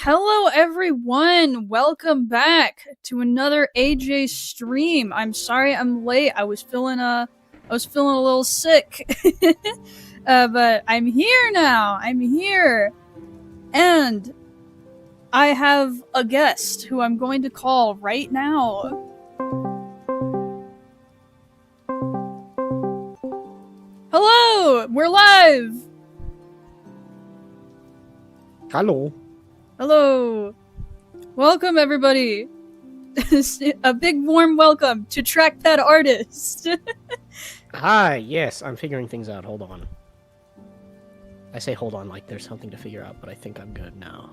Hello everyone, welcome back to another AJ stream. I'm sorry I'm late. I was feeling a little sick. But I'm here now. I'm here. And I have a guest who I'm going to call right now. Hello, we're live. Hello. Hello. Welcome, everybody. A big warm welcome to Trackpad Artist. Hi, yes, I'm figuring things out. Hold on. I say hold on like there's something to figure out, but I think I'm good now.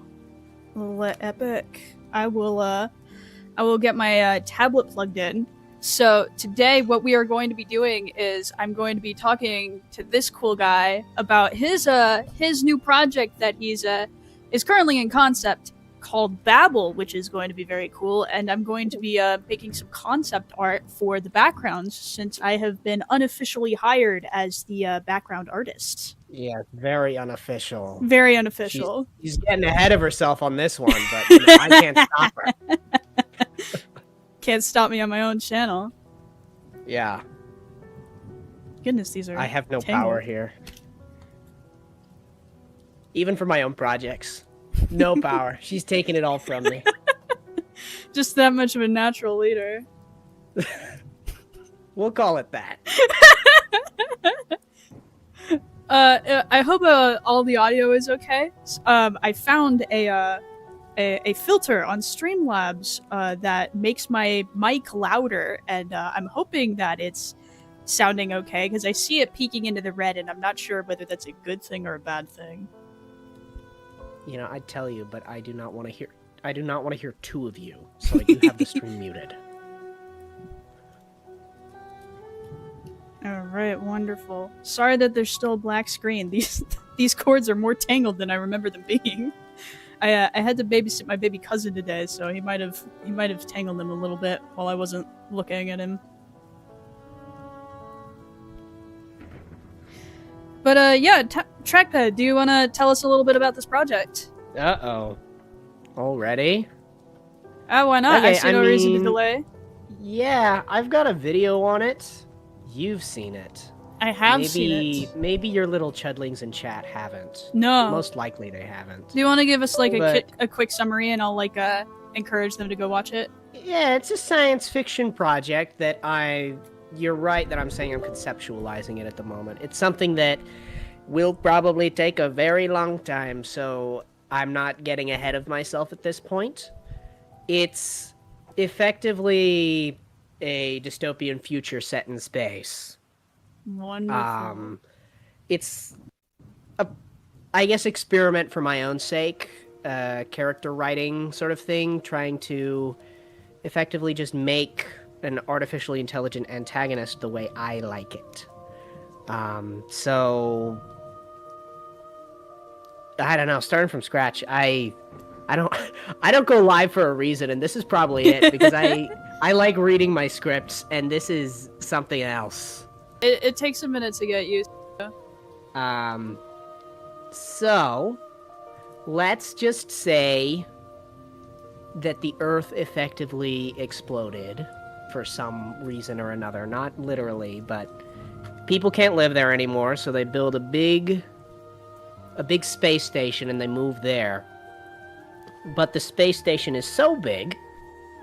Epic. I will get my tablet plugged in. So today what we are going to be doing is I'm going to be talking to this cool guy about his new project that is currently in concept called Babel, which is going to be very cool, and I'm going to be making some concept art for the backgrounds since I have been unofficially hired as the background artist. Yeah, very unofficial. Very unofficial. She's getting ahead of herself on this one, but you know, I can't stop her. Can't stop me on my own channel. Yeah. Goodness, these are I have no tangled. power here. Even for my own projects. No power. She's taking it all from me. Just that much of a natural leader. We'll call it that. I hope all the audio is okay. I found a filter on Streamlabs that makes my mic louder, and I'm hoping that it's sounding okay because I see it peeking into the red, and I'm not sure whether that's a good thing or a bad thing. You know, I'd tell you, but I do not want to hear. I do not want to hear two of you, so I do have the stream muted. All right, wonderful. Sorry that there's still a black screen. These cords are more tangled than I remember them being. I had to babysit my baby cousin today, so he might have tangled them a little bit while I wasn't looking at him. But yeah, Trackpad, do you want to tell us a little bit about this project? Uh-oh. Already? Why not? Okay, I see no reason to delay. Yeah, I've got a video on it. You've seen it. I have seen it. Maybe your little chudlings in chat haven't. No. Most likely they haven't. Do you want to give us like a quick summary, and I'll encourage them to go watch it? Yeah, it's a science fiction project that You're right that I'm saying I'm conceptualizing it at the moment. It's something that will probably take a very long time, so I'm not getting ahead of myself at this point. It's effectively a dystopian future set in space. Wonderful. It's a, I guess, experiment for my own sake, character writing sort of thing, trying to effectively just make an artificially intelligent antagonist the way I like it. So I don't know, starting from scratch, I don't go live for a reason, and this is probably it, because I like reading my scripts, and this is something else. It takes a minute to get used to. So let's just say that the Earth effectively exploded for some reason or another. Not literally, but people can't live there anymore, so they build a big a big space station, and they move there. But the space station is so big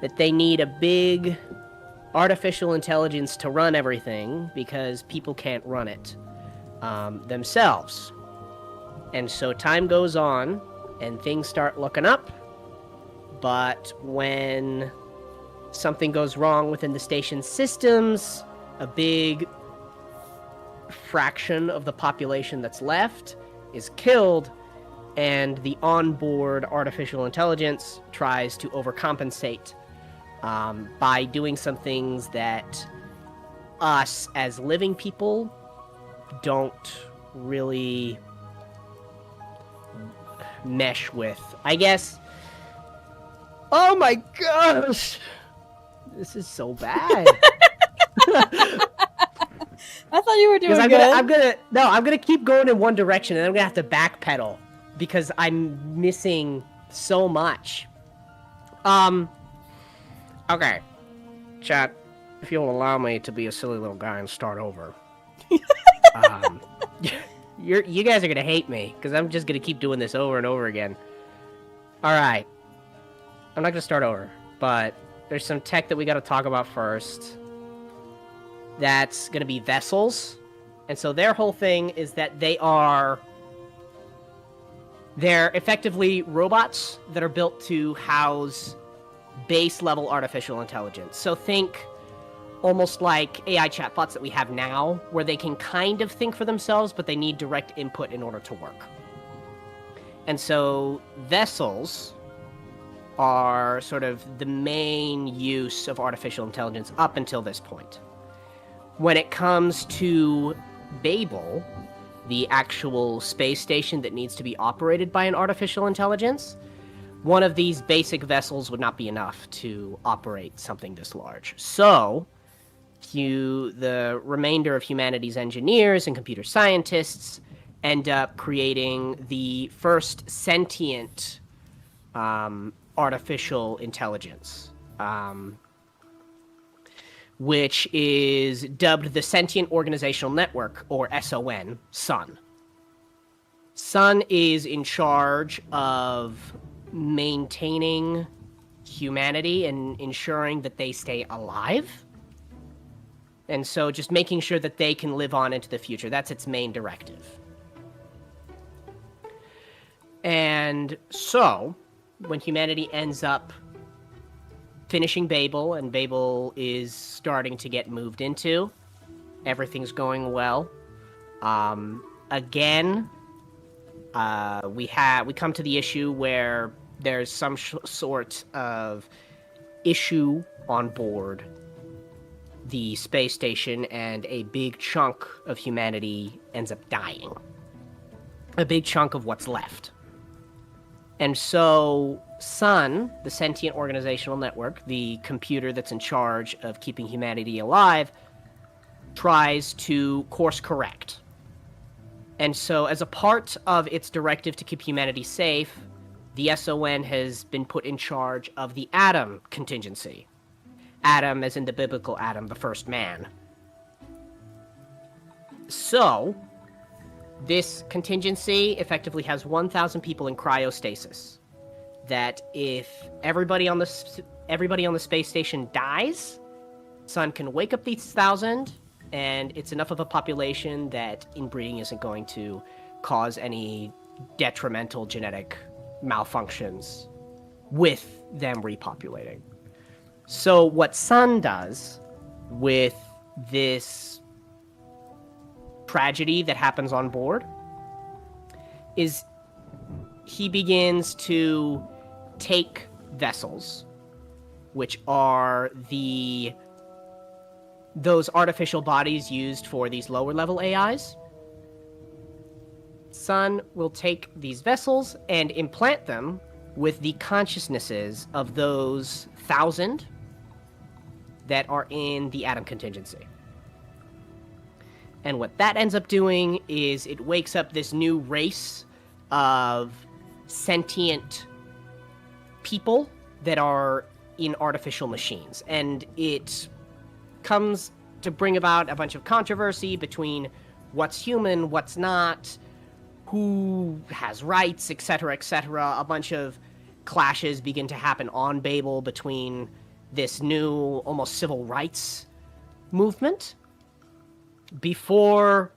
that they need a big artificial intelligence to run everything because people can't run it themselves. And so time goes on, and things start looking up. But when something goes wrong within the station's systems, a big fraction of the population that's left is killed, and the onboard artificial intelligence tries to overcompensate by doing some things that us as living people don't really mesh with. I guess. Oh my gosh! This is so bad. I thought you were doing I'm good. I'm gonna keep going in one direction, and I'm gonna have to backpedal because I'm missing so much. Okay, chat. If you'll allow me to be a silly little guy and start over. You guys are gonna hate me because I'm just gonna keep doing this over and over again. All right, I'm not gonna start over, but there's some tech that we gotta talk about first. That's gonna be vessels, and so their whole thing is that they're effectively robots that are built to house base level artificial intelligence. So think almost like AI chatbots that we have now, where they can kind of think for themselves, but they need direct input in order to work. And so vessels are sort of the main use of artificial intelligence up until this point. When it comes to Babel, the actual space station that needs to be operated by an artificial intelligence, one of these basic vessels would not be enough to operate something this large. So, the remainder of humanity's engineers and computer scientists end up creating the first sentient artificial intelligence, which is dubbed the Sentient Organizational Network, or SON, SUN. SUN is in charge of maintaining humanity and ensuring that they stay alive. And so just making sure that they can live on into the future. That's its main directive. And so, when humanity ends up finishing Babel, and Babel is starting to get moved into, everything's going well. Again, we come to the issue where there's some sort of issue on board the space station, and a big chunk of humanity ends up dying. A big chunk of what's left. And so SUN, the Sentient Organizational Network, the computer that's in charge of keeping humanity alive, tries to course correct. And so as a part of its directive to keep humanity safe, the SON has been put in charge of the Adam contingency. Adam as in the biblical Adam, the first man. So, this contingency effectively has 1,000 people in cryostasis. That if everybody on the space station dies, SUN can wake up these 1,000, and it's enough of a population that inbreeding isn't going to cause any detrimental genetic malfunctions with them repopulating. So what SUN does with this tragedy that happens on board is he begins to take vessels, which are those artificial bodies used for these lower level AIs. SUN will take these vessels and implant them with the consciousnesses of those 1,000 that are in the Adam contingency. And what that ends up doing is it wakes up this new race of sentient people that are in artificial machines. And it comes to bring about a bunch of controversy between what's human, what's not, who has rights, etc., etc. A bunch of clashes begin to happen on Babel between this new, almost civil rights movement before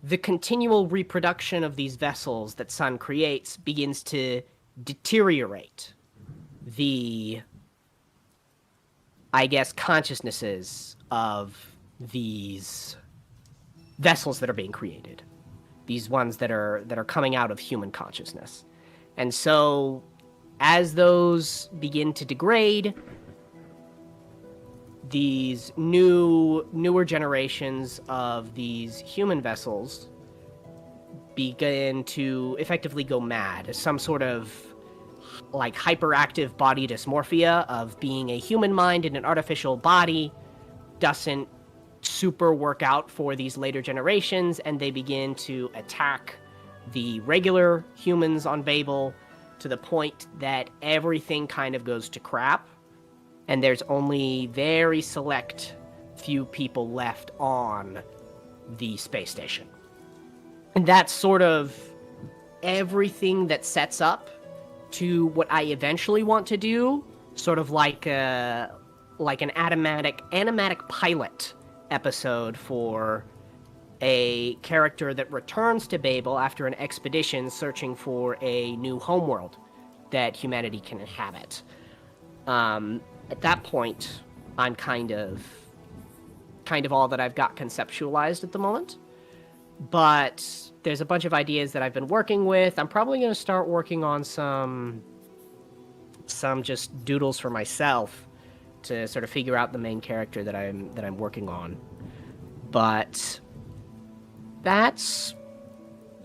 the continual reproduction of these vessels that Sun creates begins to deteriorate the, I guess, consciousnesses of these vessels that are being created. These ones that are coming out of human consciousness. And so, as those begin to degrade, these newer generations of these human vessels begin to effectively go mad. Some sort of like hyperactive body dysmorphia of being a human mind in an artificial body doesn't super work out for these later generations, and they begin to attack the regular humans on Babel to the point that everything kind of goes to crap, and there's only very select few people left on the space station. And that's sort of everything that sets up to what I eventually want to do, sort of like an animatic pilot episode for a character that returns to Babel after an expedition searching for a new homeworld that humanity can inhabit. At that point, I'm kind of all that I've got conceptualized at the moment. But there's a bunch of ideas that I've been working with. I'm probably going to start working on some just doodles for myself to sort of figure out the main character that I'm working on. But that's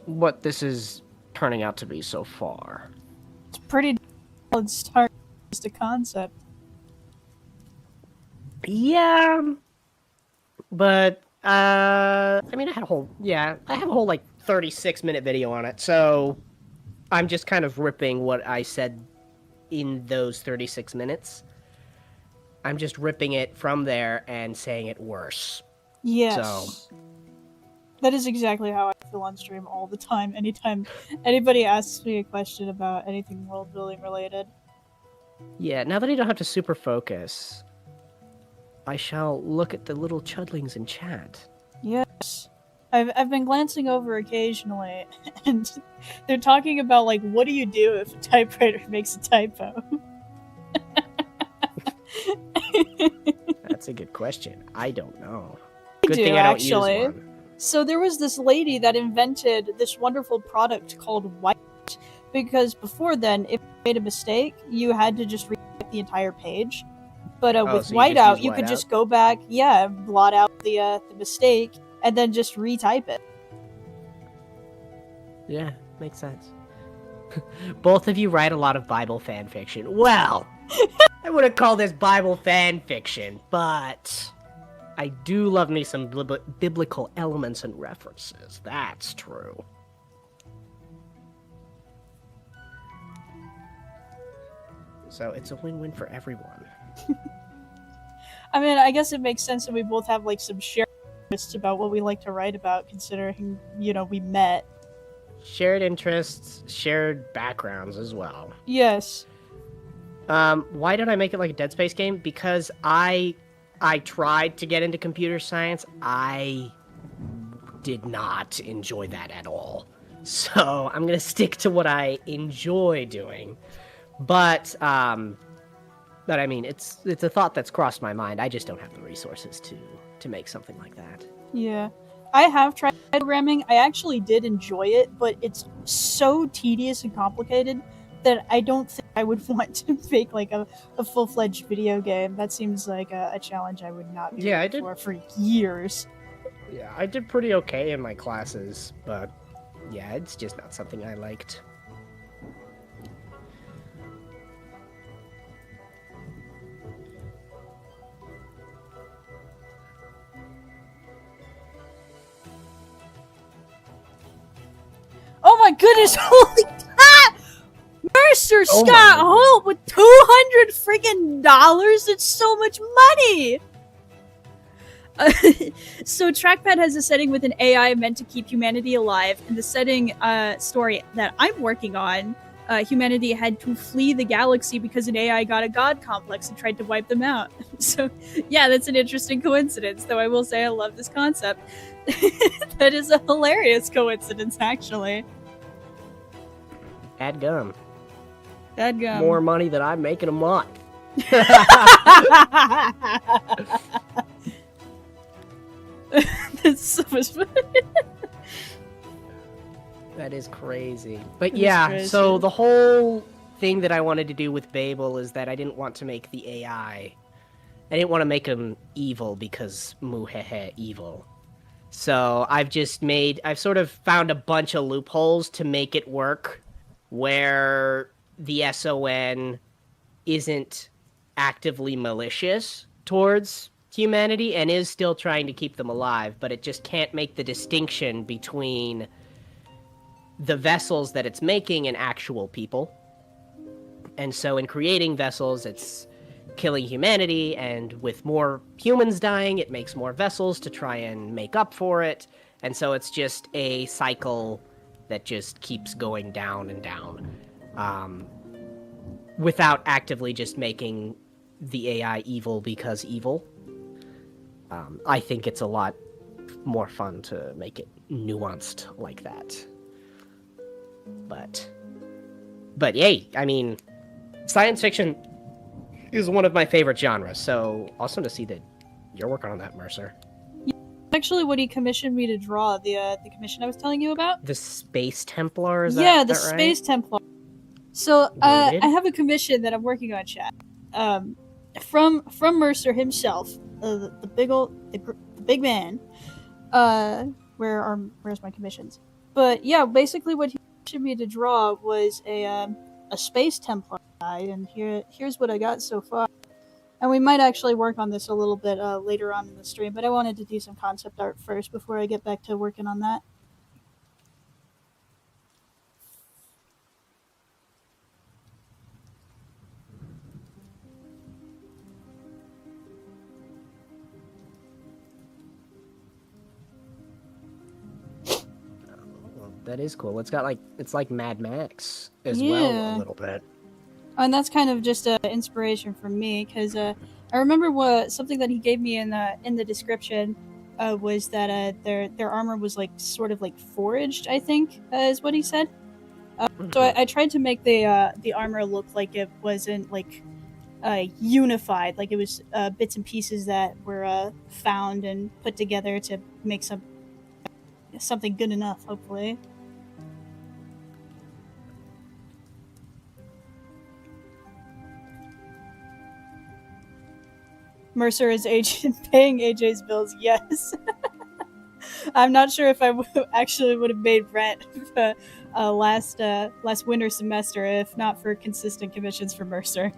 what this is turning out to be so far. It's pretty solid start, just a concept. Yeah, but I mean, I have a whole like 36-minute video on it, so I'm just kind of ripping what I said in those 36 minutes. I'm just ripping it from there and saying it worse. Yes. So that is exactly how I feel on stream all the time. Anytime anybody asks me a question about anything world building related. Yeah, now that I don't have to super focus, I shall look at the little chudlings in chat. Yes. I've been glancing over occasionally, and they're talking about, like, what do you do if a typewriter makes a typo? That's a good question. I don't know. Good thing I don't use one. So there was this lady that invented this wonderful product called White, because before then, if you made a mistake, you had to just rewrite the entire page. But with Whiteout, you could just go back, blot out the mistake, and then just retype it. Yeah, makes sense. Both of you write a lot of Bible fan fiction. Well, I wouldn't call this Bible fan fiction, but I do love me some biblical elements and references. That's true. So it's a win-win for everyone. I mean, I guess it makes sense that we both have, like, some shared interests about what we like to write about, considering, we met. Shared interests, shared backgrounds as well. Yes. Why did I make it like a Dead Space game? Because I tried to get into computer science. I did not enjoy that at all. So I'm gonna stick to what I enjoy doing. But I mean, it's a thought that's crossed my mind. I just don't have the resources to make something like that. Yeah. I have tried programming. I actually did enjoy it, but it's so tedious and complicated that I don't think I would want to make, like, a full-fledged video game. That seems like a challenge I would not be for years. Yeah, I did pretty okay in my classes, but yeah, it's just not something I liked. Oh my goodness, holy crap! Mercer Scott Holt with $200 freaking dollars! It's so much money! So Trackpad has a setting with an AI meant to keep humanity alive. In the setting story that I'm working on, humanity had to flee the galaxy because an AI got a god complex and tried to wipe them out. So, yeah, that's an interesting coincidence, though I will say I love this concept. That is a hilarious coincidence, actually. Dadgum. Dadgum. More money than I'm making a month. That's so much fun. That is crazy. But That is yeah, crazy. so the whole thing that I wanted to do with Babel is that I didn't want to make the AI. I didn't want to make him evil because muhehe evil. So I've sort of found a bunch of loopholes to make it work where the SON isn't actively malicious towards humanity and is still trying to keep them alive, but it just can't make the distinction between the vessels that it's making and actual people. And so in creating vessels, it's killing humanity, and with more humans dying, it makes more vessels to try and make up for it. And so it's just a cycle that just keeps going down and down, without actively just making the AI evil because evil. I think it's a lot more fun to make it nuanced like that. But yay, I mean, science fiction is one of my favorite genres, so awesome to see that you're working on that, Mercer. Actually, what he commissioned me to draw, the commission I was telling you about. The Space Templar, is yeah, that the right? Space Templar. So Noted. I have a commission that I'm working on, chat. From Mercer himself, the big man. Where's my commissions? But yeah, basically what he commissioned me to draw was a Space Templar guide, and here's what I got so far. And we might actually work on this a little bit later on in the stream, but I wanted to do some concept art first before I get back to working on that. Well, that is cool. It's like Mad Max as Yeah. well, a little bit. And that's kind of just an inspiration for me, because I remember something that he gave me in the description was that their armor was like sort of like foraged, I think, is what he said. So I tried to make the armor look like it wasn't like unified, like it was bits and pieces that were found and put together to make something good enough, hopefully. Mercer is paying AJ's bills, yes. I'm not sure if I actually would have made rent last winter semester if not for consistent commissions for Mercer.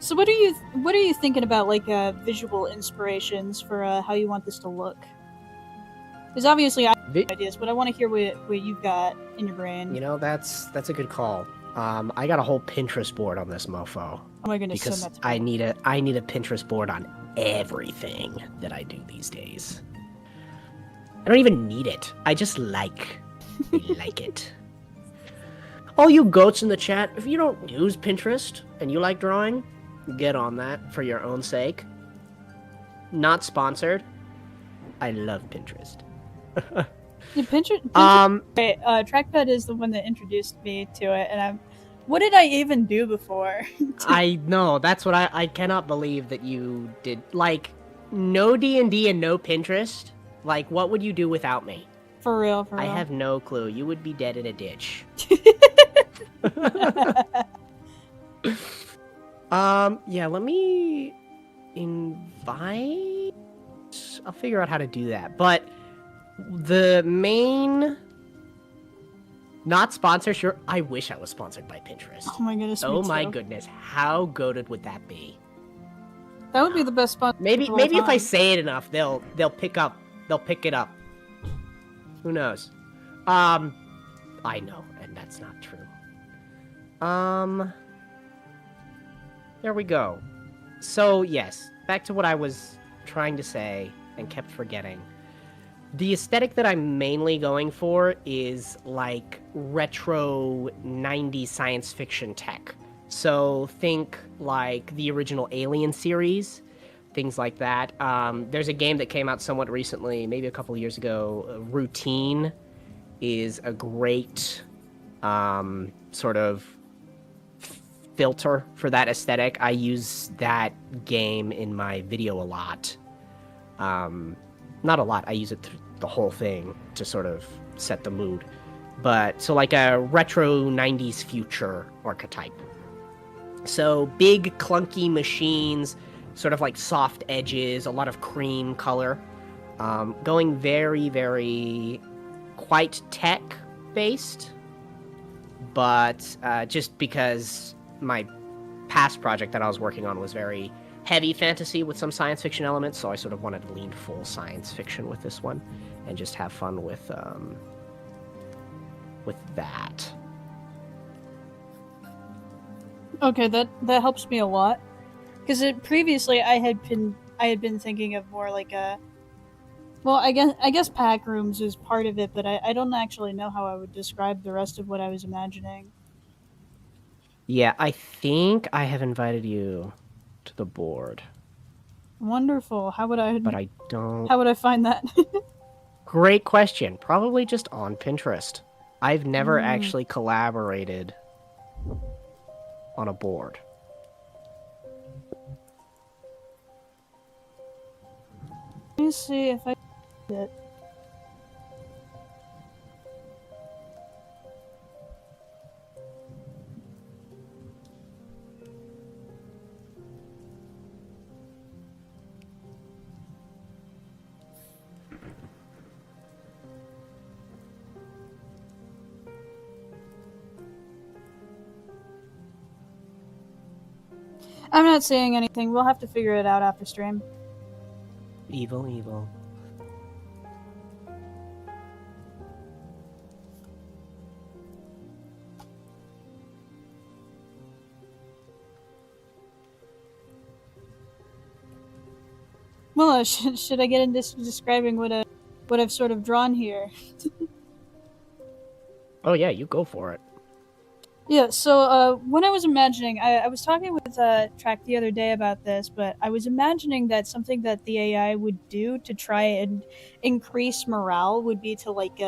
So what are you thinking about, like visual inspirations for how you want this to look? Because obviously I have ideas, but I want to hear what you've got in your brain. You know, that's a good call. I got a whole Pinterest board on this mofo. Oh my goodness, because so much. I need a Pinterest board on everything that I do these days. I don't even need it. I just like it. All you goats in the chat, if you don't use Pinterest and you like drawing, get on that for your own sake. Not sponsored. I love Pinterest. Yeah, Pinterest. Trackpad is the one that introduced me to it, and what did I even do before? I know, that's what I cannot believe that you did. Like, no D&D and no Pinterest? Like, what would you do without me? For real. I have no clue. You would be dead in a ditch. Yeah, let me invite... I'll figure out how to do that. But the main... Not sponsorship. I wish I was sponsored by Pinterest. Oh my goodness. Oh my goodness. How goated would that be? That would be the best spot. Maybe of all if I time. say it enough, they'll pick it up. Who knows? I know, and that's not true. There we go. So, yes, back to what I was trying to say and kept forgetting. The aesthetic that I'm mainly going for is like retro 90s science fiction tech. So think like the original Alien series, things like that. There's a game that came out somewhat recently, maybe a couple of years ago. Routine is a great sort of filter for that aesthetic. I use that game in my video a lot. Not a lot. I use it the whole thing to sort of set the mood. But so like a retro 90s future archetype. So big clunky machines, sort of like soft edges, a lot of cream color. Going very, very quite tech based. But just because my past project that I was working on was very heavy fantasy with some science fiction elements, so I sort of wanted to lean full science fiction with this one and just have fun with that. Okay, that helps me a lot. Because previously I had been thinking of more like a, well, I guess pack rooms is part of it, but I don't actually know how I would describe the rest of what I was imagining. Yeah, I think I have invited you to the board, Wonderful. but I don't. How would I find that? Great question. Probably just on Pinterest. I've never actually collaborated on a board. Let me see if I can it. I'm not saying anything. We'll have to figure it out after stream. Evil, evil. Well, should I get into describing what I've sort of drawn here? Oh yeah, you go for it. Yeah, so when I was imagining, I was talking with Track the other day about this, but I was imagining that something that the AI would do to try and increase morale would be to like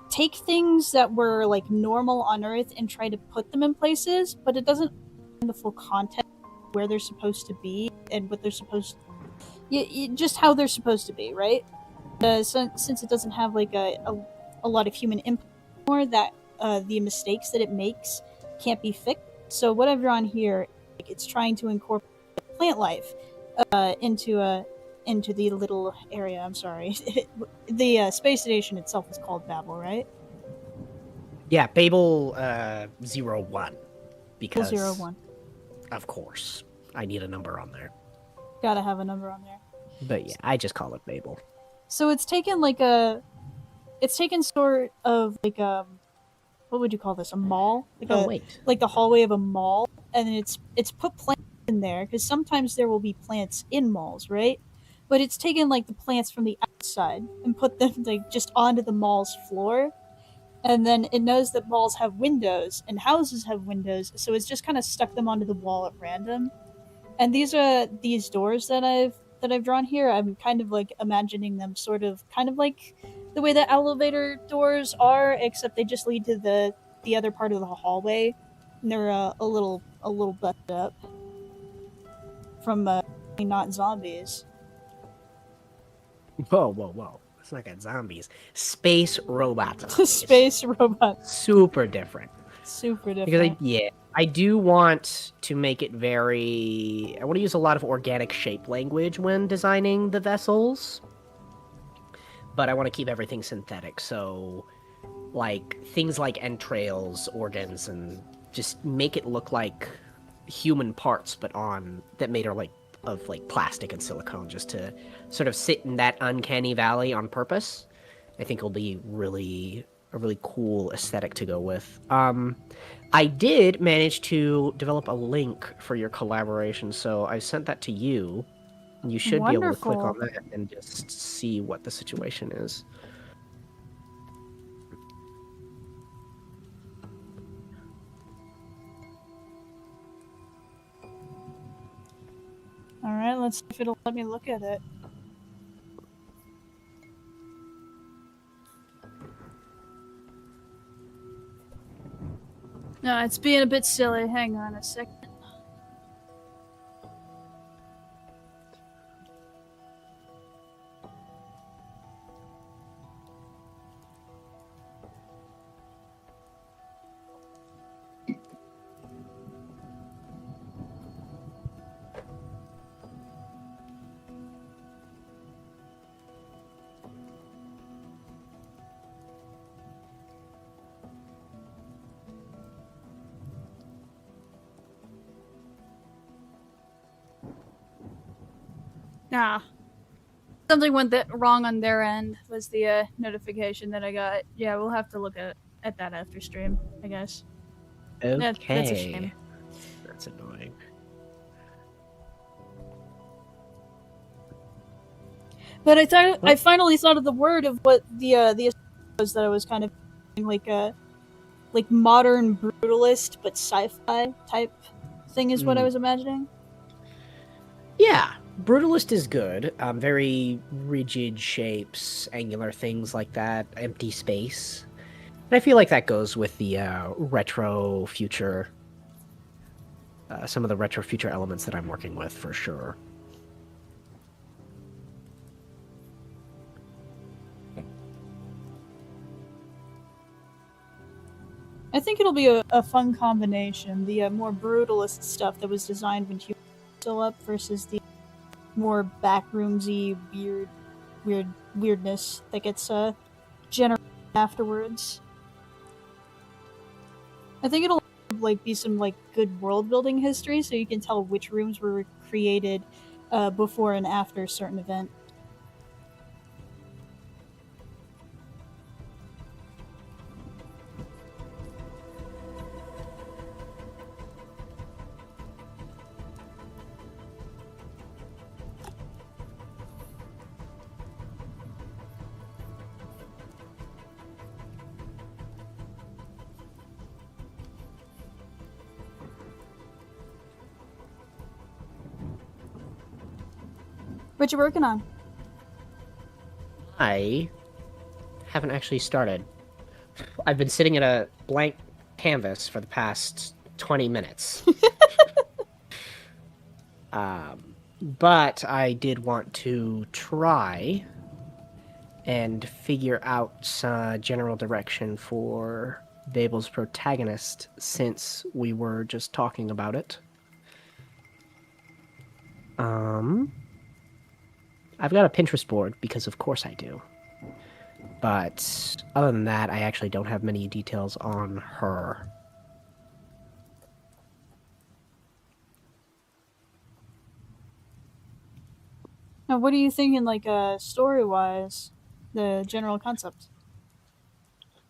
take things that were like normal on Earth and try to put them in places, but it doesn't the full context where they're supposed to be and what they're supposed, just how they're supposed to be, right? Since it doesn't have like a lot of human input more, that the mistakes that it makes can't be fixed. So what I've drawn here, it's trying to incorporate plant life into the little area. I'm sorry, the space station itself is called Babel, right? Yeah, Babel 01. Because 01. Of course, I need a number on there. Gotta have a number on there. But yeah, I just call it Babel. So it's taken sort of like what would you call this? A mall? Like the hallway of a mall, and then it's put plants in there because sometimes there will be plants in malls, right? But it's taken like the plants from the outside and put them like just onto the mall's floor, and then it knows that malls have windows and houses have windows, so it's just kind of stuck them onto the wall at random. And these doors that I've drawn here. I'm kind of like imagining them sort of kind of like the way that elevator doors are, except they just lead to the other part of the hallway, and they're a little busted up from not zombies. Whoa. Let's not get zombies. Space robots. Space robots. Super different. Super different. Because I do want to make it very... I want to use a lot of organic shape language when designing the vessels. But I want to keep everything synthetic, so like things like entrails, organs, and just make it look like human parts, but that made are like of like plastic and silicone just to sort of sit in that uncanny valley on purpose. I think it'll be a really cool aesthetic to go with. I did manage to develop a link for your collaboration, so I sent that to you. You should be able to click on Wonderful. that and just see what the situation is. All right, let's see if it'll let me look at it. No, it's being a bit silly. Hang on a second. Nah. Something went wrong on their end, was the notification that I got. Yeah, we'll have to look at that after stream, I guess. Okay. That's a shame. That's annoying. But I finally thought of the word of what the was that I was kind of like modern brutalist but sci-fi type thing is what I was imagining. Yeah, brutalist is good. Very rigid shapes, angular things like that, empty space. And I feel like that goes with the retro future, some of the retro future elements that I'm working with for sure. I think it'll be a fun combination. The more brutalist stuff that was designed when humans were still up versus the more backroomsy weirdness that gets generated afterwards. I think it'll like be some like good world building history, so you can tell which rooms were created before and after a certain event. What you working on? I haven't actually started. I've been sitting at a blank canvas for the past 20 minutes. But I did want to try and figure out some general direction for Babel's protagonist since we were just talking about it. I've got a Pinterest board because of course I do. But other than that, I actually don't have many details on her. Now, what are you thinking, like, story-wise? The general concept?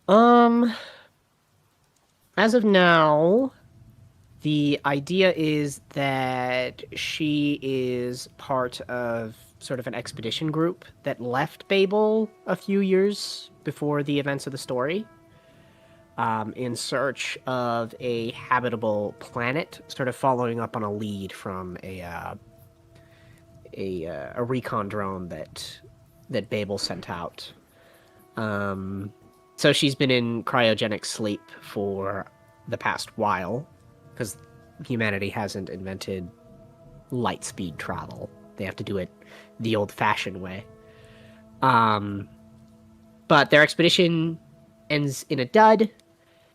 As of now, the idea is that she is part of sort of an expedition group that left Babel a few years before the events of the story, in search of a habitable planet, sort of following up on a lead from a recon drone that Babel sent out. So she's been in cryogenic sleep for the past while, because humanity hasn't invented light speed travel. They have to do it the old-fashioned way. But their expedition ends in a dud,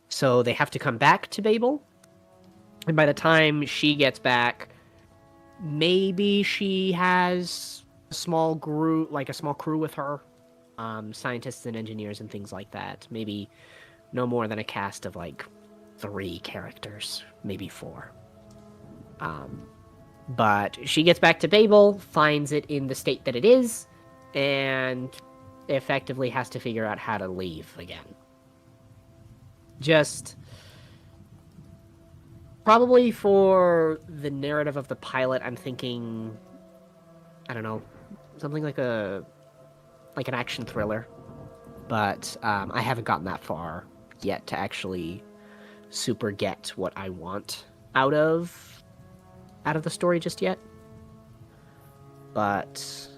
so they have to come back to Babel. And by the time she gets back, maybe she has a small crew with her, scientists and engineers and things like that. Maybe no more than a cast of like 3 characters, maybe 4. But she gets back to Babel, finds it in the state that it is, and effectively has to figure out how to leave again. Just probably for the narrative of the pilot, I'm thinking, I don't know, something like an action thriller. But I haven't gotten that far yet to actually super get what I want out of the story just yet. But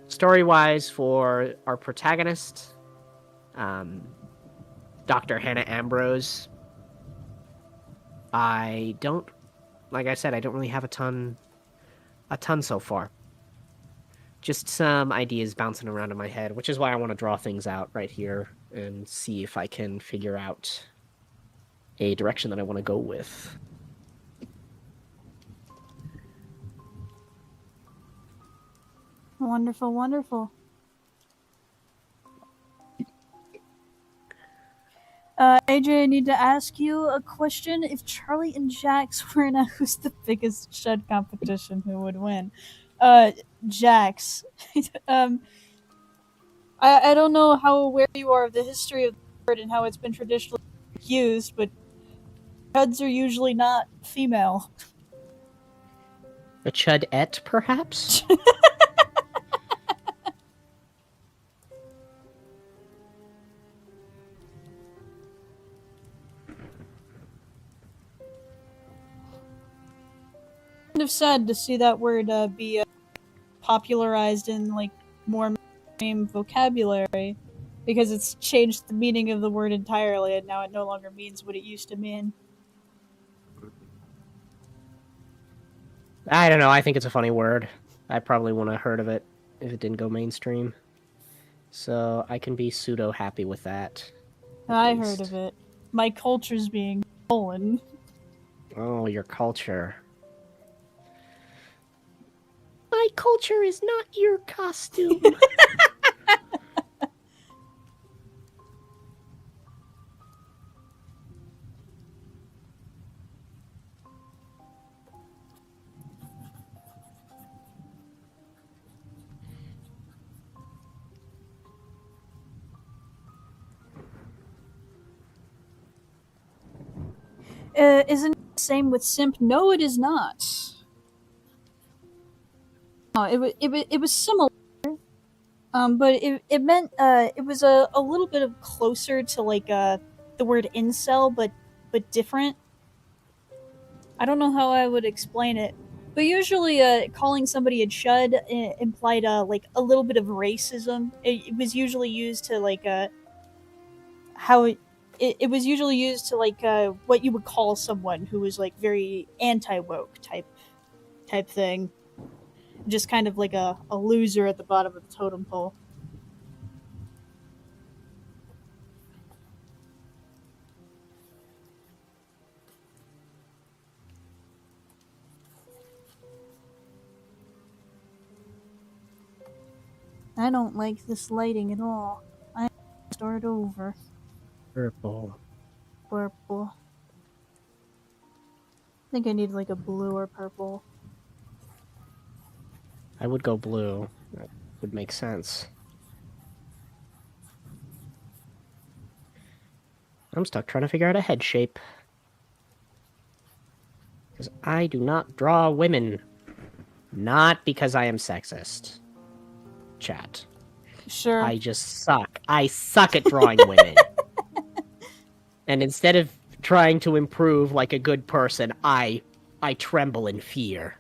story-wise, for our protagonist, Dr. Hannah Ambrose, I don't really have a ton so far. Just some ideas bouncing around in my head, which is why I want to draw things out right here and see if I can figure out a direction that I want to go with. Wonderful, wonderful. AJ, I need to ask you a question. If Charlie and Jax were in a Who's the Biggest Shed competition, who would win? Jax. I don't know how aware you are of the history of the word and how it's been traditionally used, but chuds are usually not female. A chudette, perhaps? Kind of sad to see that word be popularized in like more mainstream vocabulary, because it's changed the meaning of the word entirely, and now it no longer means what it used to mean. I don't know. I think it's a funny word. I probably wouldn't have heard of it if it didn't go mainstream. So I can be pseudo happy with that. I heard of it. My culture's being stolen. Oh, your culture. My culture is not your costume. Isn't it the same with simp? No, it is not. No, it was similar, but it meant it was a little bit of closer to like the word incel, but different. I don't know how I would explain it, but usually calling somebody a chud implied like a little bit of racism. It was usually used to like how it was usually used to like what you would call someone who was like very anti-woke type thing, just kind of like a loser at the bottom of the totem pole. I don't like this lighting at all. I start over. Purple. Purple. I think I need like a blue or purple. I would go blue. That would make sense. I'm stuck trying to figure out a head shape. Because I do not draw women. Not because I am sexist. Chat. Sure. I just suck. I suck at drawing women. And instead of trying to improve like a good person, I tremble in fear.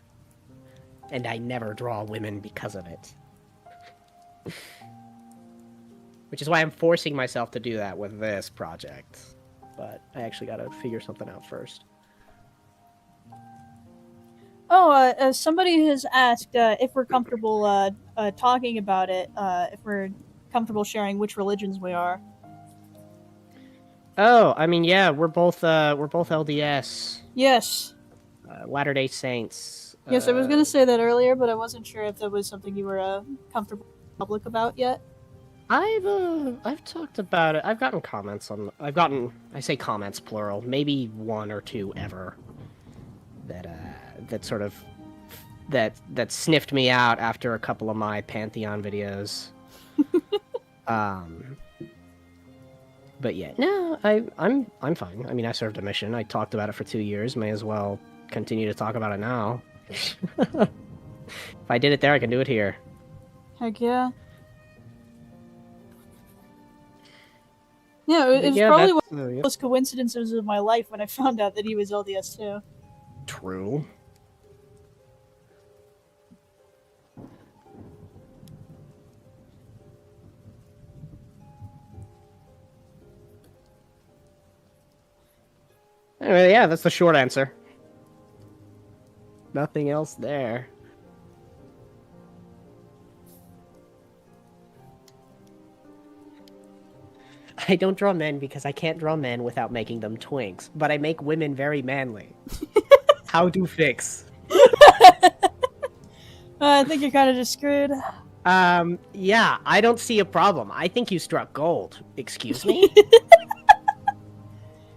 And I never draw women because of it. Which is why I'm forcing myself to do that with this project. But I actually gotta figure something out first. Oh, somebody has asked if we're comfortable talking about it, if we're comfortable sharing which religions we are. Oh, I mean, yeah, we're both LDS. Yes. Latter-day Saints. Yes, I was going to say that earlier, but I wasn't sure if that was something you were comfortable public about yet. I've talked about it. I've gotten comments on. I say comments plural, maybe one or two ever. That sort of that sniffed me out after a couple of my Pantheon videos. But yeah, no, I'm fine. I mean, I served a mission. I talked about it for 2 years. May as well continue to talk about it now. If I did it there, I can do it here. Heck yeah. Yeah, it was probably one of the most coincidences of my life when I found out that he was LDS too. True. Anyway, yeah, that's the short answer. Nothing else there. I don't draw men because I can't draw men without making them twinks, but I make women very manly. How to fix? I think you're kind of just screwed. Yeah, I don't see a problem. I think you struck gold. Excuse me?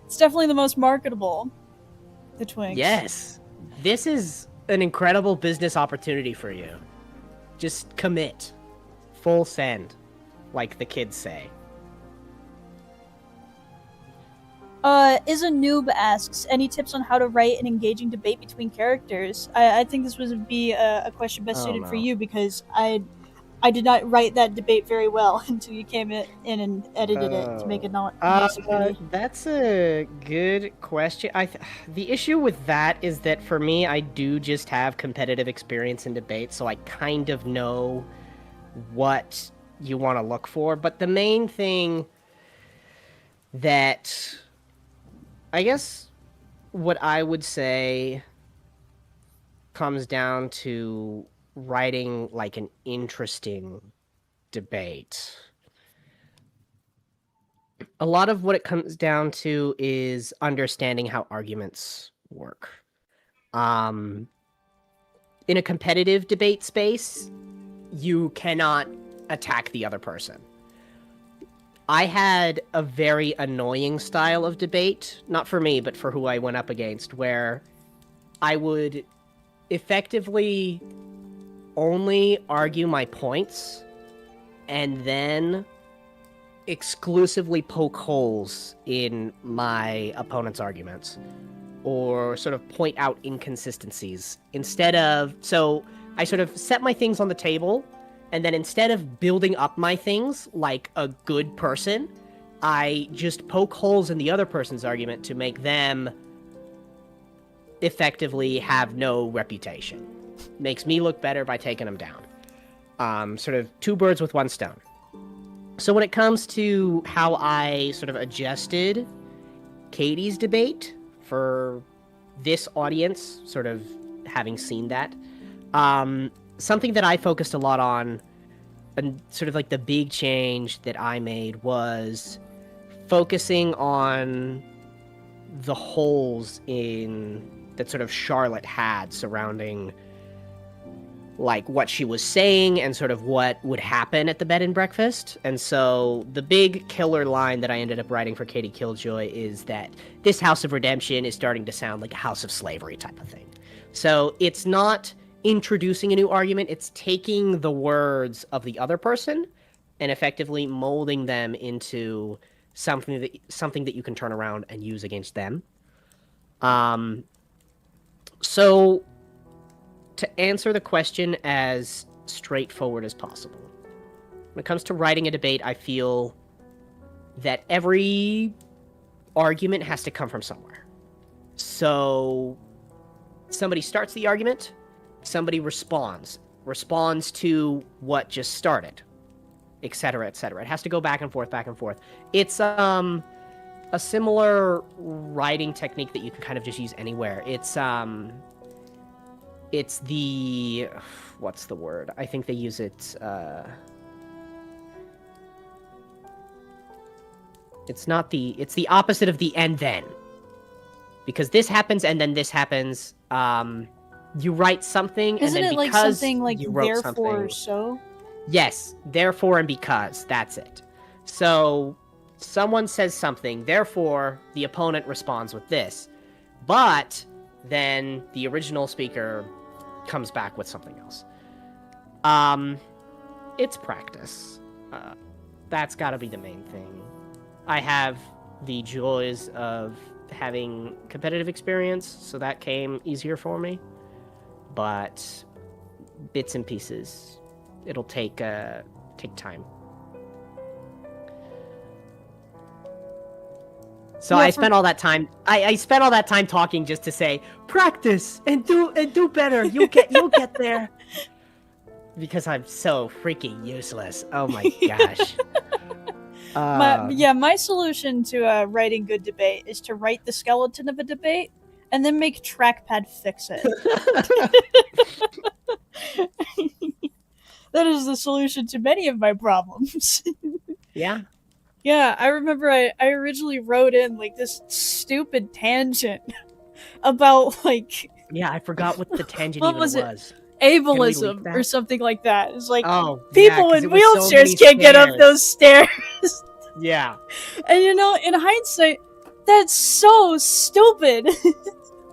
It's definitely the most marketable. The twinks. Yes. This is an incredible business opportunity for you. Just commit. Full send, like the kids say. Is a Noob asks, any tips on how to write an engaging debate between characters? I think this would be a question best suited for you, because I did not write that debate very well until you came in and edited it to make it not nice and pretty. That's a good question. The issue with that is that for me, I do just have competitive experience in debate, so I kind of know what you want to look for. But the main thing that I guess what I would say comes down to writing like an interesting debate. A lot of what it comes down to is understanding how arguments work. In a competitive debate space, you cannot attack the other person. I had a very annoying style of debate, not for me, but for who I went up against, where I would effectively only argue my points and then exclusively poke holes in my opponent's arguments or sort of point out inconsistencies so I sort of set my things on the table, and then instead of building up my things like a good person, I just poke holes in the other person's argument to make them effectively have no reputation. Makes me look better by taking them down. Sort of two birds with one stone. So when it comes to how I sort of adjusted Katie's debate for this audience, sort of having seen that, something that I focused a lot on, and sort of like the big change that I made, was focusing on the holes that sort of Charlotte had surrounding like what she was saying and sort of what would happen at the bed and breakfast. And so the big killer line that I ended up writing for Katie Killjoy is that this House of Redemption is starting to sound like a House of Slavery type of thing. So it's not introducing a new argument, it's taking the words of the other person and effectively molding them into something that you can turn around and use against them. So to answer the question as straightforward as possible, when it comes to writing a debate, I feel that every argument has to come from somewhere. So somebody starts the argument, somebody responds to what just started, etc., etc. It has to go back and forth, back and forth. It's a similar writing technique that you can kind of just use anywhere. It's the, what's the word? I think they use it, it's the opposite of the and then. Because this happens and then this happens, you write something, and then because like something like you wrote therefore something, so? Yes, therefore and because, that's it. So someone says something, therefore the opponent responds with this. But then the original speaker comes back with something else. It's practice. That's got to be the main thing. I have the joys of having competitive experience, so that came easier for me. But bits and pieces, it'll take time. So Yeah, I spent all that time. I spent all that time talking just to say practice and do better. You'll get there. Because I'm so freaking useless. Oh my gosh. My solution to writing good debate is to write the skeleton of a debate and then make Trackpad fix it. That is the solution to many of my problems. Yeah. Yeah, I remember I originally wrote in like this stupid tangent about like Yeah, I forgot what the tangent what even was it? was. Ableism that? or something like that. It's like Oh, people 'cause in it was so wheelchairs many can't get up stairs. those stairs. Yeah. And you know, in hindsight, that's so stupid.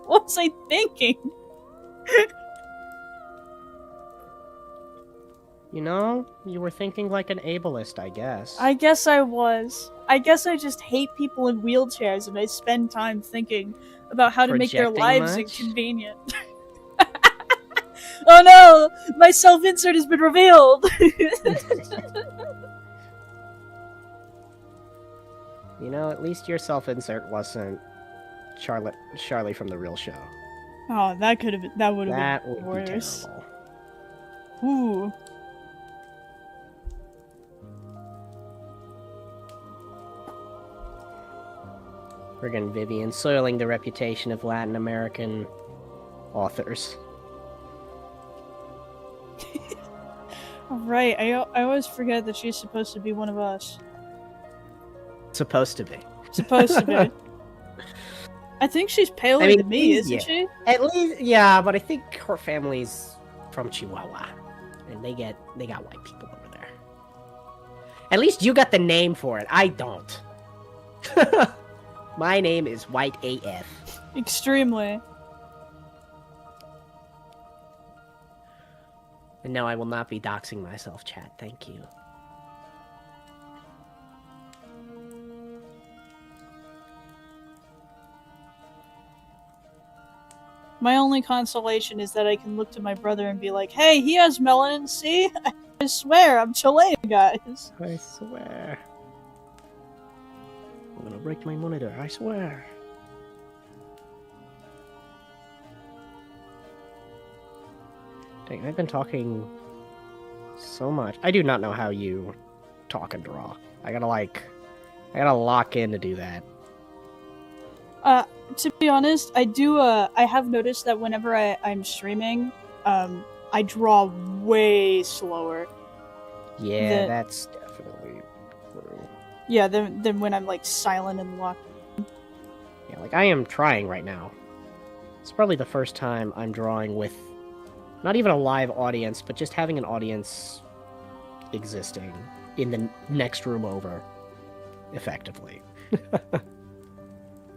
What was I thinking? You know, you were thinking like an ableist, I guess. I guess I was. I guess I just hate people in wheelchairs and I spend time thinking about how to make their Projecting lives much? inconvenient. Oh no! My self-insert has been revealed! You know, at least your self-insert wasn't Charlie from The Real Show. Oh, that would have been That would worse. be terrible. Ooh. Friggin' Vivian, soiling the reputation of Latin American authors. Right, I always forget that she's supposed to be one of us. Supposed to be. Supposed to be. I think she's paler than me, isn't she? At least, yeah, but I think her family's from Chihuahua, and they got white people over there. At least you got the name for it. I don't. My name is White AF. Extremely. And no, I will not be doxing myself, chat. Thank you. My only consolation is that I can look to my brother and be like, hey, he has melanin, see? I swear, I'm Chilean, guys. I swear. I'm gonna break my monitor, I swear. Dang, I've been talking so much. I do not know how you talk and draw. I gotta lock in to do that. To be honest, I have noticed that whenever I'm streaming, I draw way slower. Yeah, that's definitely true. Yeah, than when I'm like silent and locked. Yeah, like I am trying right now. It's probably the first time I'm drawing with not even a live audience, but just having an audience existing in the next room over, effectively.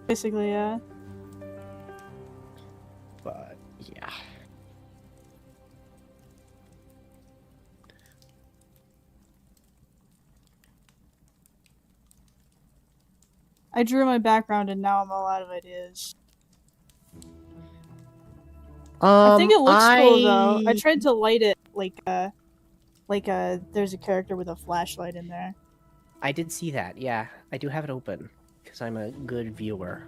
Basically, yeah. But, yeah. I drew my background and now I'm all out of ideas. I think it looks cool though. I tried to light it like there's a character with a flashlight in there. I did see that, yeah. I do have it open, because I'm a good viewer.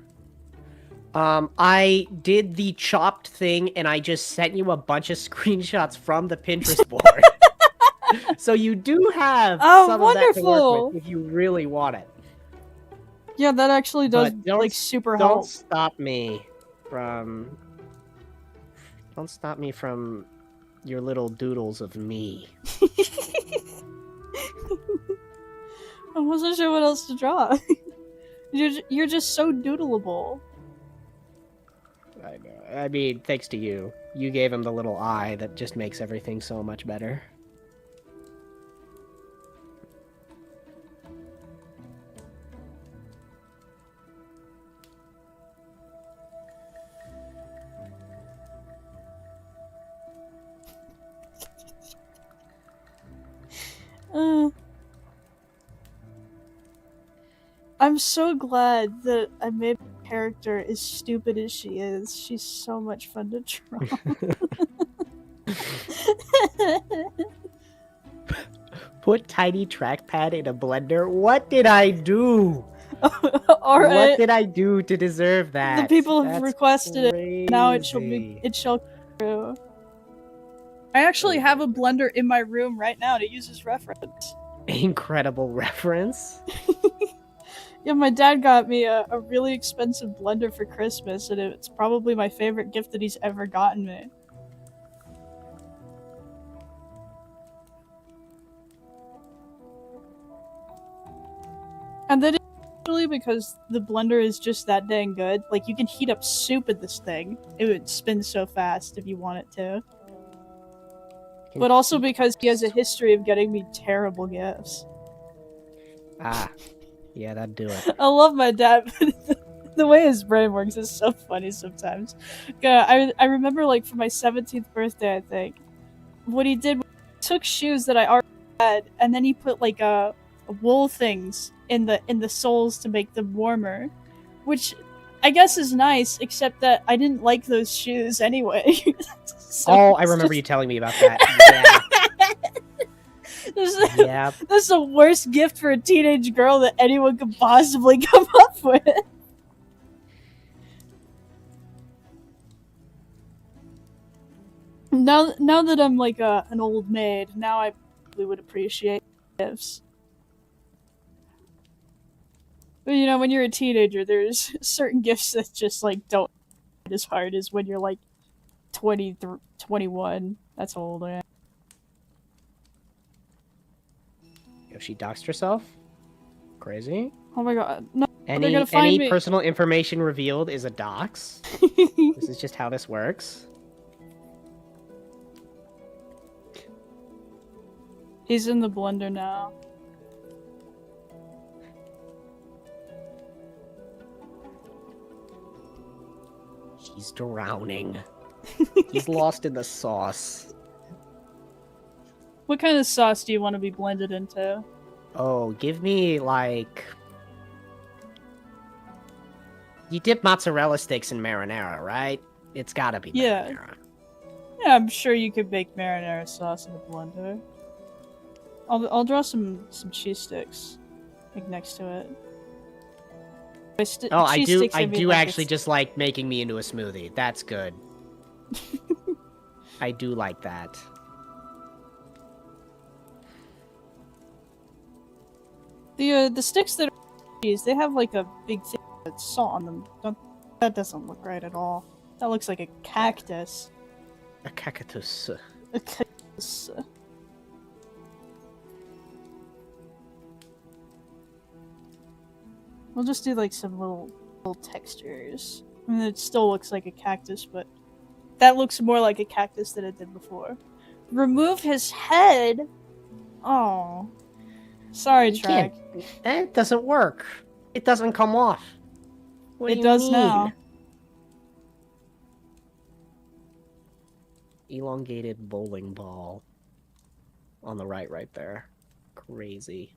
I did the chopped thing, and I just sent you a bunch of screenshots from the Pinterest board. So you do have some of that to work with if you really want it. Yeah, that actually does like super help. Don't stop me from your little doodles of me. I wasn't sure what else to draw. You're just so doodleable. I know. I mean, thanks to you. You gave him the little eye that just makes everything so much better. I'm so glad that I made a character as stupid as she is. She's so much fun to draw. Put tiny trackpad in a blender? What did I do? Alright. What did I do to deserve that? The people have requested crazy. it. Now it shall come true. I actually have a blender in my room right now to use as reference. Incredible reference. Yeah, my dad got me a really expensive blender for Christmas, and it's probably my favorite gift that he's ever gotten me. And then actually, because the blender is just that dang good, like you can heat up soup in this thing. It would spin so fast if you want it to. But also because he has a history of getting me terrible gifts. Ah, yeah, that'd do it. I love my dad, but the way his brain works is so funny sometimes. Yeah, I remember like for my 17th birthday, I think, what he did was he took shoes that I already had, and then he put like wool things in the soles to make them warmer, which I guess is nice, except that I didn't like those shoes anyway. So I remember you telling me about that. Yeah. This is the worst gift for a teenage girl that anyone could possibly come up with. Now that I'm like an old maid, now I probably would appreciate gifts. But you know, when you're a teenager, there's certain gifts that just like don't hit as hard as when you're like 21. That's old. Yeah. If she doxed herself? Crazy. Oh my god. No, they're Any gonna find me. personal information revealed is a dox. This is just how this works. He's in the blender now. He's drowning. He's lost in the sauce. What kind of sauce do you want to be blended into? Oh, give me, like... You dip mozzarella sticks in marinara, right? It's gotta be marinara. Yeah, I'm sure you could make marinara sauce in a blender. I'll draw some cheese sticks, like next to it. I do actually just like making me into a smoothie. That's good. I do like that. The sticks that are cheese, they have like a big thing with salt on them. That doesn't look right at all. That looks like a cactus. A cactus. A cactus. We'll just do like some little textures. I mean, it still looks like a cactus, but that looks more like a cactus than it did before. Remove his head? Oh. Sorry, Track. That doesn't work. It doesn't come off. What do you does mean? now. Elongated bowling ball. On the right there. Crazy.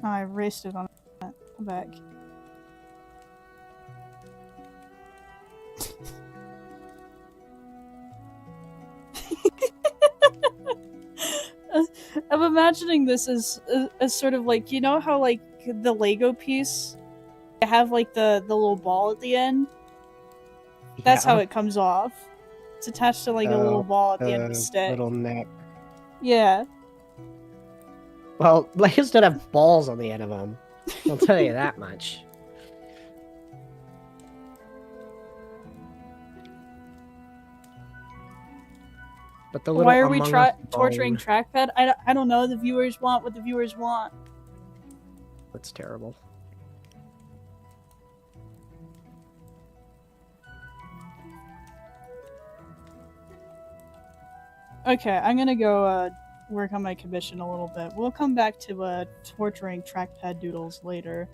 Oh, I erased it on that. Come back. I'm imagining this as sort of like, you know how like the Lego piece, you have like the little ball at the end? That's how it comes off. It's attached to like a little ball at the end of the stick. Little neck. Yeah. Well, Legos don't have balls on the end of them. I'll tell you that much. But the Why are we torturing Trackpad? I don't know. The viewers want what the viewers want. That's terrible. Okay, I'm gonna go work on my commission a little bit. We'll come back to torturing trackpad doodles later.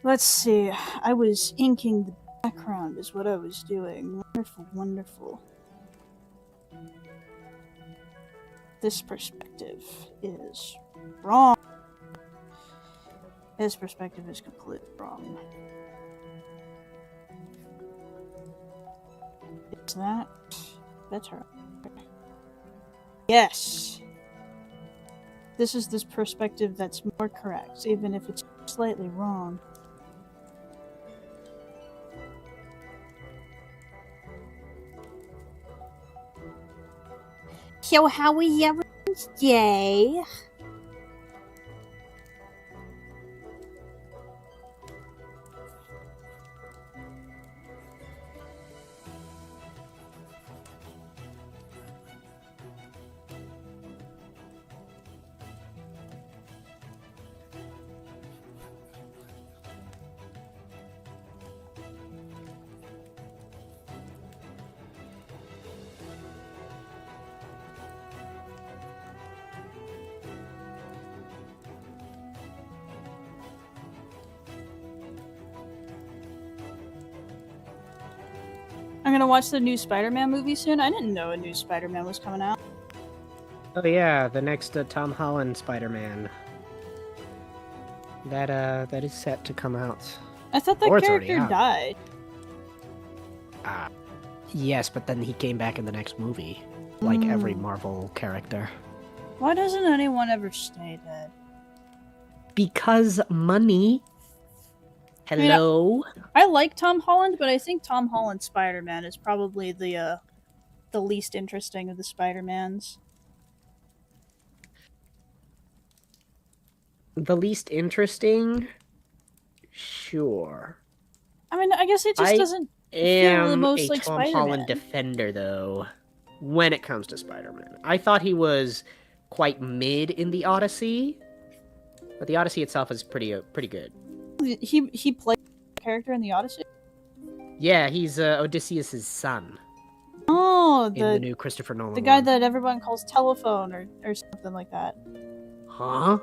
Let's see. I was inking the background is what I was doing. Wonderful, wonderful. This perspective is wrong. His perspective is completely wrong. Is that better? Yes! This is this perspective that's more correct, even if it's slightly wrong. So how was everyone's day? I'm gonna watch the new Spider-Man movie soon. I didn't know a new Spider-Man was coming out. Oh yeah, the next Tom Holland Spider-Man. That is set to come out. I thought that character died. Yes, but then he came back in the next movie, like every Marvel character. Why doesn't anyone ever stay dead? Because money. Hello? I like Tom Holland, but I think Tom Holland's Spider-Man is probably the least interesting of the Spider-Mans. The least interesting? Sure. I mean, I guess it just doesn't feel the most like Tom Spider-Man. Holland defender, though, when it comes to Spider-Man. I thought he was quite mid in the Odyssey, but the Odyssey itself is pretty good. He played a character in the Odyssey? Yeah, he's Odysseus' son. Oh, in the new Christopher Nolan the guy one. that everyone calls Telephone or something like that. Huh?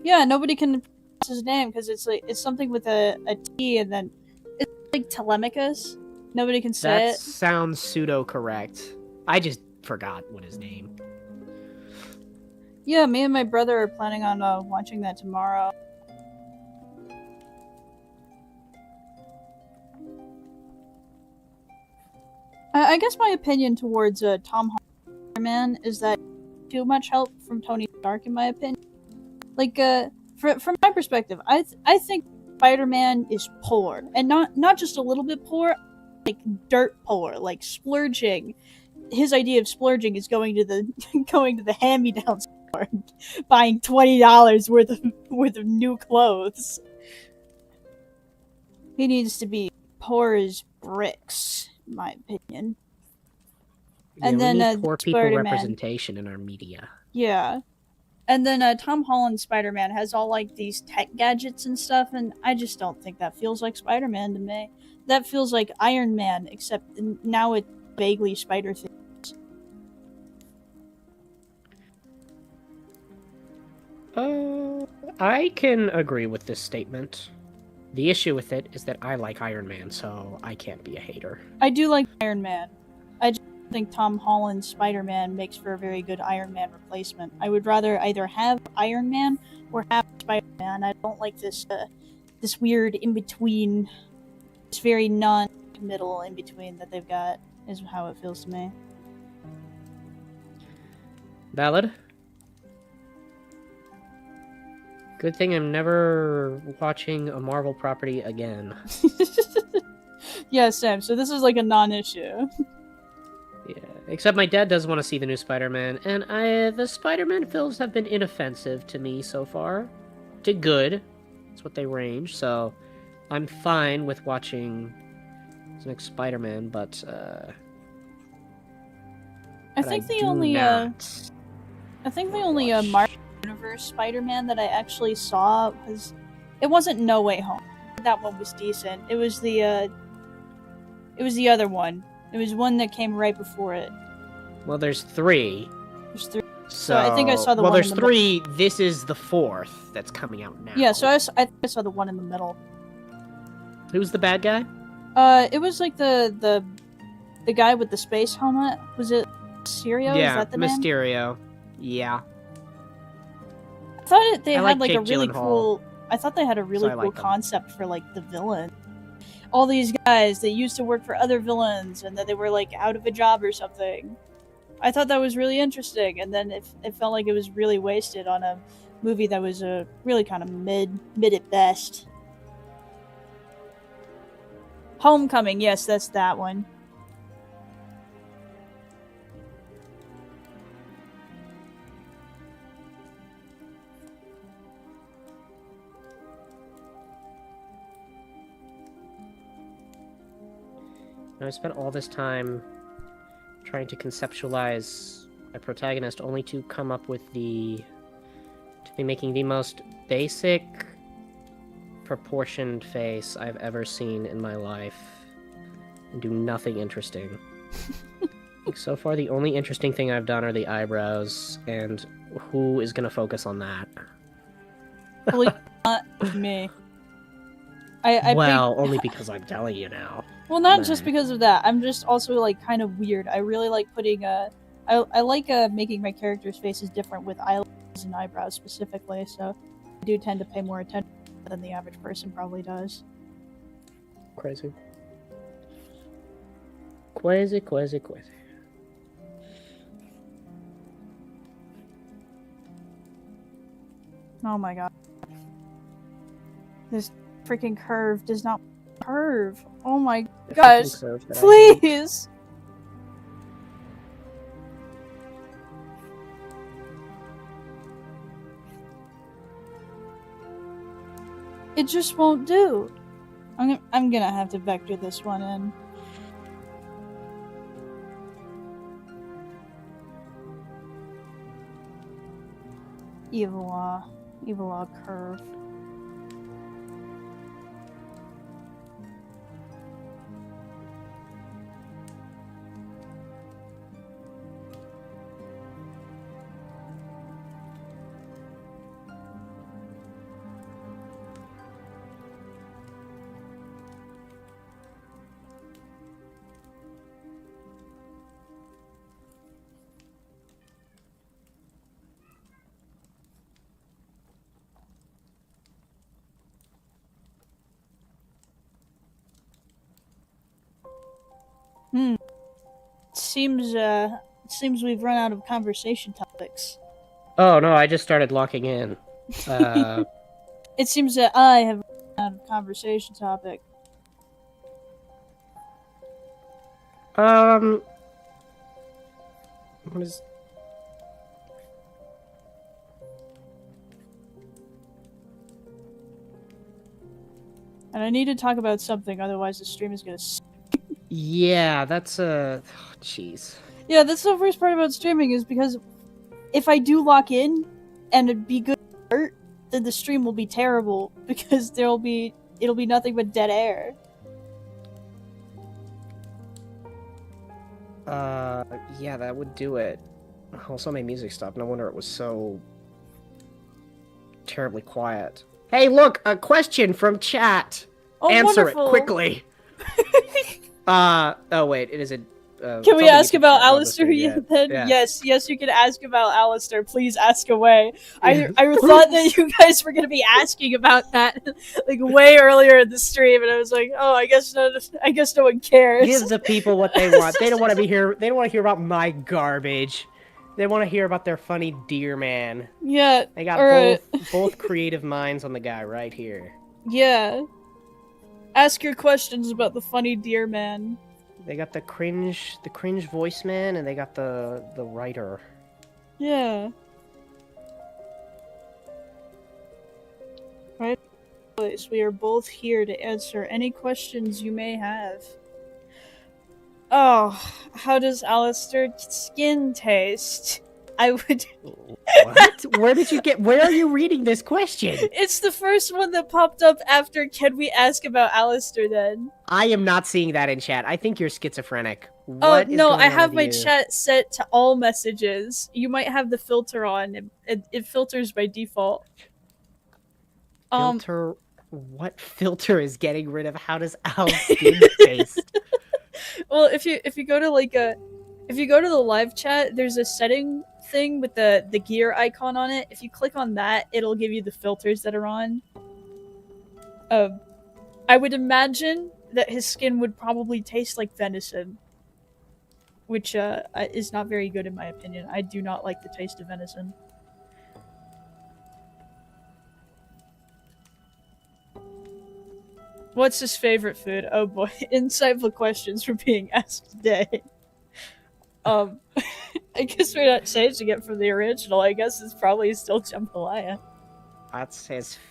Yeah, nobody can pronounce his name because it's something with a T and then it's like Telemachus. Nobody can say it. That sounds pseudo-correct. I just forgot what his name. Yeah, me and my brother are planning on watching that tomorrow. I guess my opinion towards Tom Holland Spider-Man is that too much help from Tony Stark, in my opinion. Like, from my perspective, I think Spider-Man is poor, and not just a little bit poor, like dirt poor, like splurging. His idea of splurging is going to the hand-me-down store, buying $20 worth of new clothes. He needs to be poor as bricks, in my opinion. Yeah, And then we need poor people Spider-Man. representation in our media. Yeah. And then Tom Holland Spider-Man has all like these tech gadgets and stuff, and I just don't think that feels like Spider-Man to me. That feels like Iron Man, except now it's vaguely spider things. I can agree with this statement. The issue with it is that I like Iron Man, so I can't be a hater. I do like Iron Man. I just think Tom Holland's Spider-Man makes for a very good Iron Man replacement. I would rather either have Iron Man or have Spider-Man. I don't like this this weird in-between, this very non-committal in-between that they've got, is how it feels to me. Valid. Good thing I'm never watching a Marvel property again. Yeah, Sam, so this is like a non-issue. Yeah, except my dad does want to see the new Spider-Man, and the Spider-Man films have been inoffensive to me so far. To good. That's what they range, so I'm fine with watching the next Spider-Man, but I think the only Marvel Universe Spider-Man that I actually saw It wasn't No Way Home. That one was decent. It was the other one. It was one that came right before it. Well, there's 3. There's 3. So I think I saw the one there's in the 3. This is the 4th that's coming out now. Yeah, so I think I saw the one in the middle. Who's the bad guy? It was like the guy with the space helmet. Was it Mysterio? Yeah, Is that the name? Mysterio. Yeah. I thought they had like Jake a really Gyllenhaal, cool. I thought they had a really so I cool like them. concept for like the villain. All these guys, they used to work for other villains, and then they were like out of a job or something. I thought that was really interesting, and then it felt like it was really wasted on a movie that was really kind of mid at best. Homecoming, yes, that's that one. I spent all this time trying to conceptualize a protagonist only to come up with to be making the most basic proportioned face I've ever seen in my life and do nothing interesting. So far, the only interesting thing I've done are the eyebrows, and who is going to focus on that? Probably not me. Only because I'm telling you now. Well, not just because of that. I'm just also like kind of weird. I really like putting I like making my characters' faces different with eyelashes and eyebrows specifically. So I do tend to pay more attention than the average person probably does. Crazy. Oh my god. This freaking curve does not curve. Oh my gosh. Please! It just won't do. I'm gonna have to vector this one in. Evil curve. Seems we've run out of conversation topics. Oh no, I just started locking in. It seems that I have run out of conversation topic. What is... And I need to talk about something, otherwise the stream is gonna Yeah, that's jeez. Yeah, that's the worst part about streaming, is because if I do lock in and it'd be good art, then the stream will be terrible because it'll be nothing but dead air. Yeah, that would do it. Also, my music stopped. No wonder it was so terribly quiet. Hey, look, a question from chat. Oh, Answer wonderful. it quickly. Oh wait, it is a. Can we ask about Alistair? Yeah. Yes, you can ask about Alistair. Please ask away. I thought that you guys were gonna be asking about that like way earlier in the stream, and I was like, oh, I guess no one cares. Give the people what they want. They don't want to be here. They don't want to hear about my garbage. They want to hear about their funny deer man. Yeah, they got both creative minds on the guy right here. Yeah. Ask your questions about the funny deer man. They got the cringe voice man, and they got the writer. Yeah. Right. We are both here to answer any questions you may have. Oh, how does Alistair's skin taste? I would. What? Where are you reading this question? It's the first one that popped up after "Can we ask about Alistair?" Then. I am not seeing that in chat. I think you're schizophrenic. Oh What is no, going I on have with my you? chat set to all messages. You might have the filter on. It filters by default. Filter? What filter is getting rid of how does Al's skin taste? Well, if you go to if you go to the live chat, there's a setting thing with the gear icon on it. If you click on that, it'll give you the filters that are on. I would imagine that his skin would probably taste like venison, which is not very good in my opinion. I do not like the taste of venison. What's his favorite food? Oh boy, insightful questions were being asked today. I guess we're not changing it from the original. I guess it's probably still jambalaya.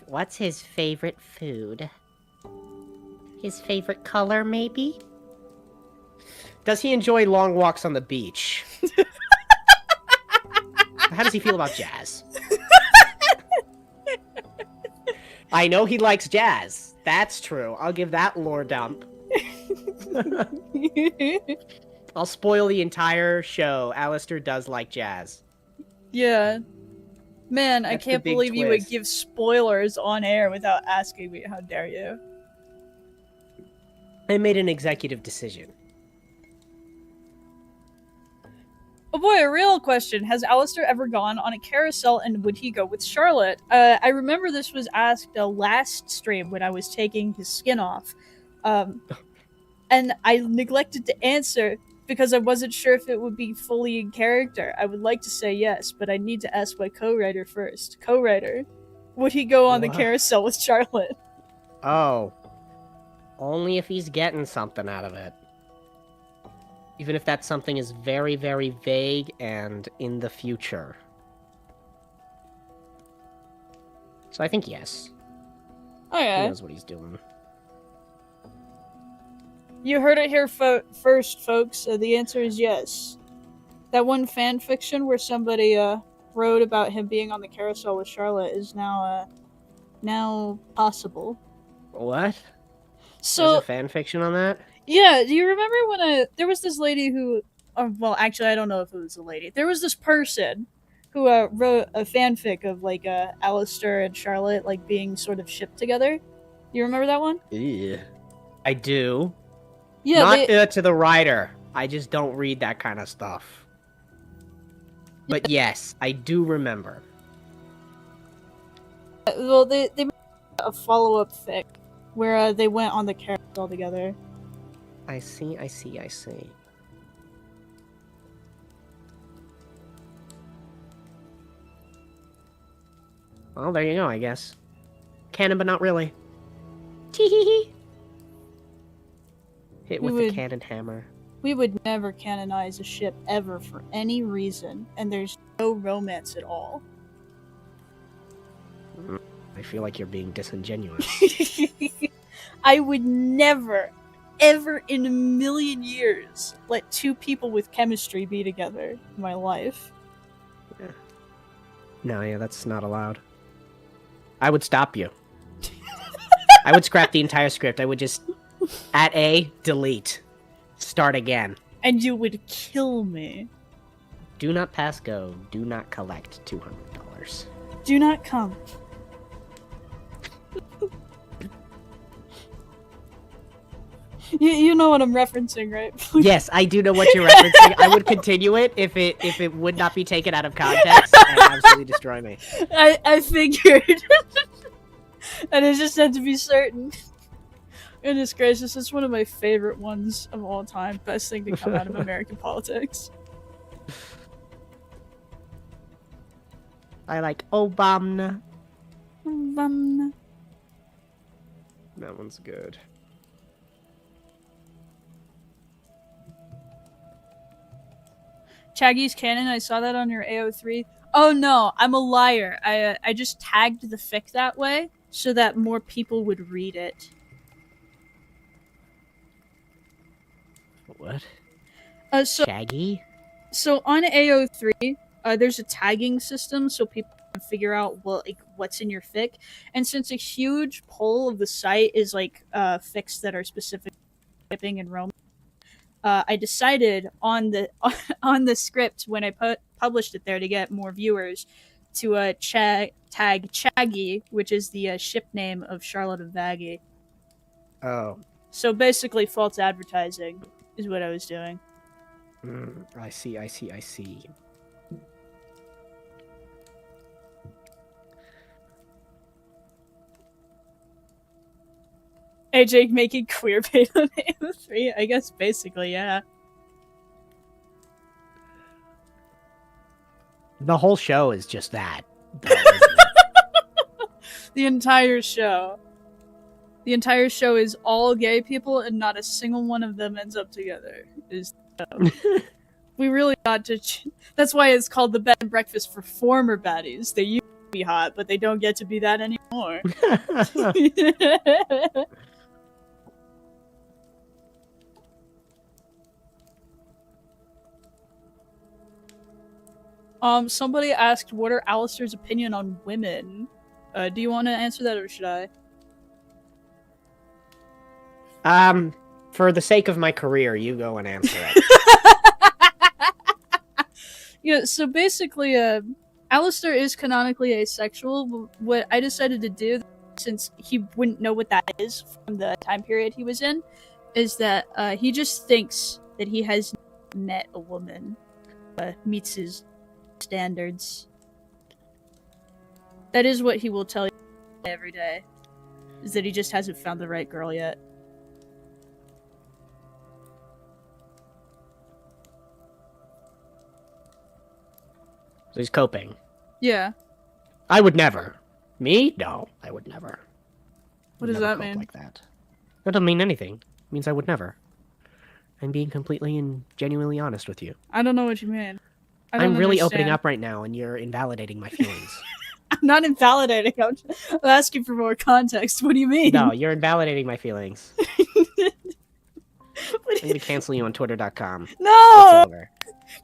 What's his favorite food? His favorite color, maybe? Does he enjoy long walks on the beach? How does he feel about jazz? I know he likes jazz. That's true. I'll give that lore dump. I'll spoil the entire show. Alistair does like jazz. Yeah. Man, That's I can't the big believe you would twist. give spoilers on air without asking me. How dare you? I made an executive decision. Oh boy, a real question. Has Alistair ever gone on a carousel and would he go with Charlotte? I remember this was asked last stream when I was taking his skin off. And I neglected to answer because I wasn't sure if it would be fully in character. I would like to say yes, but I need to ask my co-writer first. Co-writer, would he go on the What? carousel with Charlotte? Oh. Only if he's getting something out of it. Even if that something is very, very vague and in the future. So I think yes. He Okay. knows what he's doing. You heard it here first, folks. The answer is yes. That one fan fiction where somebody wrote about him being on the carousel with Charlotte is now possible. What? So There's a fan fiction on that? yeah, do you remember when there was this lady who, well, actually, I don't know if it was a lady. There was this person who wrote a fanfic of like Alistair and Charlotte like being sort of shipped together. You remember that one? Yeah. I do. Yeah, Not to the writer. I just don't read that kind of stuff. But yes, I do remember. well, they made a follow up fic where they went on the carousel together. I see. Well, there you go, I guess. Canon, but not really. Tee-hee-hee. Hit with the cannon hammer. We would never canonize a ship ever for any reason, and there's no romance at all. I feel like you're being disingenuous. I would never, ever in a million years let two people with chemistry be together in my life. No, yeah, that's not allowed. I would stop you. I would scrap the entire script. I would just, at A, delete. Start again. And you would kill me. Do not pass go. Do not collect $200. Do not come. You know what I'm referencing, right? Yes, I do know what you're referencing. I would continue it if it would not be taken out of context and absolutely destroy me. I figured. And I just had to be certain. Goodness gracious, it's one of my favorite ones of all time. Best thing to come out of American politics. I like Obama. That That one's good. Chaggy's canon, I saw that on your AO3. Oh no, I'm a liar. I just tagged the fic that way so that more people would read it. What? So Shaggy? on AO3, there's a tagging system so people can figure out what's in your fic. And since a huge pull of the site is like fics that are specific to shipping and romance, I decided on the on the script when I published it there to get more viewers to tag Chaggy, which is the ship name of Charlotte of Vaggie. Oh. So basically, false advertising is what I was doing. I see. AJ making queer bait on AO3? I guess basically, yeah. The whole show is just that. The entire show. The entire show is all gay people, and not a single one of them ends up together. We really got to. That's why it's called the bed and breakfast for former baddies. They used to be hot, but they don't get to be that anymore. Somebody asked, what are Alistair's opinion on women? Do you want to answer that, or should I? For the sake of my career, you go and answer it. Yeah, so basically, Alistair is canonically asexual, but what I decided to do, since he wouldn't know what that is from the time period he was in, is that he just thinks that he has met a woman, meets his standards. That is what he will tell you every day, is that he just hasn't found the right girl yet. So he's coping. Yeah. I would never. Me? No, I would never. What does that mean? Like that. That doesn't mean anything. It means I would never. I'm being completely and genuinely honest with you. I don't know what you mean. I'm really opening up right now, and you're invalidating my feelings. I'm not invalidating. I'm asking for more context. What do you mean? No, you're invalidating my feelings. I'm going to cancel you on Twitter.com. No! It's over.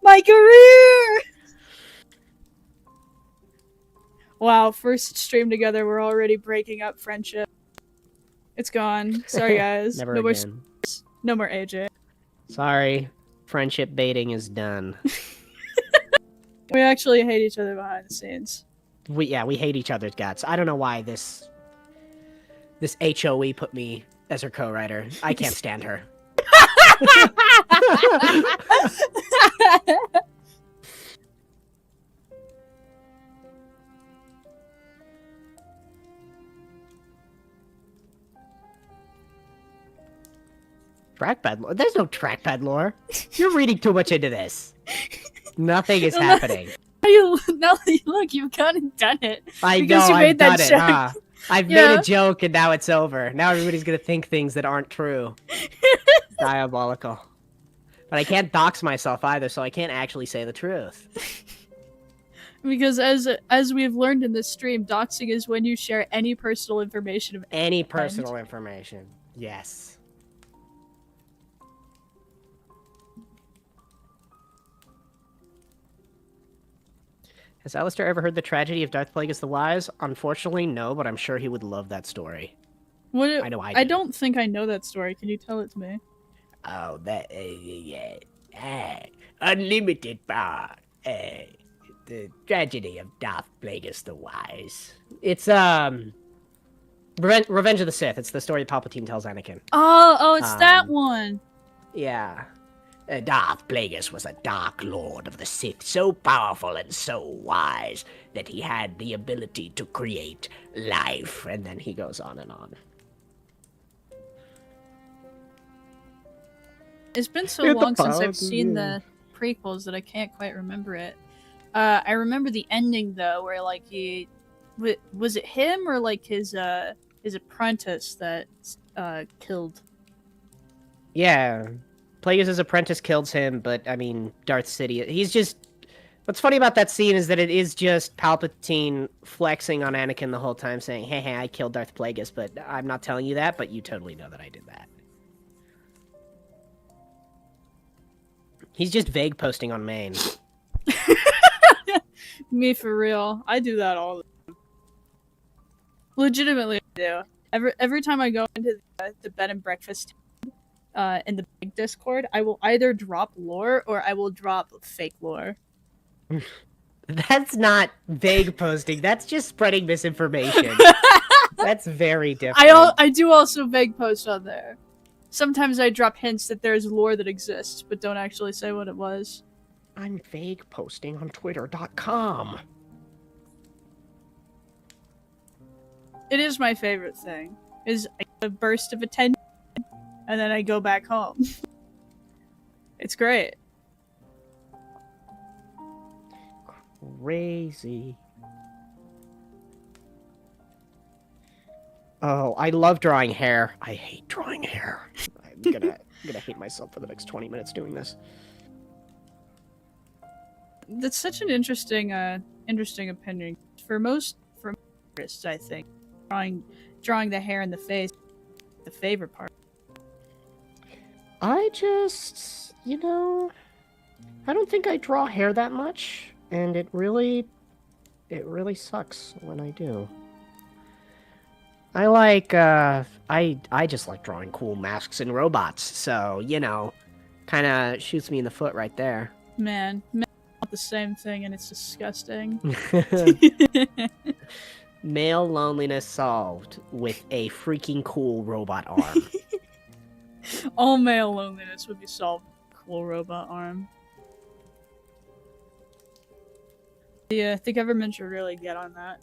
My career! Wow, first stream together, we're already breaking up friendship. It's gone. Sorry, guys. Never no again. No more AJ. Sorry. Friendship baiting is done. We actually hate each other behind the scenes. We hate each other's guts. I don't know why this HOE put me as her co-writer. I can't stand her. Trackpad lore? There's no trackpad lore. You're reading too much into this. Nothing is happening. Now look, you've gone and done it. I because know, you made I've that done it, joke. huh? I've made a joke and now it's over. Now everybody's gonna think things that aren't true. Diabolical. But I can't dox myself either, so I can't actually say the truth. Because as we've learned in this stream, doxing is when you share any personal information of any personal information. Yes. Has Alistair ever heard the tragedy of Darth Plagueis the Wise? Unfortunately, no, but I'm sure he would love that story. I know I don't think I know that story. Can you tell it to me? Oh, that unlimited power. The tragedy of Darth Plagueis the Wise. It's Revenge of the Sith. It's the story Palpatine tells Anakin. Oh, it's that one. Yeah. Darth Plagueis was a Dark Lord of the Sith, so powerful and so wise that he had the ability to create life. And then he goes on and on. It's been so long since I've seen the prequels that I can't quite remember it. I remember the ending though, where like was it him or like his apprentice that killed? Yeah. Plagueis' apprentice kills him, but, I mean, Darth Sidious... He's just... What's funny about that scene is that it is just Palpatine flexing on Anakin the whole time, saying, hey, I killed Darth Plagueis, but I'm not telling you that, but you totally know that I did that. He's just vague posting on main. Me for real. I do that all the time. Legitimately, I do. Every time I go into the bed and breakfast in the big Discord, I will either drop lore or I will drop fake lore. That's not vague posting. That's just spreading misinformation. That's very different. I do also vague post on there. Sometimes I drop hints that there's lore that exists, but don't actually say what it was. I'm vague posting on Twitter.com. It is my favorite thing. Is a burst of attention, and then I go back home. It's great. Crazy. Oh, I love drawing hair. I hate drawing hair. I'm gonna hate myself for the next 20 minutes doing this. That's such an interesting opinion. For most artists, I think drawing the hair and the face, the favorite part. I just, I don't think I draw hair that much, and it really sucks when I do. I like, I just like drawing cool masks and robots, so, kind of shoots me in the foot right there. Man, not the same thing, and it's disgusting. Male loneliness solved with a freaking cool robot arm. All male loneliness would be solved with a cool robot arm. Yeah, I think government should really get on that.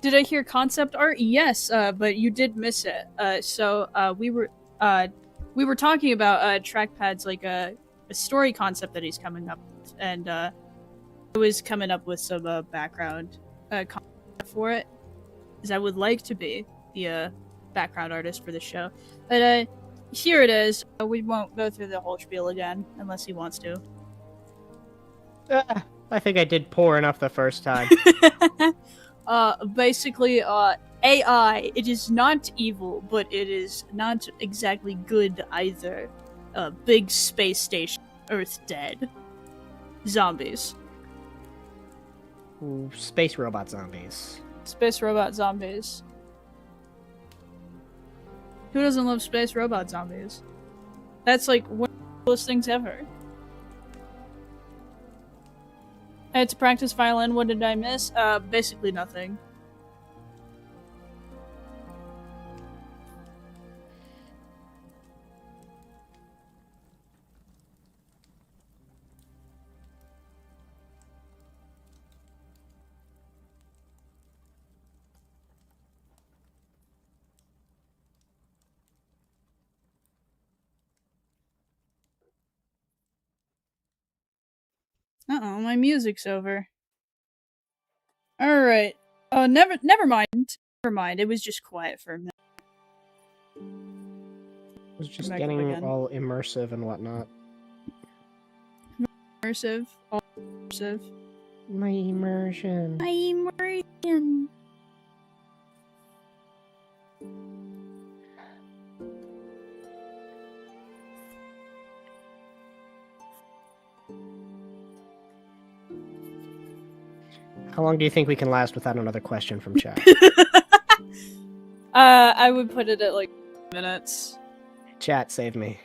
Did I hear concept art? Yes, but you did miss it. We were talking about Trackpad's like a story concept that he's coming up with, and I was coming up with some background concept for it, because I would like to be the background artist for the show. But here it is. We won't go through the whole spiel again unless he wants to. I think I did poor enough the first time. Basically, AI, it is not evil, but it is not exactly good either. Big space station, Earth dead. Zombies. Ooh, space robot zombies. Space robot zombies. Who doesn't love space robot zombies? That's like one of the coolest things ever. I had to practice violin. What did I miss? Basically nothing. Uh-oh, my music's over. Alright. Oh, never mind. Never mind, it was just quiet for a minute. It was just getting all immersive and whatnot. Immersive. All immersive. My immersion. My immersion. How long do you think we can last without another question from chat? I would put it at like minutes. Chat, save me.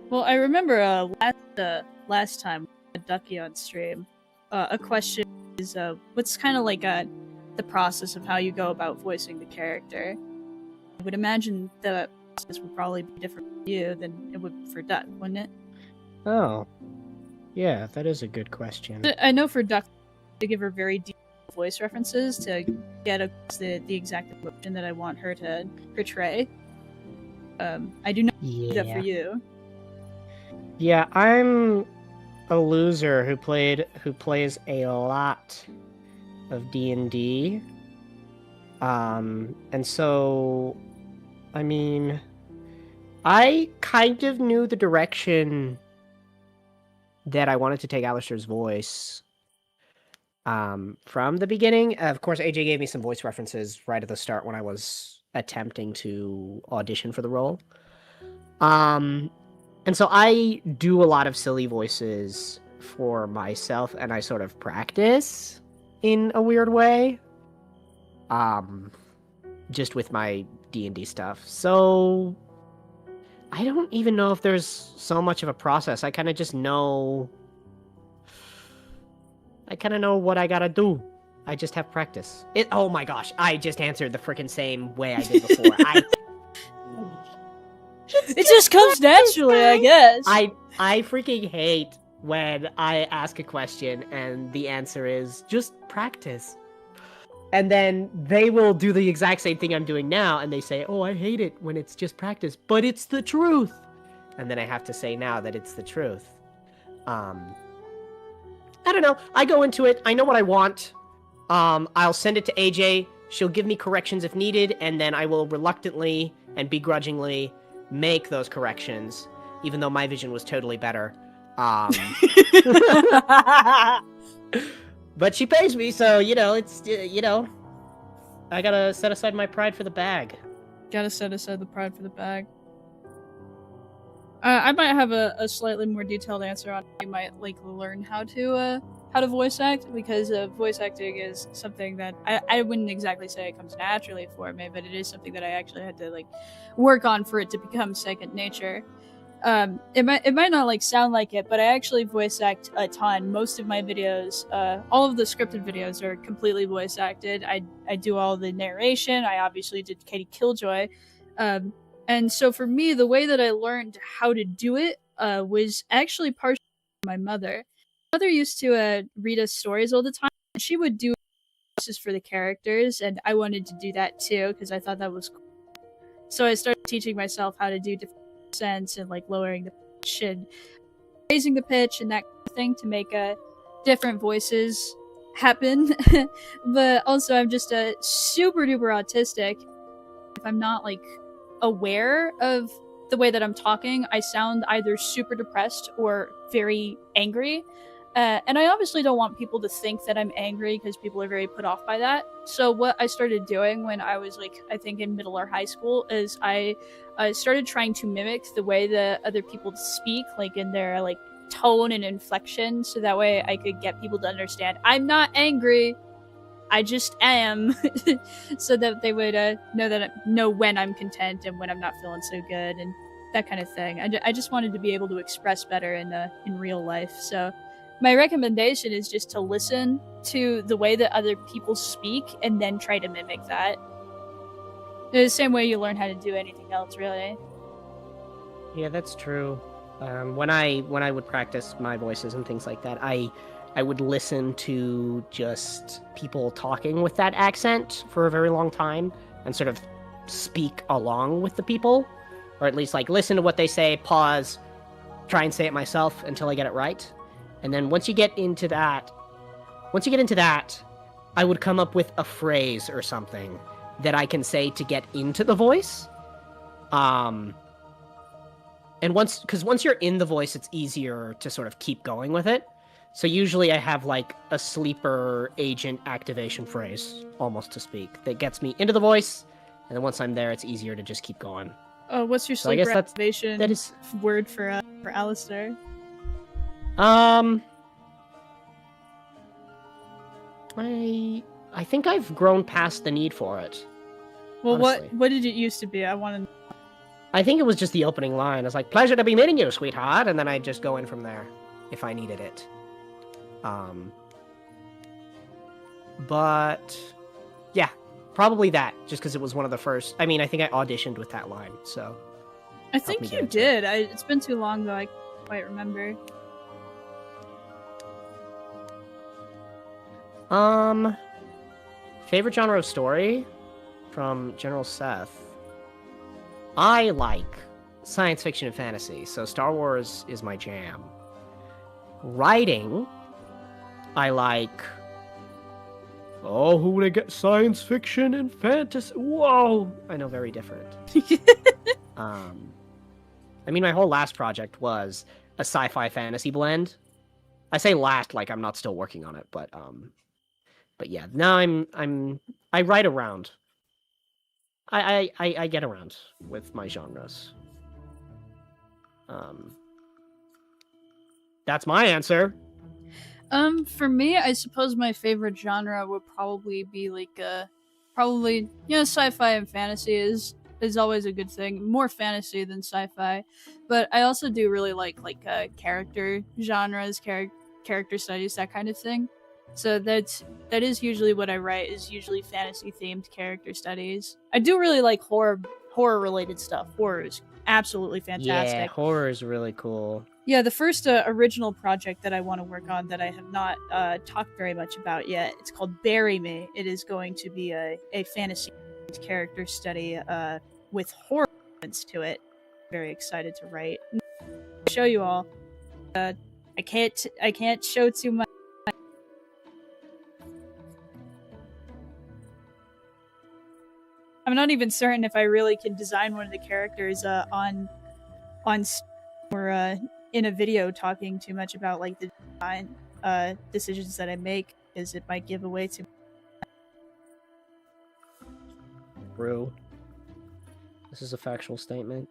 Well, I remember last time Ducky on stream, a question is what's kind of like the process of how you go about voicing the character. I would imagine the process would probably be different for you than it would for Duck, wouldn't it? Oh, yeah, that is a good question. I know for Duck, to give her very deep voice references to get across the exact emotion that I want her to portray. I do not do that for you. Yeah, I'm a loser who plays a lot of D&D. And so, I mean, I kind of knew the direction that I wanted to take Alistair's voice from the beginning. Of course, AJ gave me some voice references right at the start when I was attempting to audition for the role. And so I do a lot of silly voices for myself, and I sort of practice in a weird way. Just with my D&D stuff. So I don't even know if there's so much of a process. I kind of just know... I kind of know what I gotta do. I just have practice. Oh my gosh, I just answered the freaking same way I did before. It just comes naturally, I guess. I freaking hate when I ask a question and the answer is just practice. And then they will do the exact same thing I'm doing now, and they say, oh, I hate it when it's just practice, but it's the truth. And then I have to say now that it's the truth. I don't know. I go into it. I know what I want. I'll send it to AJ. She'll give me corrections if needed, and then I will reluctantly and begrudgingly make those corrections, even though my vision was totally better. But she pays me, so, it's, I gotta set aside my pride for the bag. Gotta set aside the pride for the bag. I might have a slightly more detailed answer on how you might, learn how to voice act, because voice acting is something that I wouldn't exactly say it comes naturally for me, but it is something that I actually had to, work on for it to become second nature. It might not sound like it, but I actually voice act a ton. Most of my videos, all of the scripted videos are completely voice acted. I do all the narration. I obviously did Katie Killjoy. And so for me, the way that I learned how to do it was actually partially my mother. My mother used to read us stories all the time, and she would do voices for the characters, and I wanted to do that too because I thought that was cool. So I started teaching myself how to do different accents and lowering the pitch and raising the pitch and that kind of thing to make different voices happen. But also I'm just a super duper autistic. If I'm not aware of the way that I'm talking, I sound either super depressed or very angry. And I obviously don't want people to think that I'm angry because people are very put off by that. So what I started doing when I was I think in middle or high school is I started trying to mimic the way that other people speak, in their tone and inflection, so that way I could get people to understand I'm not angry, I just am, so that they would know when I'm content and when I'm not feeling so good and that kind of thing. I just wanted to be able to express better in real life. So my recommendation is just to listen to the way that other people speak and then try to mimic that. The same way you learn how to do anything else, really. Yeah, that's true. When I would practice my voices and things like that, I would listen to just people talking with that accent for a very long time and sort of speak along with the people, or at least listen to what they say, pause, try and say it myself until I get it right. And then once you get into that, I would come up with a phrase or something that I can say to get into the voice. And once you're in the voice, it's easier to sort of keep going with it. So usually I have a sleeper agent activation phrase, almost to speak, that gets me into the voice. And then once I'm there, it's easier to just keep going. What's your sleeper activation word for Alistair? I think I've grown past the need for it. Well, honestly. what did it used to be? I want to. I think it was just the opening line. It's pleasure to be meeting you, sweetheart, and then I'd just go in from there if I needed it. But yeah, probably that. Just because it was one of the first. I mean, I think I auditioned with that line, so. I think you did. It's been too long though. I can't quite remember. Favorite genre of story from General Seth. I like science fiction and fantasy, so Star Wars is my jam. Writing, I like Oh, who would I get? Science fiction and fantasy. Whoa, I know, very different. I mean, my whole last project was a sci-fi fantasy blend. I say last like I'm not still working on it, but yeah. Now I write around. I get around with my genres. That's my answer. For me, I suppose my favorite genre would probably be like sci-fi and fantasy is always a good thing. More fantasy than sci-fi, but I also do really like character genres, character studies, that kind of thing. So that is usually what I write, is usually fantasy themed character studies. I do really like horror related stuff. Horror is absolutely fantastic. Yeah, horror is really cool. Yeah, the first original project that I want to work on that I have not talked very much about yet, it's called Bury Me. It is going to be a fantasy character study with horror elements to it. Very excited to write. I'll show you all. I can't show too much. I'm not even certain if I really can design one of the characters on or in a video talking too much about like the design decisions that I make, because it might give away too much. True. This is a factual statement.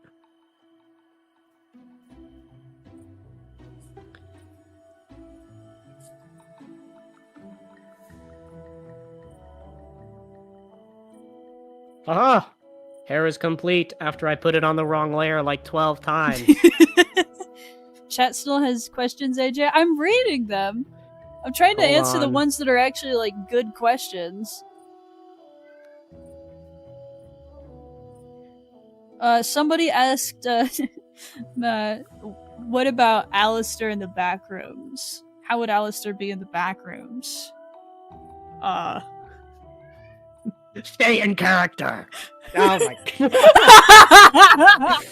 Aha! Hair is complete after I put it on the wrong layer like 12 times. Chat still has questions, AJ. I'm reading them. I'm trying to answer the ones that are actually like good questions. Somebody asked, what about Alistair in the back rooms? How would Alistair be in the back rooms? Stay in character. Oh my god.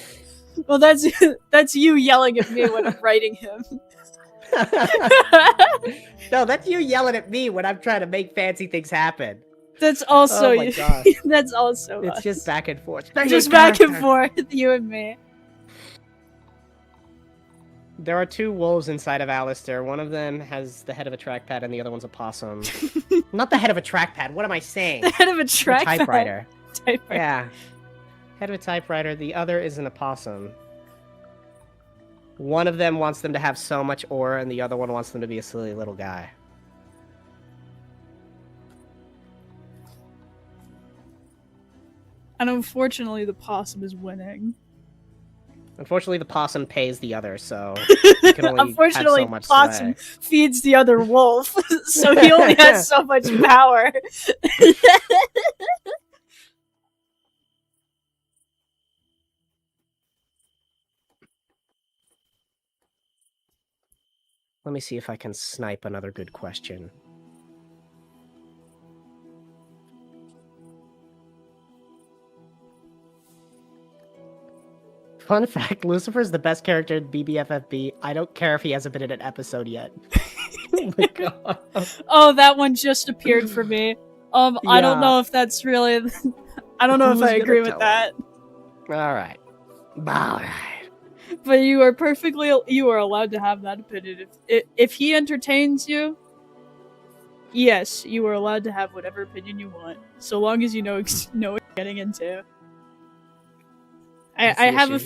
Well, that's you yelling at me when I'm writing him. No, that's you yelling at me when I'm trying to make fancy things happen. That's also oh my you. God. That's also It's us. just back and forth. Just back and forth, you and me. There are two wolves inside of Alistair. One of them has the head of a trackpad and the other one's a possum. Not the head of a trackpad. What am I saying? The head of a trackpad. Typewriter. Typewriter. Yeah. Head of a typewriter. The other is an opossum. One of them wants them to have so much aura, and the other one wants them to be a silly little guy. And unfortunately, the possum is winning. Unfortunately, the possum pays the other, so he can only unfortunately, have so much possum sway. feeds the other wolf, so he only has so much power. Let me see if I can snipe another good question. Fun fact, Lucifer's the best character in BBFFB. I don't care if he hasn't been in an episode yet. Oh my god. Oh, that one just appeared for me. I don't know if that's really... I don't know if I agree with that. Alright. Alright. But you are allowed to have that opinion. If he entertains you, yes, you are allowed to have whatever opinion you want, so long as you know what you're getting into. I have a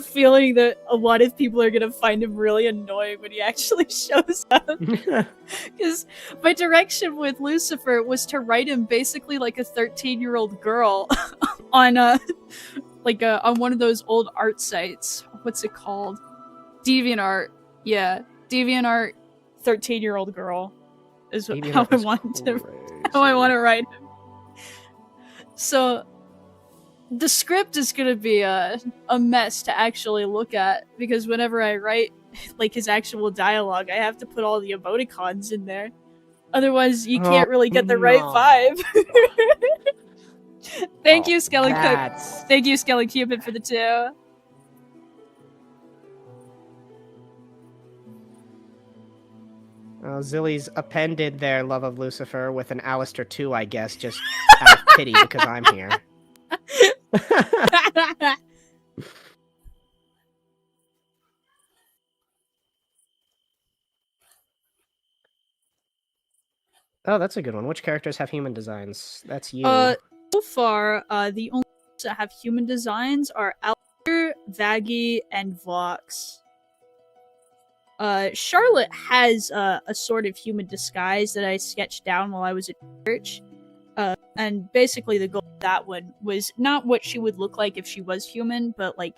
feeling that a lot of people are gonna find him really annoying when he actually shows up. Because my direction with Lucifer was to write him basically like a 13-year-old girl on on one of those old art sites. What's it called? DeviantArt. Yeah, DeviantArt. 13-year-old girl is how I want to write him. So the script is gonna be a mess to actually look at, because whenever I write like his actual dialogue, I have to put all the emoticons in there. Otherwise, you can't really get the right vibe. Thank you, Skelly Thank you, Skelly Cupid, for the 2. Zilly's appended their love of Lucifer with an Alistair 2, I guess, just out of pity because I'm here. Oh, that's a good one. Which characters have human designs? That's you. So far, the only ones that have human designs are Alistair, Vaggie, and Vox. Charlotte has a sort of human disguise that I sketched down while I was at church. And basically the goal of that one was not what she would look like if she was human, but like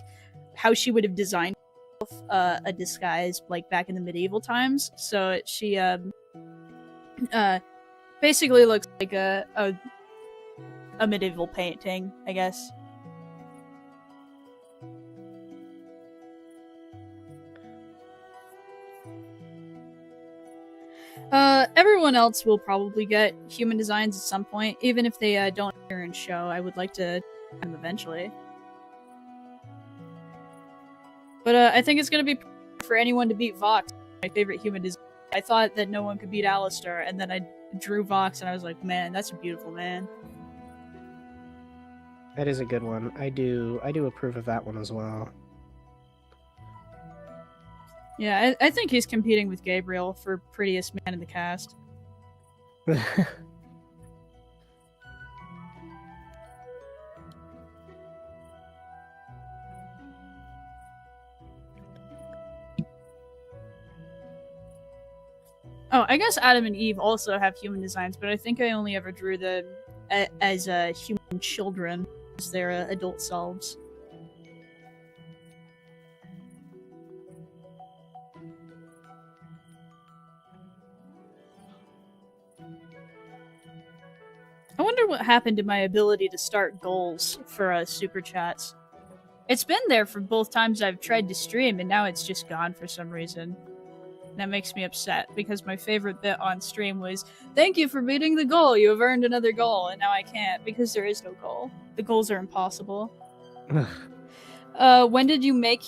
how she would have designed herself, a disguise like back in the medieval times. So she basically looks like a medieval painting, I guess. Everyone else will probably get human designs at some point, even if they don't appear in show. I would like to them eventually. But I think it's gonna be for anyone to beat Vox, my favorite human design. I thought that no one could beat Alistair, and then I drew Vox, and I was like, man, that's a beautiful man. That is a good one. I do approve of that one as well. Yeah, I think he's competing with Gabriel for prettiest man in the cast. Oh, I guess Adam and Eve also have human designs, but I think I only ever drew them as human children, as their adult selves. I wonder what happened to my ability to start goals for super chats. It's been there for both times I've tried to stream, and now it's just gone for some reason. That makes me upset, because my favorite bit on stream was, "Thank you for beating the goal, you have earned another goal," and now I can't, because there is no goal. The goals are impossible. When did you make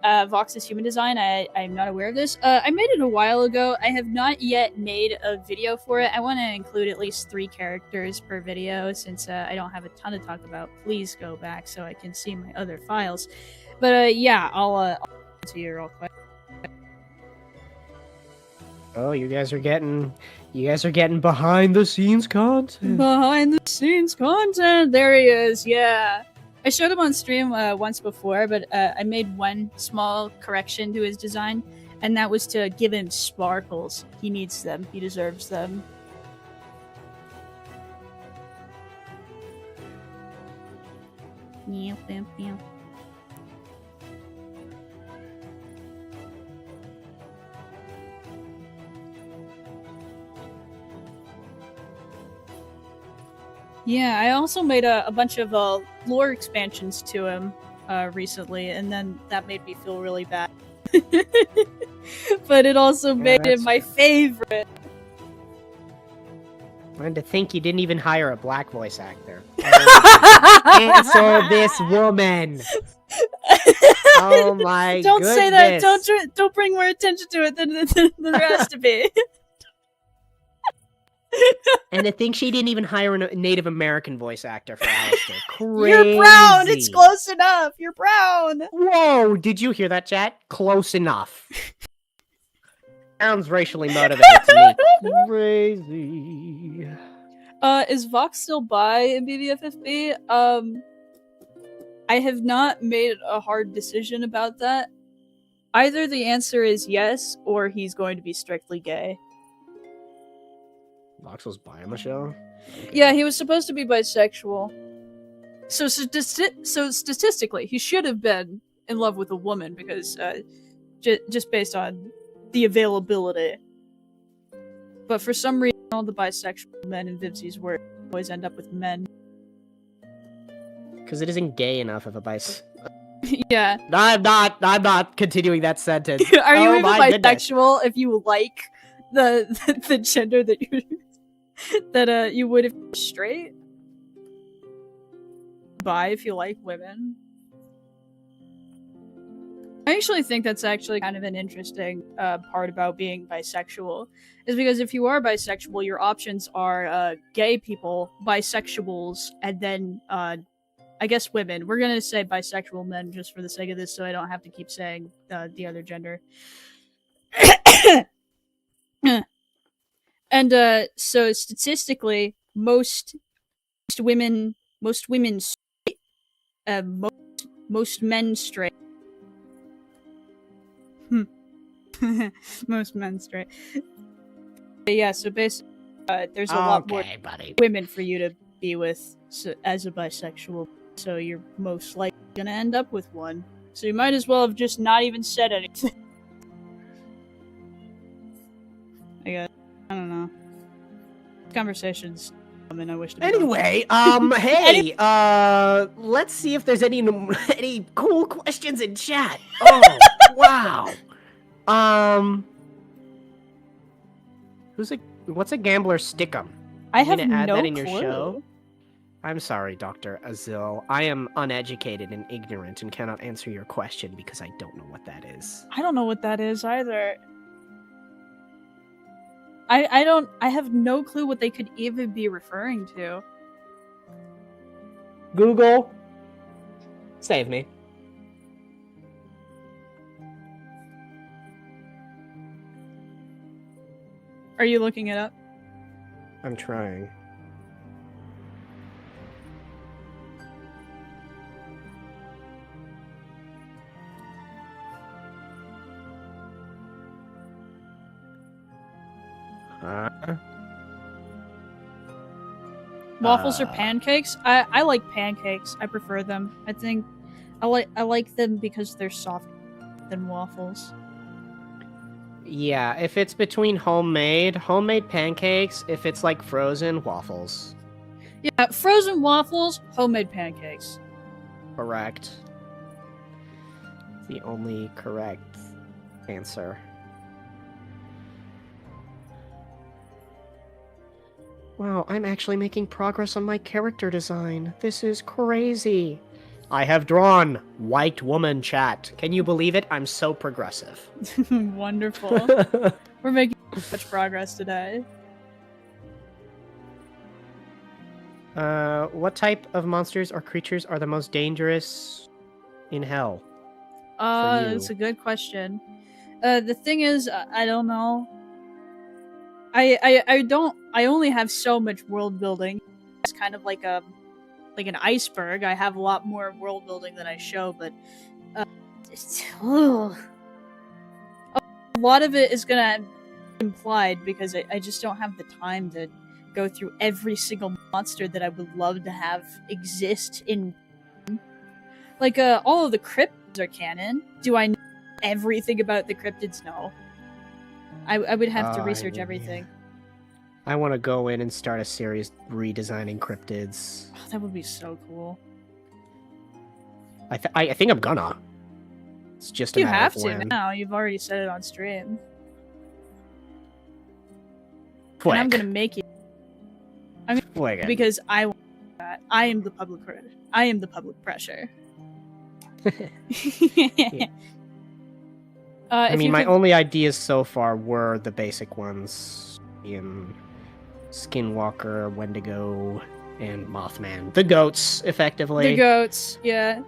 Vox's human design? I'm not aware of this. I made it a while ago. I have not yet made a video for it. I want to include at least 3 characters per video, since I don't have a ton to talk about. Please go back so I can see my other files. But yeah, I'll to you real quick. Oh, you guys are getting behind the scenes content. Behind the scenes content. There he is. Yeah. I showed him on stream once before, but I made one small correction to his design, and that was to give him sparkles. He needs them. He deserves them. Meow, meow, meow. Yeah, I also made a bunch of lore expansions to him recently, and then that made me feel really bad. But it also made him my favorite. And to think you didn't even hire a black voice actor. Answer this woman! Oh my Don't goodness. say that! Don't bring more attention to it than there has to be. And to think she didn't even hire a Native American voice actor for Alistair. Crazy. You're brown! It's close enough! You're brown! Whoa! Did you hear that, chat? Close enough. Sounds racially motivated to me. Crazy. Is Vox still bi in BBFFB? I have not made a hard decision about that. Either the answer is yes, or he's going to be strictly gay. Vox was bi, Michelle? Okay. Yeah, he was supposed to be bisexual. So statistically, he should have been in love with a woman, because just based on the availability. But for some reason, all the bisexual men in Vivzi's work always end up with men. Because it isn't gay enough of a bis. Yeah. I'm not continuing that sentence. Are you even bisexual if you like the gender that you would if you're straight? Bi if you like women? I I actually think that's actually kind of an interesting part about being bisexual, is because if you are bisexual, your options are gay people, bisexuals, and then I guess women. We're gonna say bisexual men just for the sake of this, so I don't have to keep saying the other gender. And so statistically, most women straight, most men straight. Most men straight. But yeah, so basically, there's a lot more women for you to be with as a bisexual, so you're most likely gonna end up with one. So you might as well have just not even said anything. I guess. I don't know. Conversations. I mean, I wish. Anyway, hey, let's see if there's any cool questions in chat. Oh, wow. What's a gambler stickum? I have add no that in your clue. show? I'm sorry, Dr. Azil. I am uneducated and ignorant and cannot answer your question because I don't know what that is. I don't know what that is either. I have no clue what they could even be referring to. Google, save me. Are you looking it up? I'm trying. Waffles or pancakes? I like pancakes. I prefer them. I think I like them because they're softer than waffles. Yeah, if it's between homemade pancakes. If it's like frozen, waffles. Yeah, frozen waffles, homemade pancakes. Correct. The only correct answer. Wow, I'm actually making progress on my character design. This is crazy. I have drawn white woman, chat. Can you believe it? I'm so progressive. Wonderful. We're making much progress today. What type of monsters or creatures are the most dangerous in hell? That's a good question. The thing is, I don't know. I only have so much world building. It's kind of like an iceberg. I have a lot more world building than I show, but a lot of it is gonna be implied because I just don't have the time to go through every single monster that I would love to have exist in. Like all of the cryptids are canon. Do I know everything about the cryptids? No. I would have to research everything. I want to go in and start a series redesigning cryptids. Oh, that would be so cool. I think I'm gonna. It's just a you matter have of to when. now. You've already said it on stream. Quick. And I'm gonna make you. Quick. Because I want that. I am the public pressure. Yeah. I mean, my only ideas so far were the basic ones in Skinwalker, Wendigo, and Mothman. The goats, effectively. The goats, yeah.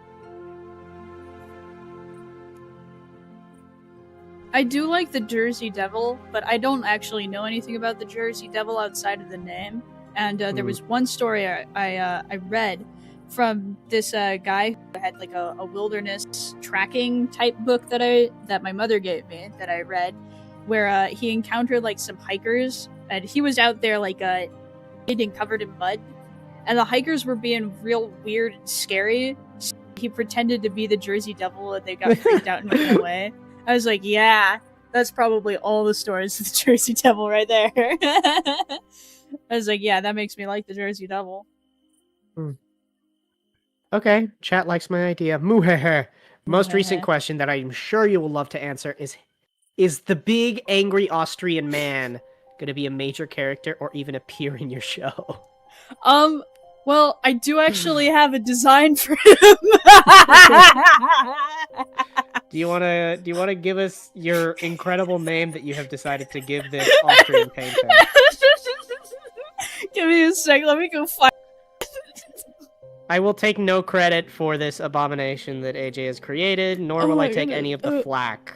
I do like the Jersey Devil, but I don't actually know anything about the Jersey Devil outside of the name. And there was one story I read from this guy who had like a wilderness tracking type book that my mother gave me that I read, where he encountered like some hikers, and he was out there like getting covered in mud, and the hikers were being real weird and scary. So he pretended to be the Jersey Devil, and they got freaked out and went away. I was like, yeah, that's probably all the stories of the Jersey Devil right there. I was like, yeah, that makes me like the Jersey Devil. Okay, chat likes my idea. Muhehe. Most recent question that I'm sure you will love to answer is the big angry Austrian man going to be a major character or even appear in your show? Well, I do actually have a design for him. Do you wanna give us your incredible name that you have decided to give this Austrian painting? Give me a sec. Let me go find. I will take no credit for this abomination that AJ has created, nor will I take any of the flack.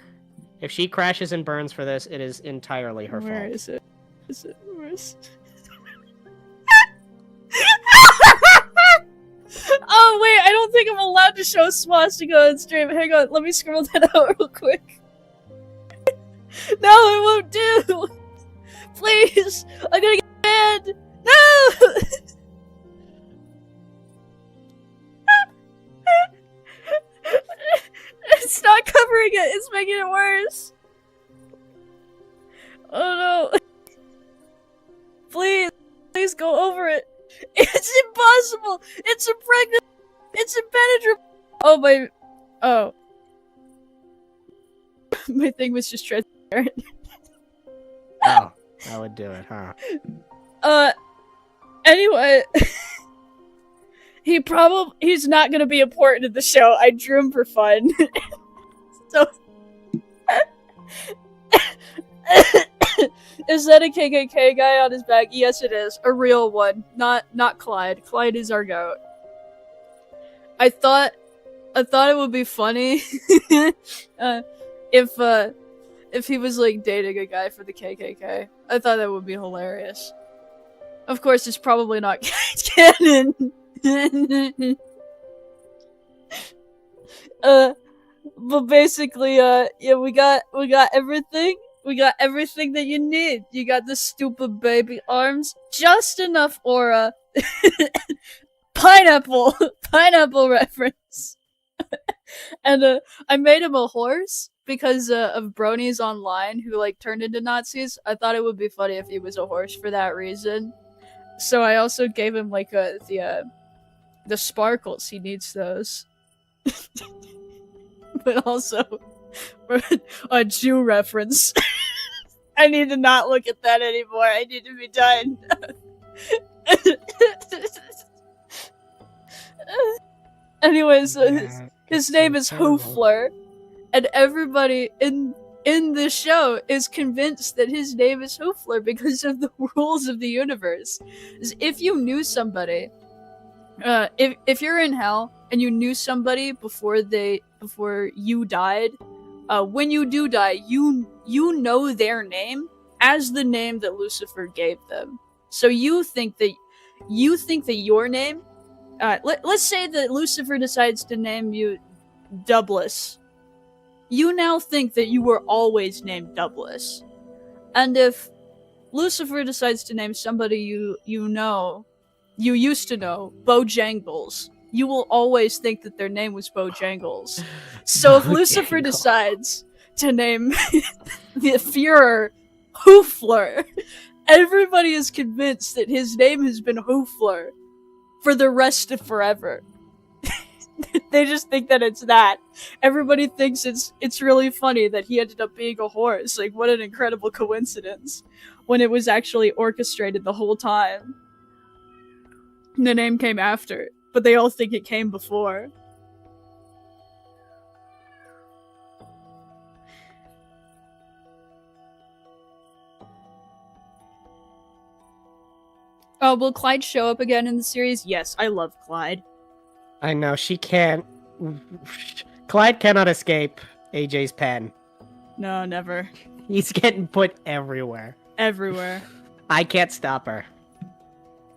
If she crashes and burns for this, it is entirely her fault. Where is it? Where is it? Oh wait, I don't think I'm allowed to show swastika on stream. Hang on, let me scroll that out real quick. No, it won't do! Please! I'm gonna get banned! No! It's not covering it, it's making it worse! Oh no! Please go over it! It's impossible! It's impregnable! It's impenetrable! Oh my... Oh. My thing was just transparent. Oh, that would do it, huh? Anyway... He's not gonna be important in the show. I drew him for fun. So... Is that a KKK guy on his back? Yes, it is. A real one. Not Clyde. Clyde is our goat. I thought it would be funny if he was like dating a guy for the KKK. I thought that would be hilarious. Of course, it's probably not canon. But basically, yeah, we got everything. We got everything that you need. You got the stupid baby arms, just enough aura. Pineapple reference. And I made him a horse because of bronies online who like turned into Nazis. I thought it would be funny if he was a horse for that reason. So I also gave him like the sparkles. He needs those. But also a Jew reference. I need to not look at that anymore. I need to be done. Anyways, his name is Hoofler, and everybody in the show is convinced that his name is Hoofler because of the rules of the universe. If you knew somebody, if you're in hell and you knew somebody before you died, when you do die, you know their name as the name that Lucifer gave them. So you think that your name, let's say that Lucifer decides to name you Douglas. You now think that you were always named Douglas. And if Lucifer decides to name somebody you used to know, Bojangles, you will always think that their name was Bojangles. So if Lucifer decides to name the Führer Hoofler, everybody is convinced that his name has been Hoofler for the rest of forever. They just think that it's that. Everybody thinks it's really funny that he ended up being a horse. Like, what an incredible coincidence. When it was actually orchestrated the whole time. The name came after, but they all think it came before. Oh, will Clyde show up again in the series? Yes, I love Clyde. I know, she can't... Clyde cannot escape AJ's pen. No, never. He's getting put everywhere. Everywhere. I can't stop her.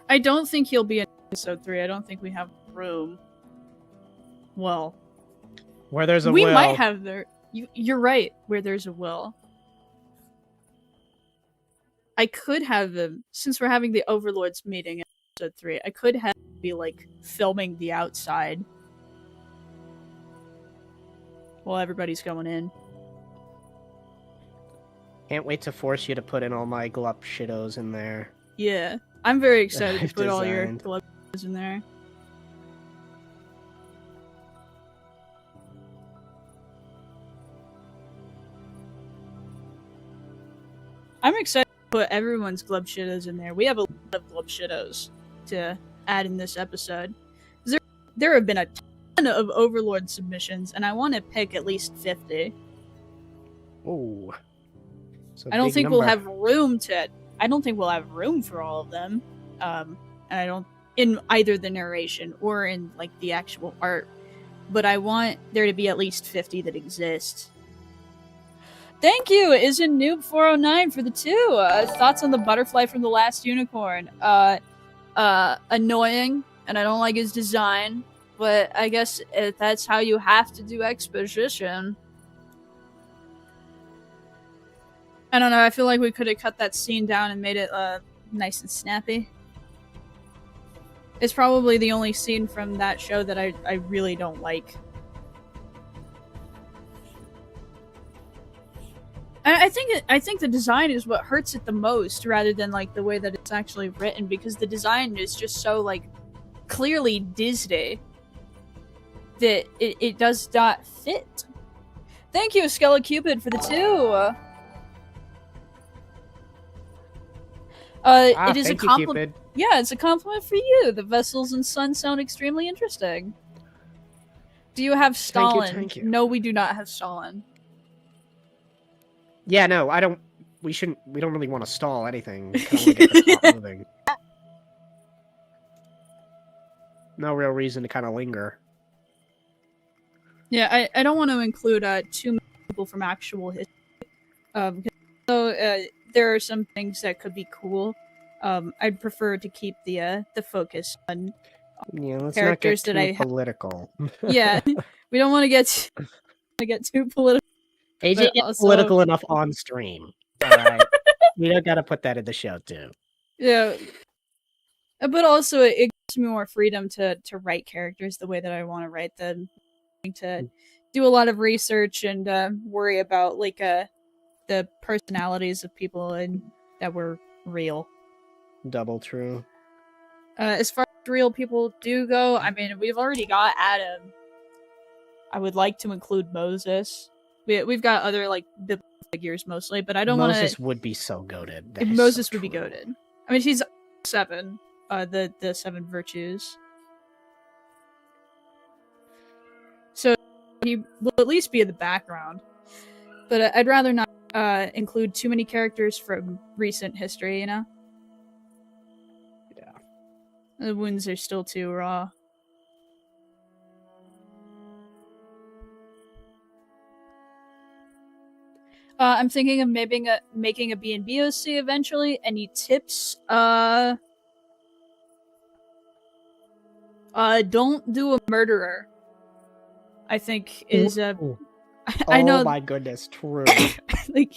I don't think he'll be in episode 3. I don't think we have room. Well... Where there's a will. We might have there... You're right, where there's a will. I could have them, since we're having the Overlords meeting in episode 3, I could have them be, like, filming the outside. While everybody's going in. Can't wait to force you to put in all my glup shittos in there. Yeah. I'm very excited to put all your glup shittos in there. I'm excited to put everyone's glub shittos in there. We have a lot of glub shittos to add in this episode. There have been a of Overlord submissions, and I want to pick at least 50. Oh. I don't think we'll have room to. I don't think we'll have room for all of them. And I don't in either the narration or in like the actual art. But I want there to be at least 50 that exist. Thank you, Isn't Noob 409 for the 2. Thoughts on the butterfly from The Last Unicorn? Annoying, and I don't like his design. But I guess that's how you have to do exposition. I don't know, I feel like we could have cut that scene down and made it nice and snappy. It's probably the only scene from that show that I really don't like. I think the design is what hurts it the most, rather than like the way that it's actually written, because the design is just so like clearly Disney that it does not fit. Thank you, Skelecupid, for the 2. It is a compliment. Yeah, it's a compliment for you. The vessels and sun sound extremely interesting. Do you have Stalin? Thank you. No, we do not have Stalin. Yeah, no, I don't. We shouldn't. We don't really want to stall anything. We kind of want to get the plot moving. No real reason to kind of linger. Yeah, I don't want to include too many people from actual history. There are some things that could be cool. I'd prefer to keep the focus on let's characters not that get too political. Yeah, we don't want to get too political. AJ gets political enough on stream. All right, we don't got to put that in the show too. Yeah, but also it gives me more freedom to write characters the way that I want to write them. To do a lot of research and worry about like the personalities of people and that were real. Double true. As far as real people do go, I mean, we've already got Adam. I would like to include Moses. We've got other like biblical figures mostly, but I don't want to. Moses would be so goated. Moses would be goated. I mean, he's 7. The 7 virtues. So he will at least be in the background. But I'd rather not include too many characters from recent history, you know? Yeah. The wounds are still too raw. I'm thinking of making a B&B OC eventually. Any tips? Don't do a murderer. I think is I know. Oh my goodness, true. Like,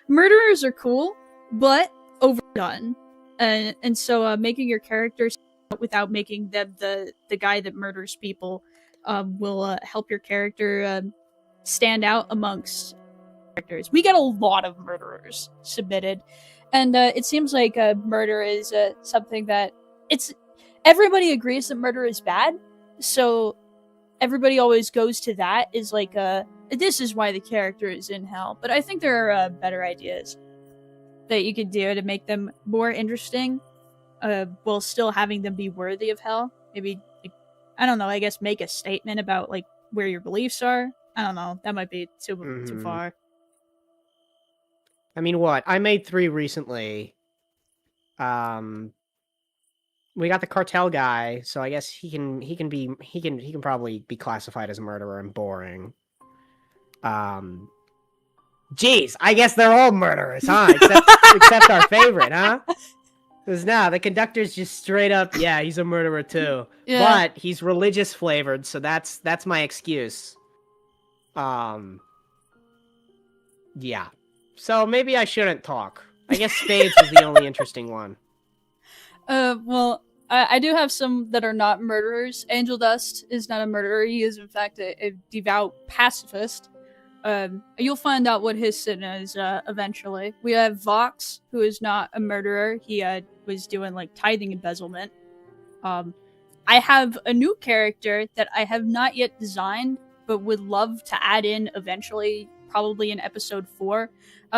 murderers are cool, but overdone, and so making your characters without making them the guy that murders people will help your character stand out amongst characters. We get a lot of murderers submitted, and it seems like murder is something that everybody agrees that murder is bad, so everybody always goes to that is like this is why the character is in hell. But I think there are better ideas that you could do to make them more interesting while still having them be worthy of hell. Maybe, like, I don't know, I guess make a statement about like where your beliefs are. I don't know, that might be too far. I mean, what? I made 3 recently. We got the cartel guy, so I guess he can probably be classified as a murderer and boring. Jeez, I guess they're all murderers, huh? Except our favorite, huh? Because now the conductor's just straight up, yeah, he's a murderer too. Yeah. But he's religious flavored, so that's my excuse. Yeah. So maybe I shouldn't talk. I guess Spades is the only interesting one. Well, I do have some that are not murderers. Angel Dust is not a murderer. He is, in fact, a devout pacifist. You'll find out what his sin is eventually. We have Vox, who is not a murderer. He was doing like tithing embezzlement. I have a new character that I have not yet designed, but would love to add in eventually, probably in episode 4.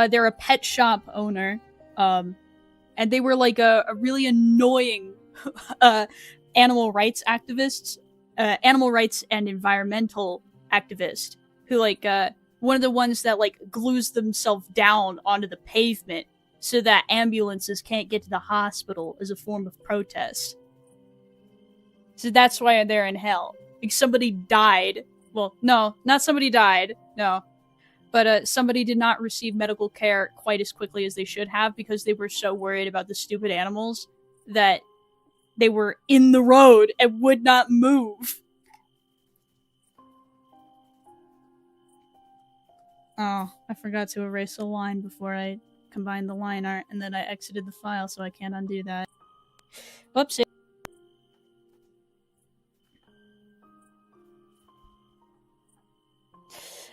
They're a pet shop owner, and they were like a really annoying animal rights activist animal rights and environmental activist who like one of the ones that like glues themselves down onto the pavement so that ambulances can't get to the hospital as a form of protest. So that's why they're in hell. Like somebody died. Well, no, not somebody died. No. But somebody did not receive medical care quite as quickly as they should have because they were so worried about the stupid animals that they were in the road and would not move. Oh, I forgot to erase the line before I combined the line art, and then I exited the file, so I can't undo that. Whoopsie.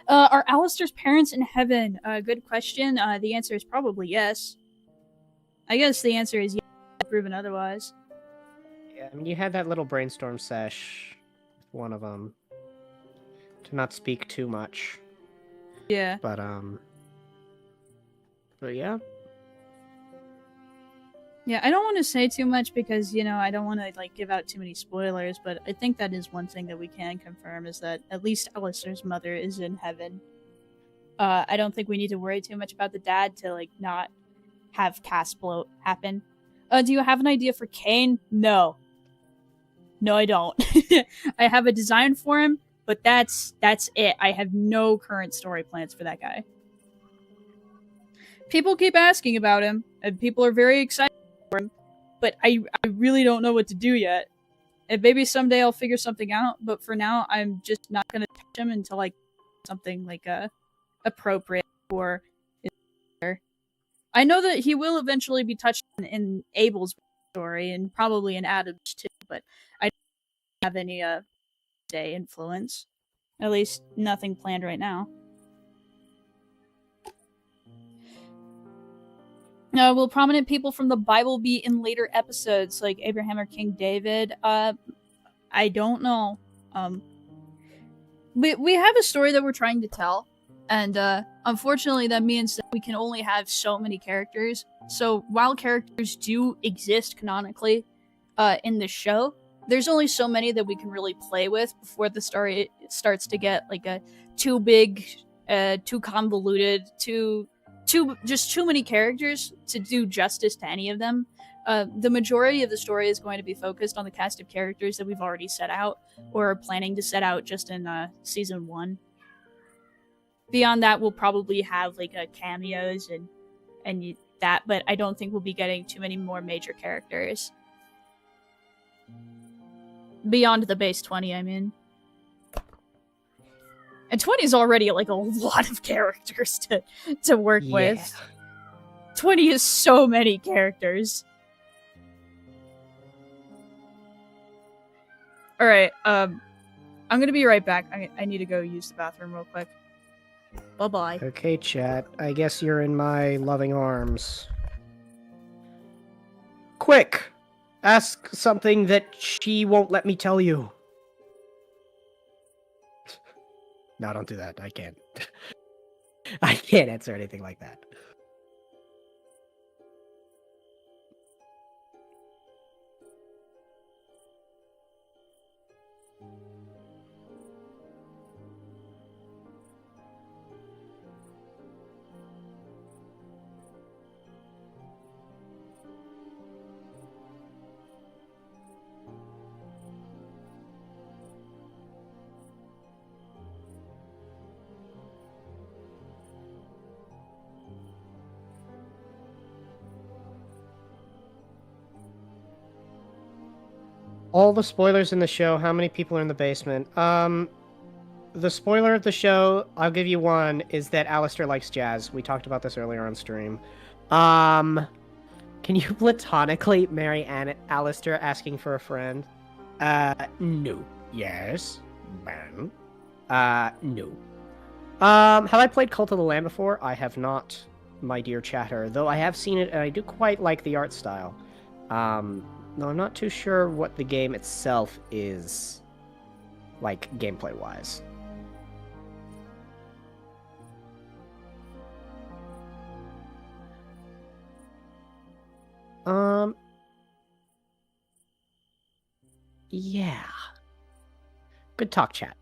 Are Alistair's parents in heaven? Good question. The answer is probably yes. I guess the answer is yes, proven otherwise. Yeah, I mean, you had that little brainstorm sesh, one of them, to not speak too much. Yeah. But yeah. Yeah, I don't want to say too much because, I don't want to, like, give out too many spoilers, but I think that is one thing that we can confirm is that at least Alistair's mother is in heaven. I don't think we need to worry too much about the dad to, like, not have cast bloat happen. Do you have an idea for Kane? No. No, I don't. I have a design for him, but that's it. I have no current story plans for that guy. People keep asking about him, and people are very excited for him, but I really don't know what to do yet. And maybe someday I'll figure something out, but for now, I'm just not gonna touch him until I something like appropriate for his career. I know that he will eventually be touched on in Abel's story and probably in Adam's too, but I don't have any day influence. At least nothing planned right now. Will prominent people from the Bible be in later episodes, like Abraham or King David? I don't know. We have a story that we're trying to tell, and unfortunately that means that we can only have so many characters. So while characters do exist canonically in the show, there's only so many that we can really play with before the story starts to get like too big, too convoluted, too many characters to do justice to any of them. The majority of the story is going to be focused on the cast of characters that we've already set out or are planning to set out just in season 1. Beyond that, we'll probably have like cameos and that, but I don't think we'll be getting too many more major characters. Beyond the base 20, I mean. And 20 is already like a lot of characters to work with. 20 is so many characters. Alright, I'm gonna be right back. I need to go use the bathroom real quick. Bye-bye. Okay, chat. I guess you're in my loving arms. Quick! Ask something that she won't let me tell you. No, don't do that. I can't. I can't answer anything like that. All the spoilers in the show, how many people are in the basement? The spoiler of the show, I'll give you one, is that Alistair likes jazz. We talked about this earlier on stream. Can you platonically marry Alistair asking for a friend? No. Yes. No. Have I played Cult of the Lamb before? I have not, my dear chatter, though I have seen it and I do quite like the art style. No, I'm not too sure what the game itself is like gameplay-wise. Yeah. Good talk, chat.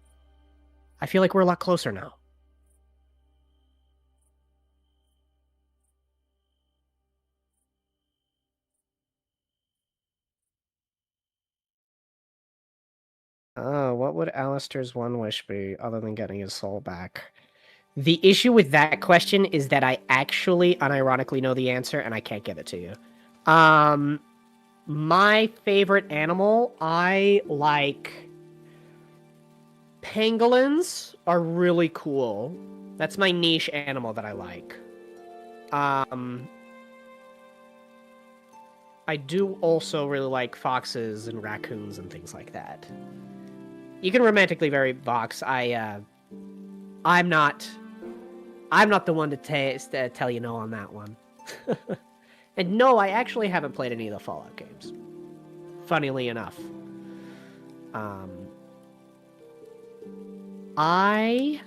I feel like we're a lot closer now. Oh, what would Alistair's one wish be other than getting his soul back? The issue with that question is that I actually unironically know the answer and I can't give it to you. My favorite animal, I like pangolins are really cool. That's my niche animal that I like. I do also really like foxes and raccoons and things like that. You can romantically vary Vox. I'm not the one to tell you no on that one. And no, I actually haven't played any of the Fallout games. Funnily enough. I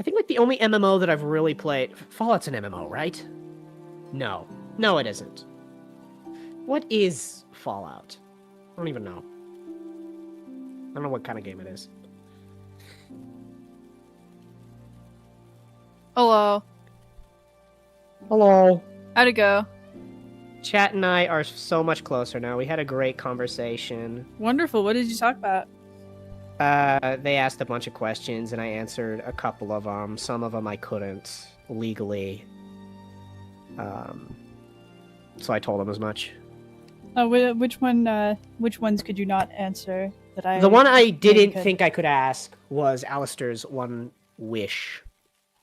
think like the only MMO that I've really played... Fallout's an MMO, right? No. No, it isn't. What is Fallout? I don't even know. I don't know what kind of game it is. Hello. Hello. How'd it go? Chat and I are so much closer now. We had a great conversation. Wonderful. What did you talk about? They asked a bunch of questions, and I answered a couple of them. Some of them I couldn't legally. So I told them as much. Which ones could you not answer? The one I didn't think I could ask was Alistair's one wish.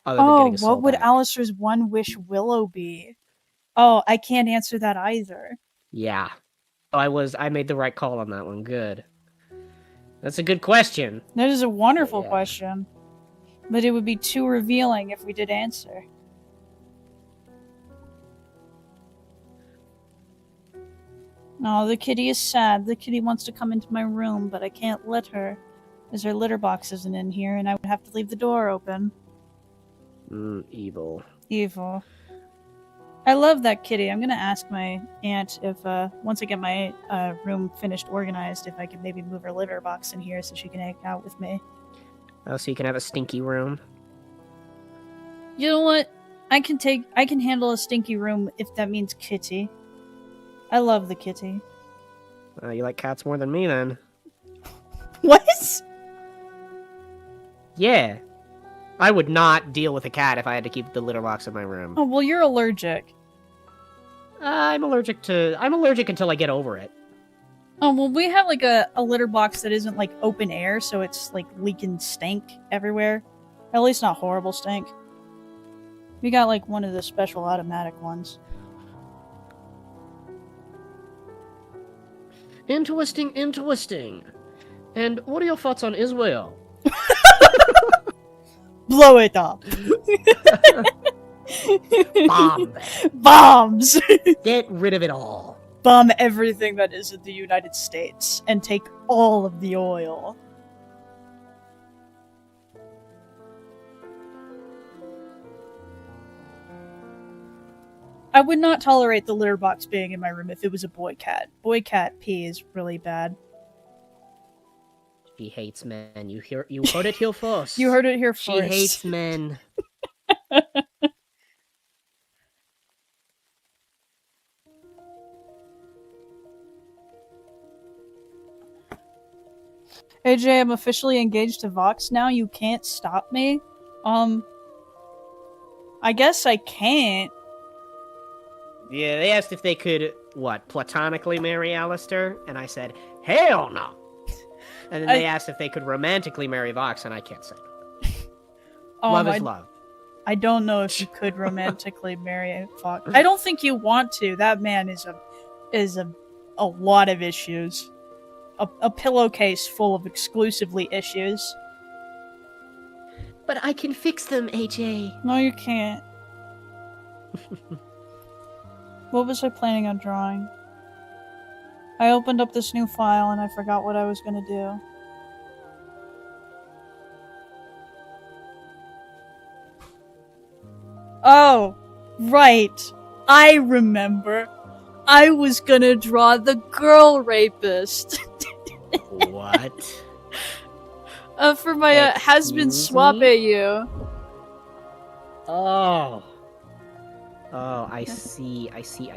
Other than getting his soul what would back. Alistair's one wish Willow be? Oh, I can't answer that either. Yeah. I made the right call on that one. Good. That's a good question. That is a wonderful question. But it would be too revealing if we did answer. No, the kitty is sad. The kitty wants to come into my room, but I can't let her, as her litter box isn't in here, and I would have to leave the door open. Evil. Evil. I love that kitty. I'm gonna ask my aunt if, once I get my room finished organized, if I could maybe move her litter box in here so she can hang out with me. Oh, so you can have a stinky room? You know what? I can handle a stinky room if that means kitty. I love the kitty. You like cats more than me, then. What? Yeah. I would not deal with a cat if I had to keep the litter box in my room. Oh, well, you're allergic. I'm allergic until I get over it. Oh, well, we have, like, a litter box that isn't, like, open air, so it's, like, leaking stink everywhere. At least not horrible stink. We got, like, one of the special automatic ones. Interesting. And what are your thoughts on Israel? Blow it up! Bomb. Bombs! Get rid of it all. Bomb everything that is in the United States, and take all of the oil. I would not tolerate the litter box being in my room if it was a boy cat. Boy cat pee is really bad. She hates men. You heard it here first. You heard it here first. She hates men. AJ, I'm officially engaged to Vox now. You can't stop me. I guess I can't. Yeah, they asked if they could, platonically marry Alistair? And I said, hell no! And then they asked if they could romantically marry Vox, and I can't say no. Love is love. I don't know if you could romantically marry Vox. I don't think you want to. That man is a lot of issues. A pillowcase full of exclusively issues. But I can fix them, AJ. No, you can't. What was I planning on drawing? I opened up this new file and I forgot what I was gonna do. Oh, right. I remember. I was gonna draw the girl rapist. What? For my has-been Excuse swap me? AU. Oh. Oh, I see. I see.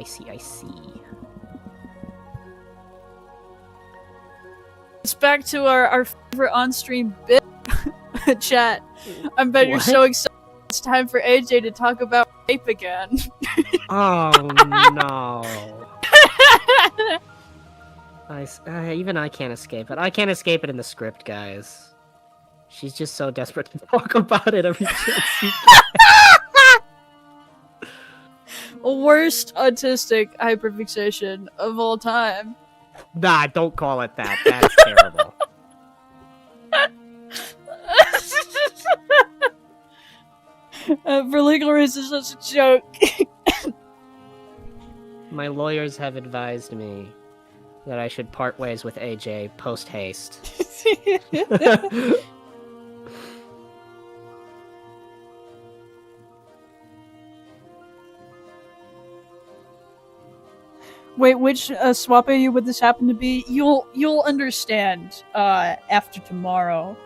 It's back to our favorite on-stream bit chat. I bet you're What? so excited. It's time for AJ to talk about rape again. Oh no. Even I can't escape it. I can't escape it in the script, guys. She's just so desperate to talk about it every chance she gets. Worst autistic hyperfixation of all time. Nah, don't call it that. That's terrible. For legal reasons, that's a joke. My lawyers have advised me that I should part ways with AJ post haste. Wait, which swap AU would this happen to be? You'll understand after tomorrow.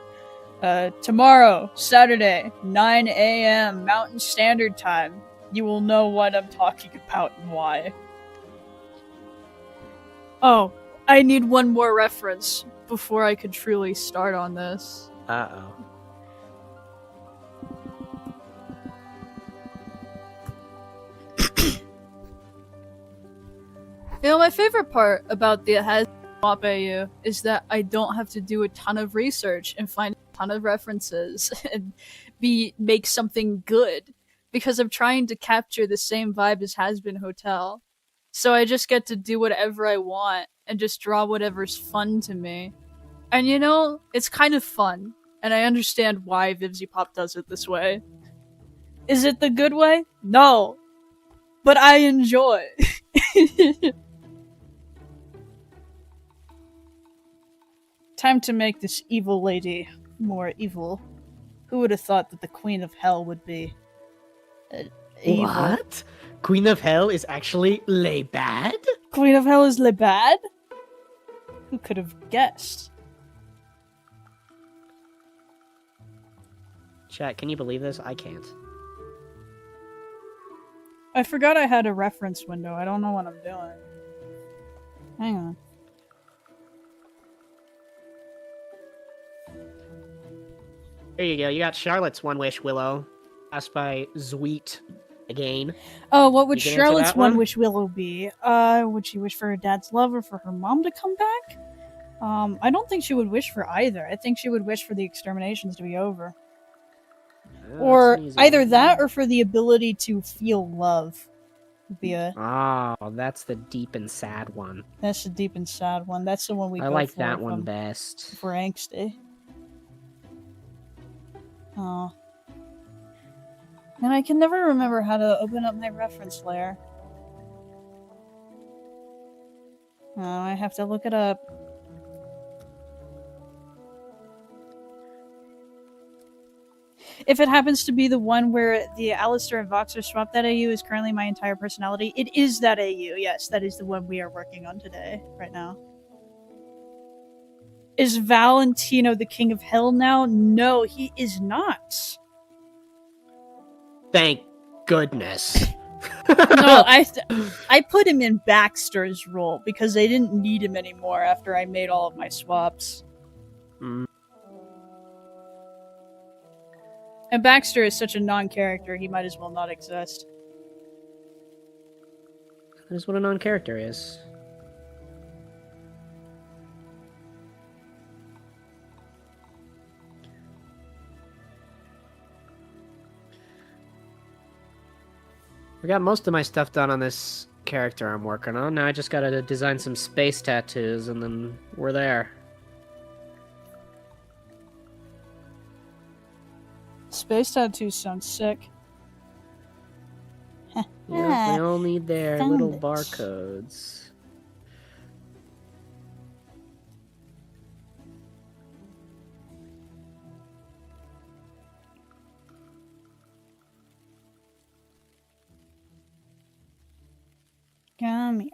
Tomorrow, Saturday, 9 a.m. Mountain Standard Time. You will know what I'm talking about and why. Oh, I need one more reference before I could truly start on this. Uh-oh. You know, my favorite part about the Swap AU is that I don't have to do a ton of research and find a ton of references and make something good, because I'm trying to capture the same vibe as Has Been Hotel. So I just get to do whatever I want and just draw whatever's fun to me. And you know, it's kind of fun, and I understand why VivziePop does it this way. Is it the good way? No. But I enjoy. Time to make this evil lady more evil. Who would have thought that the Queen of Hell would be evil? What? Queen of Hell is actually Le Bad? Queen of Hell is Le Bad? Who could have guessed? Chat, can you believe this? I can't. I forgot I had a reference window. I don't know what I'm doing. Hang on. There you go. You got Charlotte's One Wish, Willow. Asked by Zweet again. Oh, what would You can answer Charlotte's that one one? wish Willow be? Would she wish for her dad's love or for her mom to come back? I don't think she would wish for either. I think she would wish for the exterminations to be over. Oh, Or that's an easy either one. that or for the ability to feel love. Would be a Oh, that's the deep and sad one. That's the deep and sad one. That's the one we I go like for that if one I'm- best. if we're angsty. Oh. And I can never remember how to open up my reference layer. Oh, I have to look it up. If it happens to be the one where the Alistair and Voxer swap, that AU is currently my entire personality. It is that AU, yes. That is the one we are working on today, right now. Is Valentino the king of hell now? No, he is not. Thank goodness. No, I put him in Baxter's role because they didn't need him anymore after I made all of my swaps. Mm. And Baxter is such a non-character, he might as well not exist. That is what a non-character is. I got most of my stuff done on this character I'm working on. Now I just gotta design some space tattoos and then we're there. Space tattoos sound sick. Yep, they all need their Found little it. barcodes. Come here.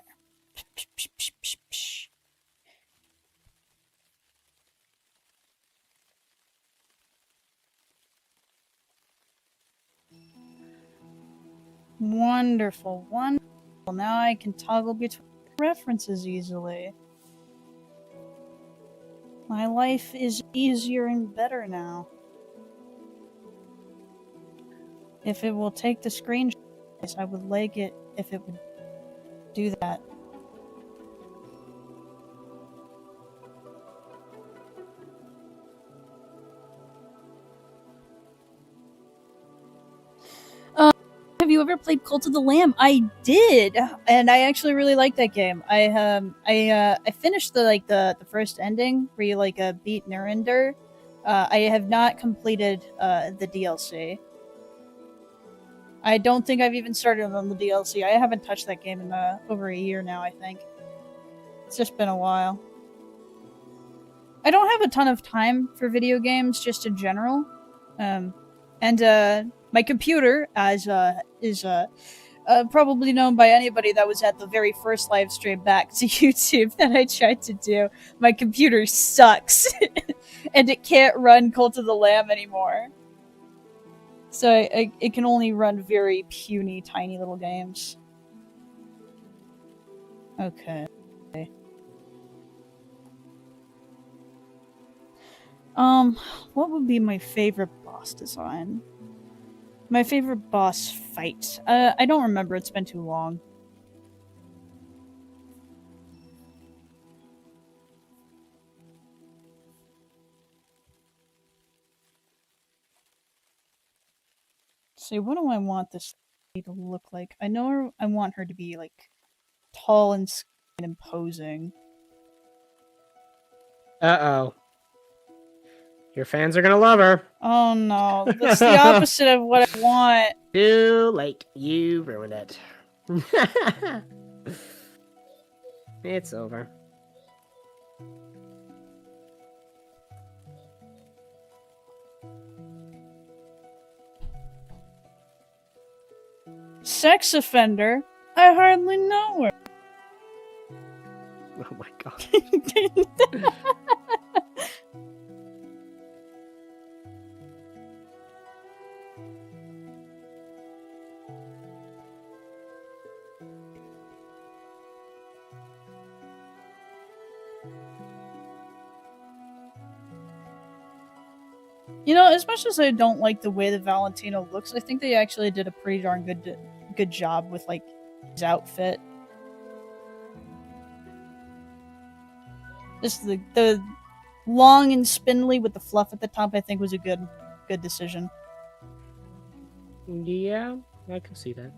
Wonderful, wonderful. Now I can toggle between references easily. My life is easier and better now. If it will take the screenshot, I would like it if it would do that. Have you ever played Cult of the Lamb? I did, and I actually really like that game. I finished the first ending where you beat Nurinder. I have not completed the DLC. I don't think I've even started on the DLC. I haven't touched that game in over a year now, I think. It's just been a while. I don't have a ton of time for video games, just in general. My computer, as is probably known by anybody that was at the very first live stream back to YouTube that I tried to do, my computer sucks. And it can't run Cult of the Lamb anymore. So it can only run very puny, tiny little games. Okay. What would be my favorite boss design? My favorite boss fight? I don't remember, it's been too long. See, what do I want this to look like? I know I want her to be, tall and imposing. Uh-oh. Your fans are gonna love her. Oh no, that's the opposite of what I want. Too late. You ruined it. It's over. Sex offender? I hardly know her. Oh my god. You know, as much as I don't like the way that Valentino looks, I think they actually did a pretty darn good job with, his outfit. Just the long and spindly with the fluff at the top, I think was a good decision. Yeah, I can see that.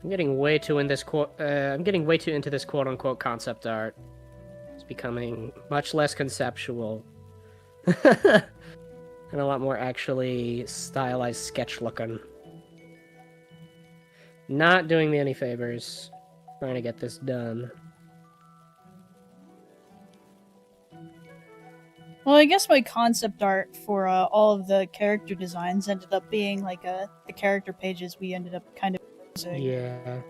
I'm getting way too into this quote-unquote concept art. It's becoming much less conceptual. And a lot more actually stylized sketch looking. Not doing me any favors. Trying to get this done. Well, I guess my concept art for all of the character designs ended up being the character pages we ended up kind of using. Yeah.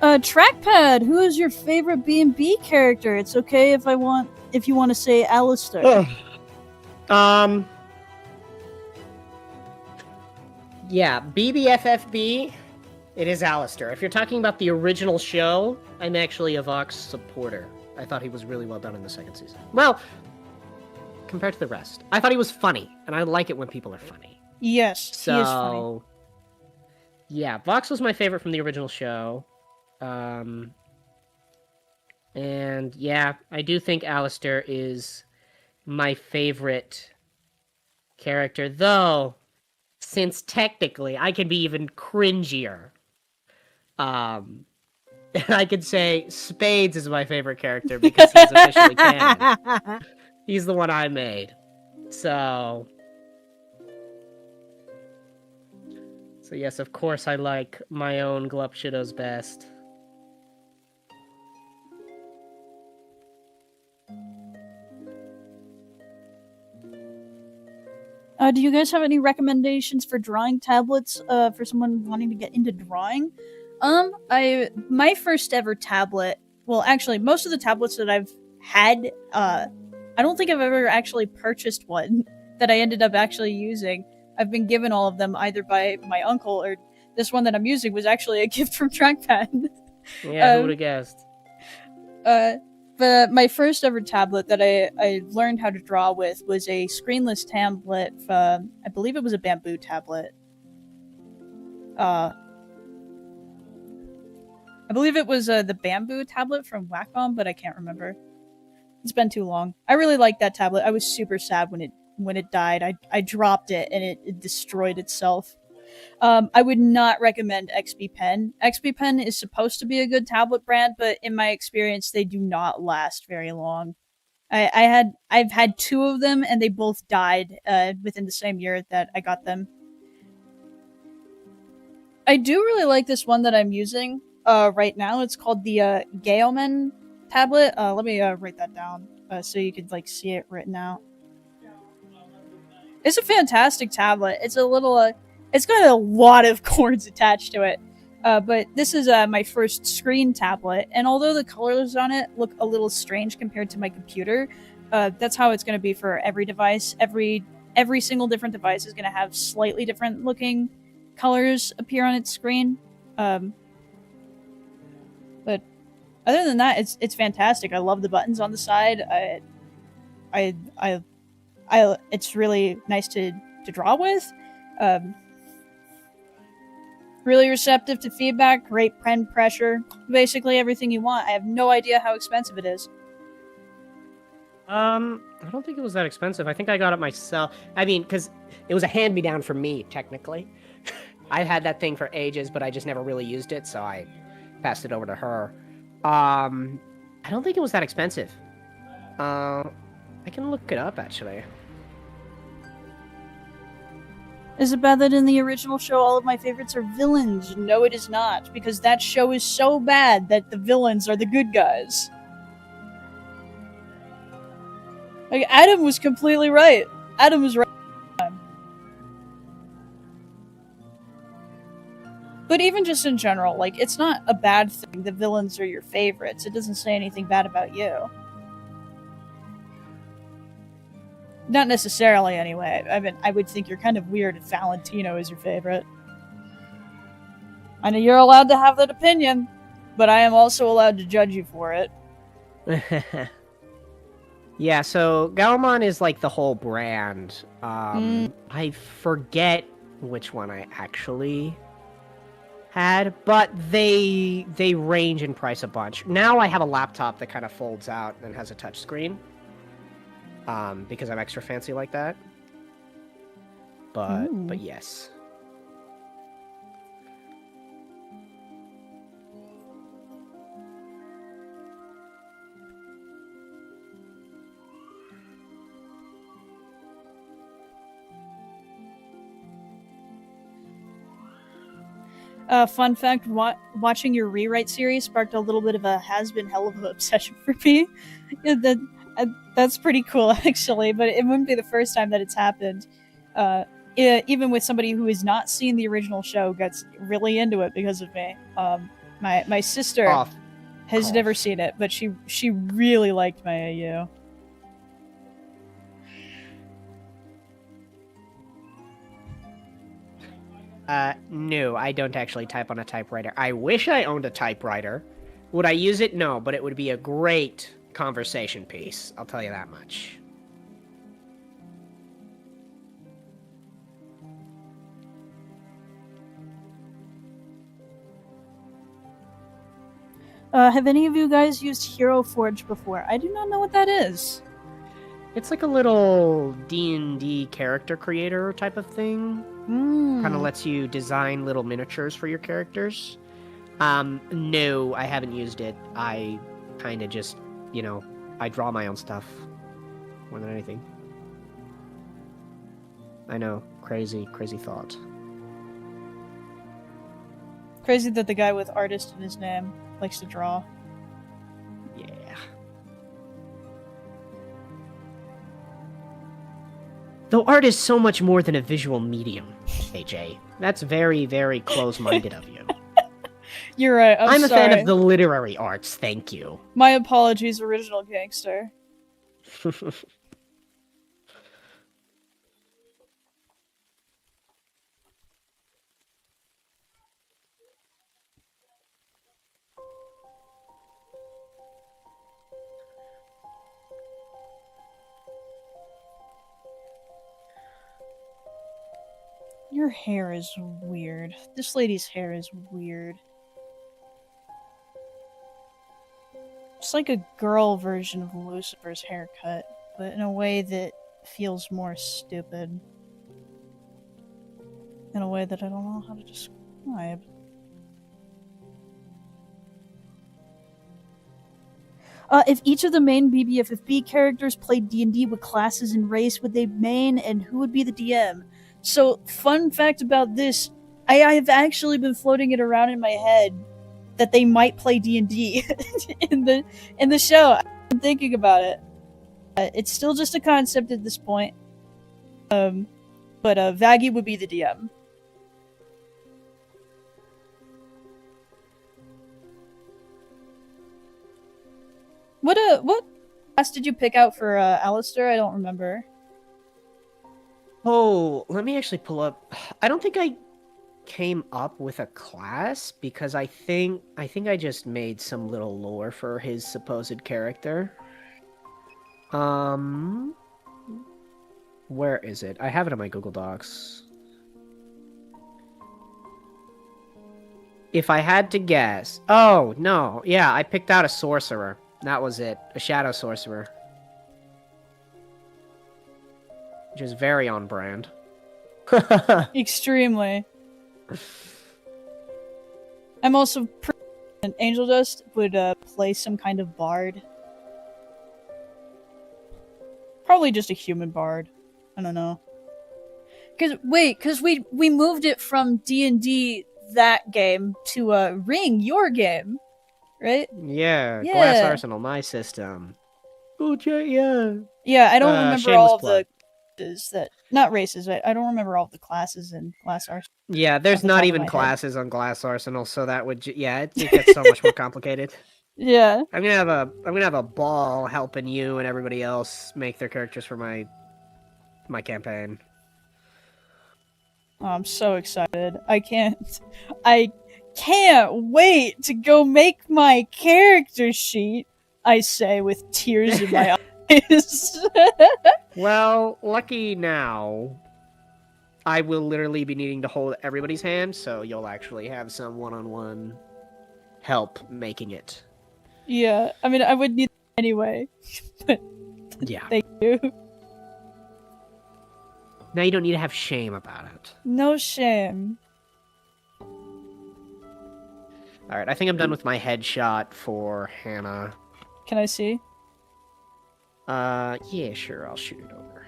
Trackpad, who is your favorite B&B character? It's okay if you want to say Alistair. Yeah, BBFFB It is Alistair. If you're talking about the original show, I'm actually a Vox supporter. I thought he was really well done in the second season. Well, compared to the rest. I thought he was funny, and I like it when people are funny. Yes, he is funny. Yeah, Vox was my favorite from the original show. And yeah, I do think Alistair is my favorite character, though, since technically I can be even cringier. And I could say Spades is my favorite character because he's officially canon. He's the one I made. So yes, of course I like my own Glupshido's best. Do you guys have any recommendations for drawing tablets for someone wanting to get into drawing? My first ever tablet, well, actually, most of the tablets that I've had, I don't think I've ever actually purchased one that I ended up actually using. I've been given all of them either by my uncle, or this one that I'm using was actually a gift from Trackpad. Yeah, who would have guessed? But my first ever tablet that I learned how to draw with was a screenless tablet. I believe it was a bamboo tablet. I believe it was the bamboo tablet from Wacom, but I can't remember. It's been too long. I really liked that tablet. I was super sad when it died. I dropped it and it destroyed itself. I would not recommend XP Pen. XP Pen is supposed to be a good tablet brand, but in my experience, they do not last very long. I've had two of them, and they both died within the same year that I got them. I do really like this one that I'm using right now. It's called the Gaomen tablet. Let me write that down so you could see it written out. It's a fantastic tablet. It's a little. It's got a lot of cords attached to it. But this is my first screen tablet, and although the colors on it look a little strange compared to my computer, that's how it's going to be for every device. Every single different device is going to have slightly different looking colors appear on its screen. But other than that, it's fantastic. I love the buttons on the side. It's really nice to draw with. Really receptive to feedback, great pen pressure, basically everything you want. I have no idea how expensive it is. I don't think it was that expensive. I think I got it myself. I mean, because it was a hand-me-down from me, technically. I've had that thing for ages, but I just never really used it, so I passed it over to her. I don't think it was that expensive. I can look it up, actually. Is it bad that in the original show all of my favorites are villains? No, it is not, because that show is so bad that the villains are the good guys. Adam was completely right. Adam was right. But even just in general, it's not a bad thing the villains are your favorites. It doesn't say anything bad about you. Not necessarily, anyway. I mean, I would think you're kind of weird if Valentino is your favorite. I know you're allowed to have that opinion, but I am also allowed to judge you for it. Yeah, so Gaomon is the whole brand. I forget which one I actually had, but they range in price a bunch. Now I have a laptop that kind of folds out and has a touch screen. Because I'm extra fancy like that. But yes. Fun fact, watching your rewrite series sparked a little bit of a has-been hell of an obsession for me. That's pretty cool, actually, but it wouldn't be the first time that it's happened. Even with somebody who has not seen the original show gets really into it because of me. My sister has never seen it, but she really liked my AU. No, I don't actually type on a typewriter. I wish I owned a typewriter. Would I use it? No, but it would be a great conversation piece. I'll tell you that much. Have any of you guys used Hero Forge before? I do not know what that is. It's like a little D&D character creator type of thing. Kind of lets you design little miniatures for your characters. No, I haven't used it. I kind of just, I draw my own stuff more than anything. I know, crazy thought. Crazy that the guy with artist in his name likes to draw. Yeah. Though art is so much more than a visual medium, AJ. That's very, very close-minded of you. You're right, I'm a sorry. fan of the literary arts, thank you. My apologies, original gangster. Your hair is weird. This lady's hair is weird. It's like a girl version of Lucifer's haircut, but in a way that feels more stupid. In a way that I don't know how to describe. If each of the main BBFFB characters played D&D, what classes and race would they main, and who would be the DM? So, fun fact about this, I have actually been floating it around in my head that they might play D&D in the show. I'm thinking about it. It's still just a concept at this point. But Vaggie would be the DM. What class did you pick out for Alistair? I don't remember. Oh, let me actually pull up. I don't think I came up with a class because I think I just made some little lore for his supposed character. Where is it? I have it on my Google Docs. If I had to guess. Oh, no. Yeah, I picked out a sorcerer. That was it. A shadow sorcerer. Which is very on brand. Extremely. I'm also pretty Angel Dust would play some kind of bard. Probably just a human bard. I don't know. Cause we moved it from D&D that game to Ring, your game, right? Yeah, Glass Arsenal, my system. Oh, yeah. Yeah, I don't remember shameless all of plug. not races. I don't remember all of the classes in Glass Arsenal. Yeah, there's off the not top of even my head. classes on Glass Arsenal, so that would it gets so much more complicated. Yeah. I'm gonna have a ball helping you and everybody else make their characters for my campaign. Oh, I'm so excited. I can't wait to go make my character sheet, I say with tears in my eyes. Well, lucky now, I will literally be needing to hold everybody's hand, so you'll actually have some one-on-one help making it. Yeah, I mean, I would need that anyway. But Yeah. thank you. Now you don't need to have shame about it. No shame. Alright, I think I'm done with my headshot for Hannah. Can I see? Yeah, sure, I'll shoot it over.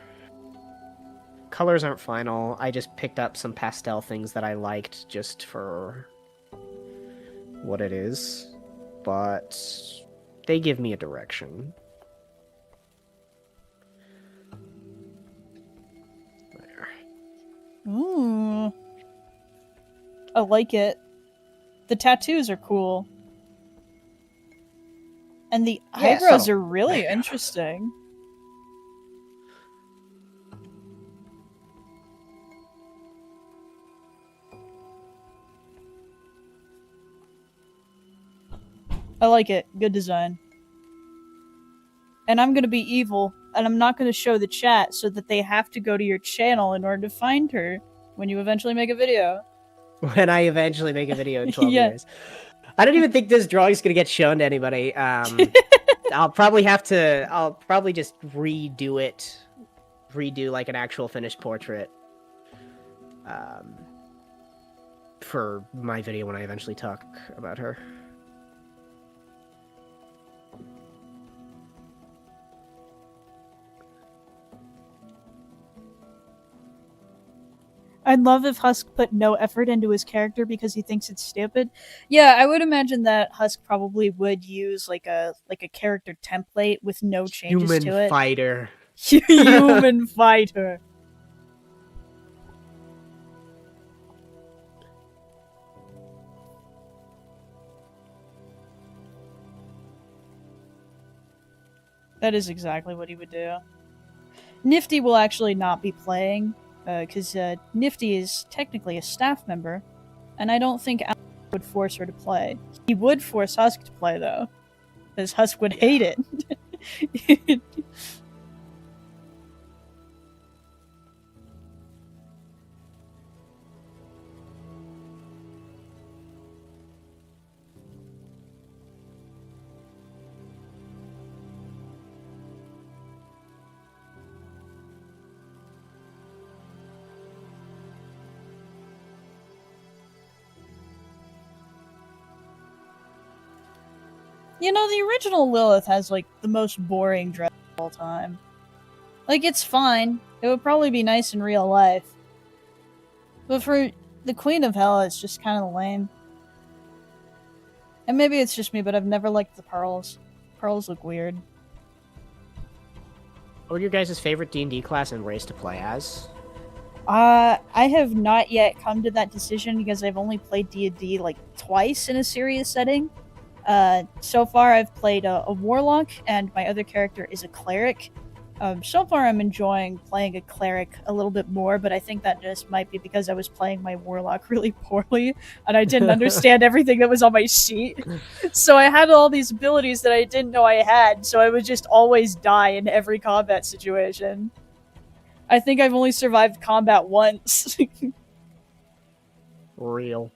Colors aren't final. I just picked up some pastel things that I liked just for what it is. But they give me a direction. There. Ooh. I like it. The tattoos are cool. And the eyebrows are really interesting. I like it. Good design. And I'm gonna be evil, and I'm not gonna show the chat so that they have to go to your channel in order to find her when you eventually make a video. When I eventually make a video in 12 Yeah. years. I don't even think this drawing's gonna get shown to anybody. I'll probably just redo it. Redo like an actual finished portrait. For my video when I eventually talk about her. I'd love if Husk put no effort into his character because he thinks it's stupid. Yeah, I would imagine that Husk probably would use like a character template with no changes Human to it. fighter. Human fighter. That is exactly what he would do. Nifty will actually not be playing, because Nifty is technically a staff member, and I don't think Alex would force her to play. He would force Husk to play, though, because Husk would hate it. You know, the original Lilith has, like, the most boring dress of all time. Like, it's fine. It would probably be nice in real life. But for the Queen of Hell, it's just kind of lame. And maybe it's just me, but I've never liked the pearls. Pearls look weird. What would your guys' favorite D&D class and race to play as? I have not yet come to that decision because I've only played D&D, like, twice in a serious setting. So far I've played a warlock, and my other character is a cleric. So far I'm enjoying playing a cleric a little bit more, but I think that just might be because I was playing my warlock really poorly, and I didn't understand everything that was on my sheet. So I had all these abilities that I didn't know I had, so I would just always die in every combat situation. I think I've only survived combat once. Real.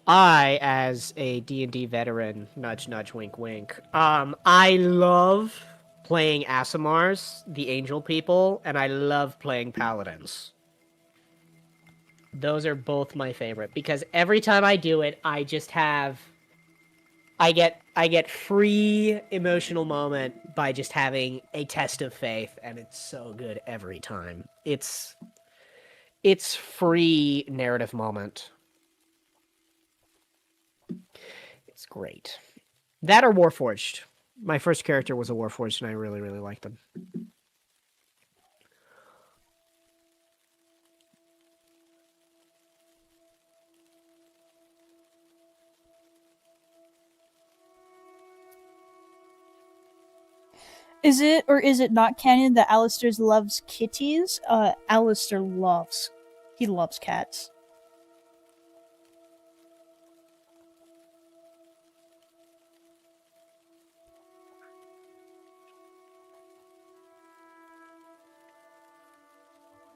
I, as a D&D veteran, nudge, nudge, wink, wink, I love playing Aasimars, the angel people, and I love playing paladins. Those are both my favorite, because every time I do it, I just have... I get free emotional moment by just having a test of faith, and it's so good every time. It's free narrative moment. It's great. That or Warforged. My first character was a Warforged, and I really, really liked him. Is it or is it not canon that Alistair loves kitties? Alistair loves. He loves cats.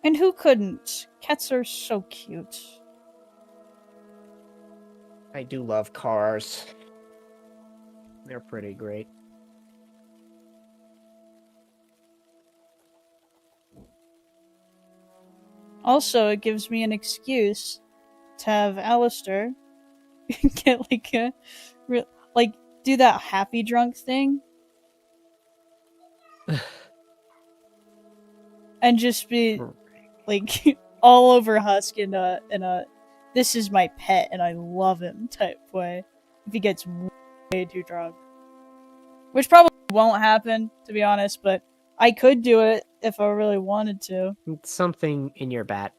And who couldn't? Cats are so cute. I do love cars. They're pretty great. Also, it gives me an excuse to have Alistair get do that happy drunk thing. And just be like all over Husk in a this is my pet and I love him type way if he gets way too drunk. Which probably won't happen, to be honest, but I could do it if I really wanted to. It's something in your back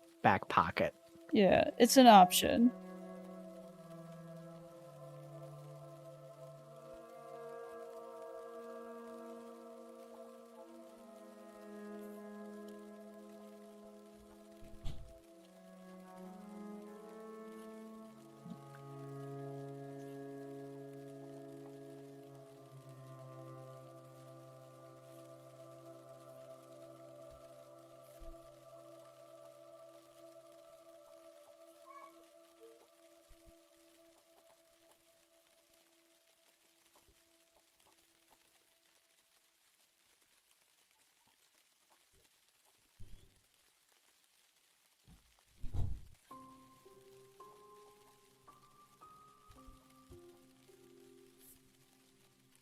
pocket. Yeah, it's an option.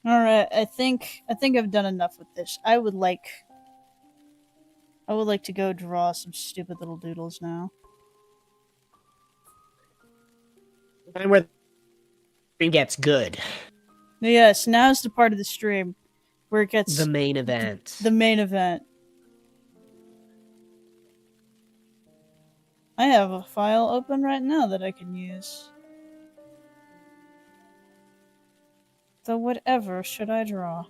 All right, I think I've done enough with this. I would like to go draw some stupid little doodles now. And where it gets good. Yes, now's the part of the stream where it gets The main event. The main event. I have a file open right now that I can use. So whatever should I draw?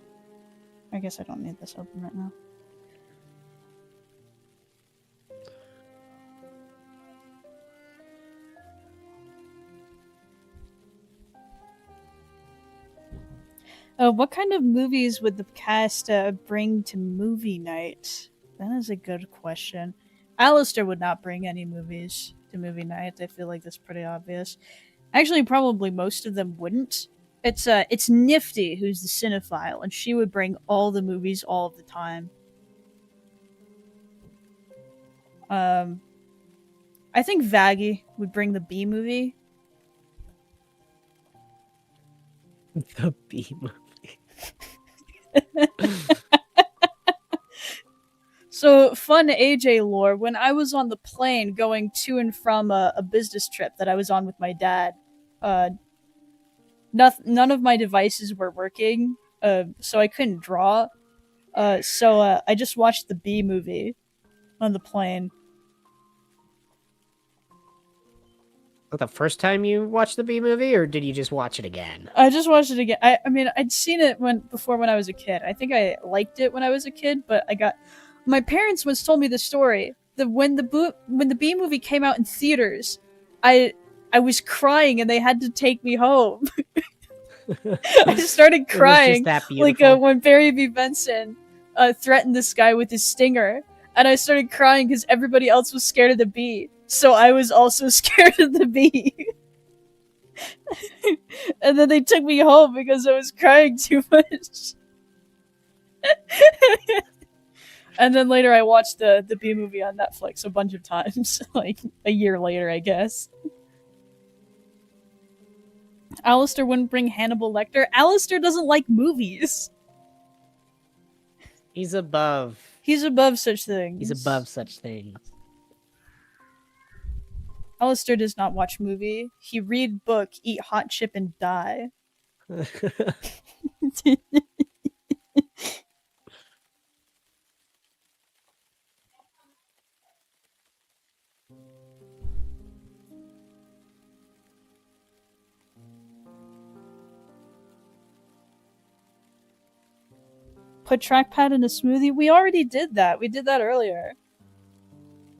I guess I don't need this open right now. What kind of movies would the cast bring to movie night? That is a good question. Alistair would not bring any movies to movie night. I feel like that's pretty obvious. Actually, probably most of them wouldn't. It's Nifty who's the cinephile, and she would bring all the movies all of the time. I think Vaggie would bring the B movie. The B movie. So, fun AJ lore, when I was on the plane going to and from a business trip that I was on with my dad, none of my devices were working, so I couldn't draw. So I just watched the B movie on the plane. The first time you watched the B movie, or did you just watch it again? I just watched it again. I mean, I'd seen it before when I was a kid. I think I liked it when I was a kid, but my parents once told me the story that when the B movie came out in theaters, I was crying and they had to take me home. I just started crying, like when Barry B. Benson threatened this guy with his stinger, and I started crying because everybody else was scared of the bee, so I was also scared of the bee. And then they took me home because I was crying too much. And then later I watched the bee movie on Netflix a bunch of times, like a year later, I guess. Alistair wouldn't bring Hannibal Lecter. Alistair doesn't like movies. He's above such things. He's above such things. Alistair does not watch movie. He read book, eat hot chip, and die. Put trackpad in a smoothie? We already did that. We did that earlier.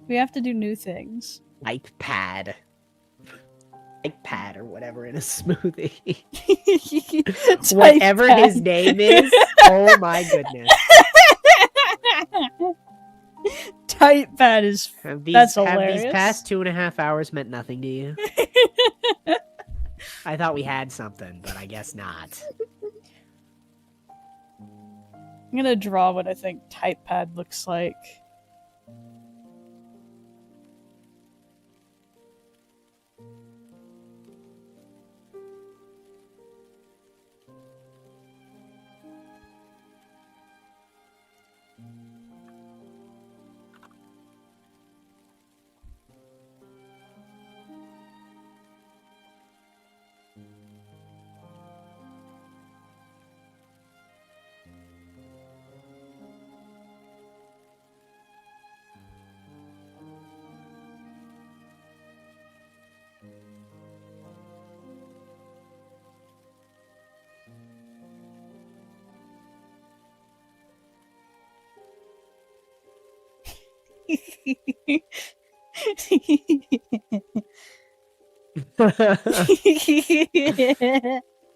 We have to do new things. Typepad or whatever in a smoothie. Whatever his name is. Oh my goodness. Typepad is that's hilarious. Have these past 2.5 hours meant nothing to you? I thought we had something, but I guess not. I'm gonna draw what I think Typepad looks like.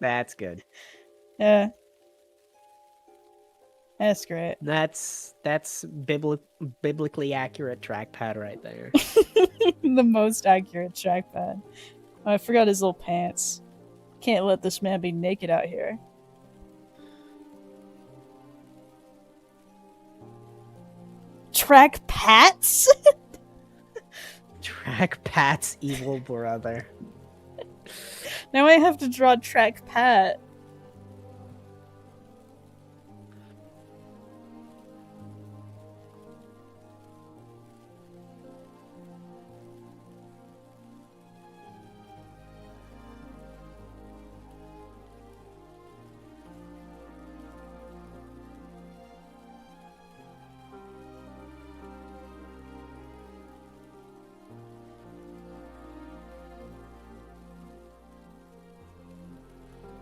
That's good. Yeah. That's great. That's biblically accurate trackpad right there. The most accurate trackpad. Oh, I forgot his little pants. Can't let this man be naked out here. Trackpats? Trackpat's evil brother. Now I have to draw Trackpat.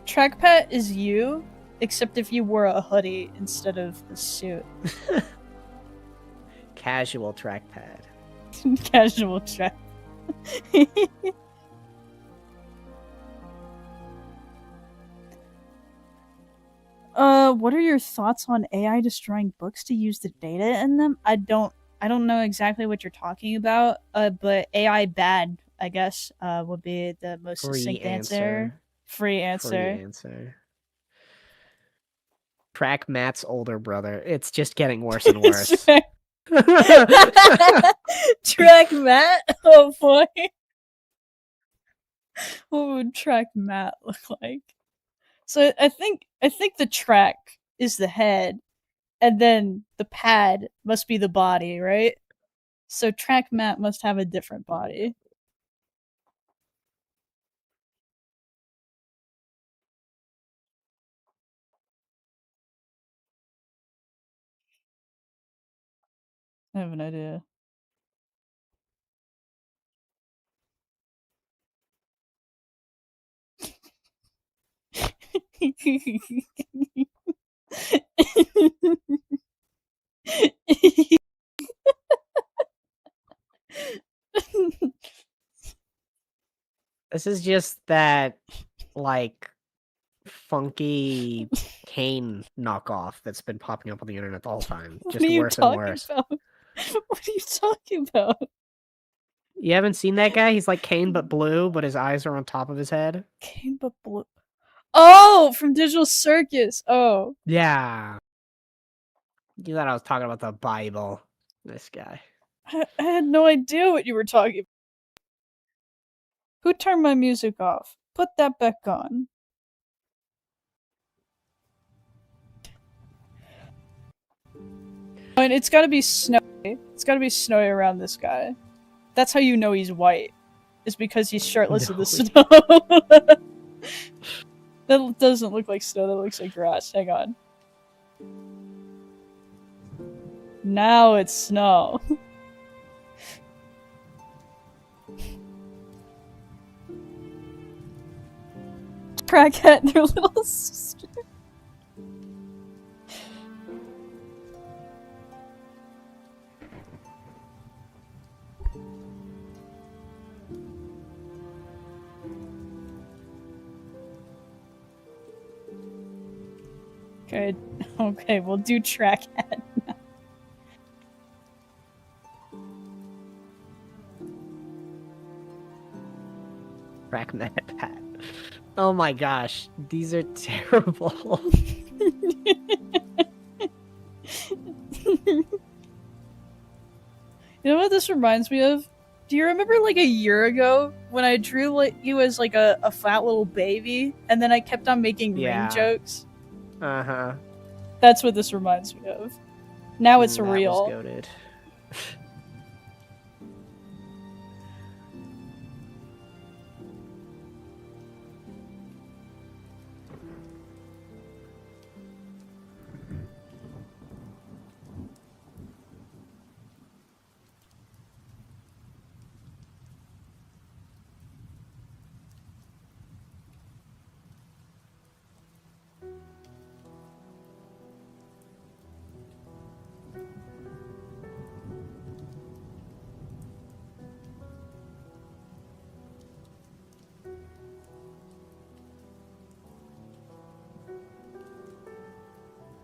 Trackpad is you, except if you wore a hoodie instead of a suit. Casual trackpad. Casual track. What are your thoughts on AI destroying books to use the data in them? I don't know exactly what you're talking about. But AI bad, I guess, would be the most Free succinct answer. answer. Free Free answer. answer. Track Matt's older brother. It's just getting worse and worse. Track Matt? Oh boy. What would Track Matt look like? So I think the track is the head, and then the pad must be the body, right? So Track Matt must have a different body. I have an idea. This is just that, like, funky Kane knockoff that's been popping up on the internet the whole time. What Just are you worse and talking worse. about? What are you talking about? You haven't seen that guy? He's like Kane but blue, but his eyes are on top of his head. Kane but blue. Oh, from Digital Circus. Oh. Yeah. You thought I was talking about the Bible. This guy. I had no idea what you were talking about. Who turned my music off? Put that back on. And it's gotta be snowy. It's gotta be snowy around this guy. That's how you know he's white. Is because he's shirtless in the snow. That doesn't look like snow, that looks like grass. Hang on. Now it's snow. Crackhead and their little sister. Okay, okay, we'll do Trackhead now. Trackpad. Oh my gosh, these are terrible. You know what this reminds me of? Do you remember like a year ago when I drew like you as like a fat little baby and then I kept on making ring jokes? Uh-huh. That's what this reminds me of. Now it's That real. was goated.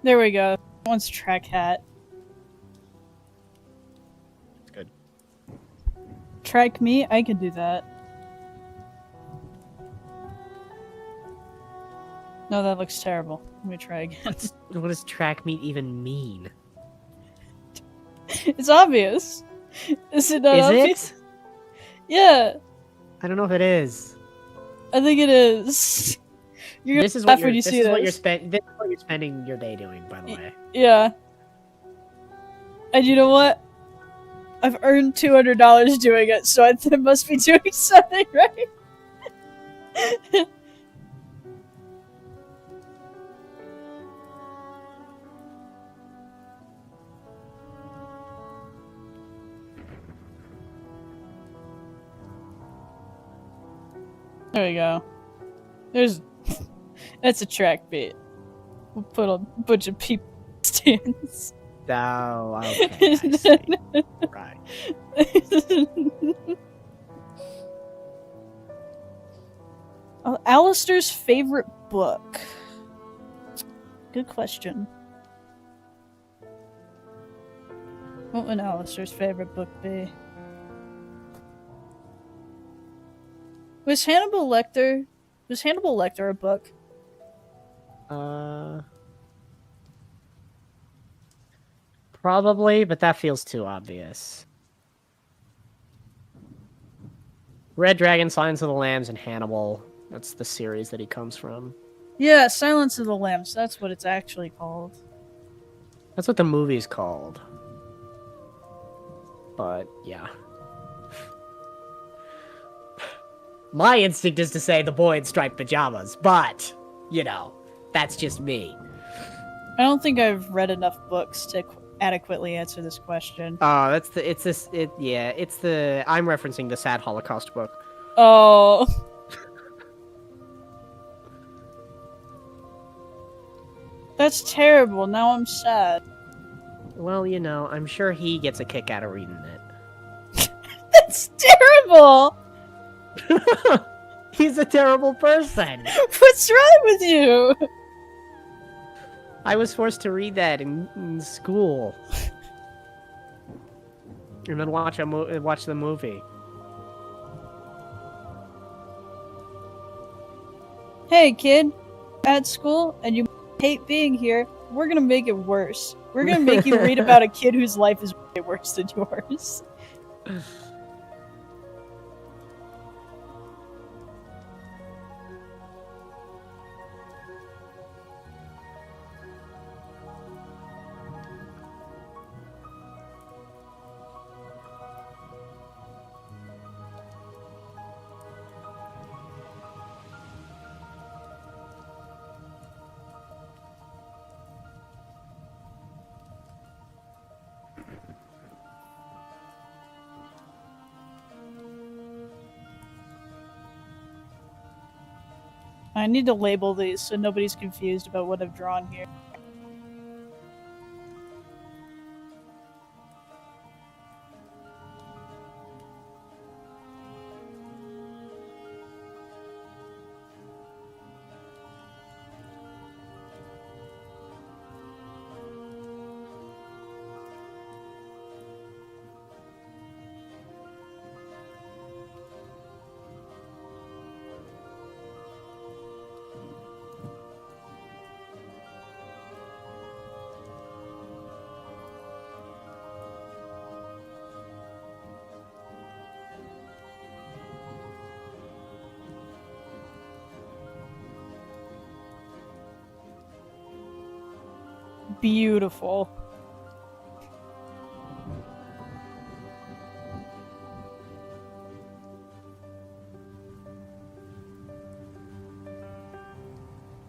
There we go. That one's Track Hat. Good. Track me? I can do that. No, that looks terrible. Let me try again. What does track meet even mean? It's obvious. Is it not obvious? It? Yeah. I don't know if it is. I think it is. You're This is what when you're, you this see is this. what you're this is what you're spending your day doing, by the way. Yeah. And you know what? I've earned $200 doing it, so I must be doing something right. There we go. There's That's a track beat. We'll put a bunch of people stands. Oh, okay, I see. Right. Alistair's favorite book. Good question. What would Alistair's favorite book be? Was Hannibal Lecter a book? Probably, but that feels too obvious. Red Dragon, Silence of the Lambs, and Hannibal. That's the series that he comes from. Yeah, Silence of the Lambs. That's what it's actually called. That's what the movie's called. But, yeah. My instinct is to say The Boy in Striped Pajamas, but, you know, that's just me. I don't think I've read enough books to adequately answer this question. Oh, I'm referencing the Sad Holocaust book. Oh. That's terrible. Now I'm sad. Well, you know, I'm sure he gets a kick out of reading it. That's terrible! He's a terrible person. What's wrong with you? I was forced to read that in school. And then watch the movie. Hey, kid. At school, and you hate being here, we're gonna make it worse. We're gonna make you read about a kid whose life is way worse than yours. I need to label these so nobody's confused about what I've drawn here. Beautiful.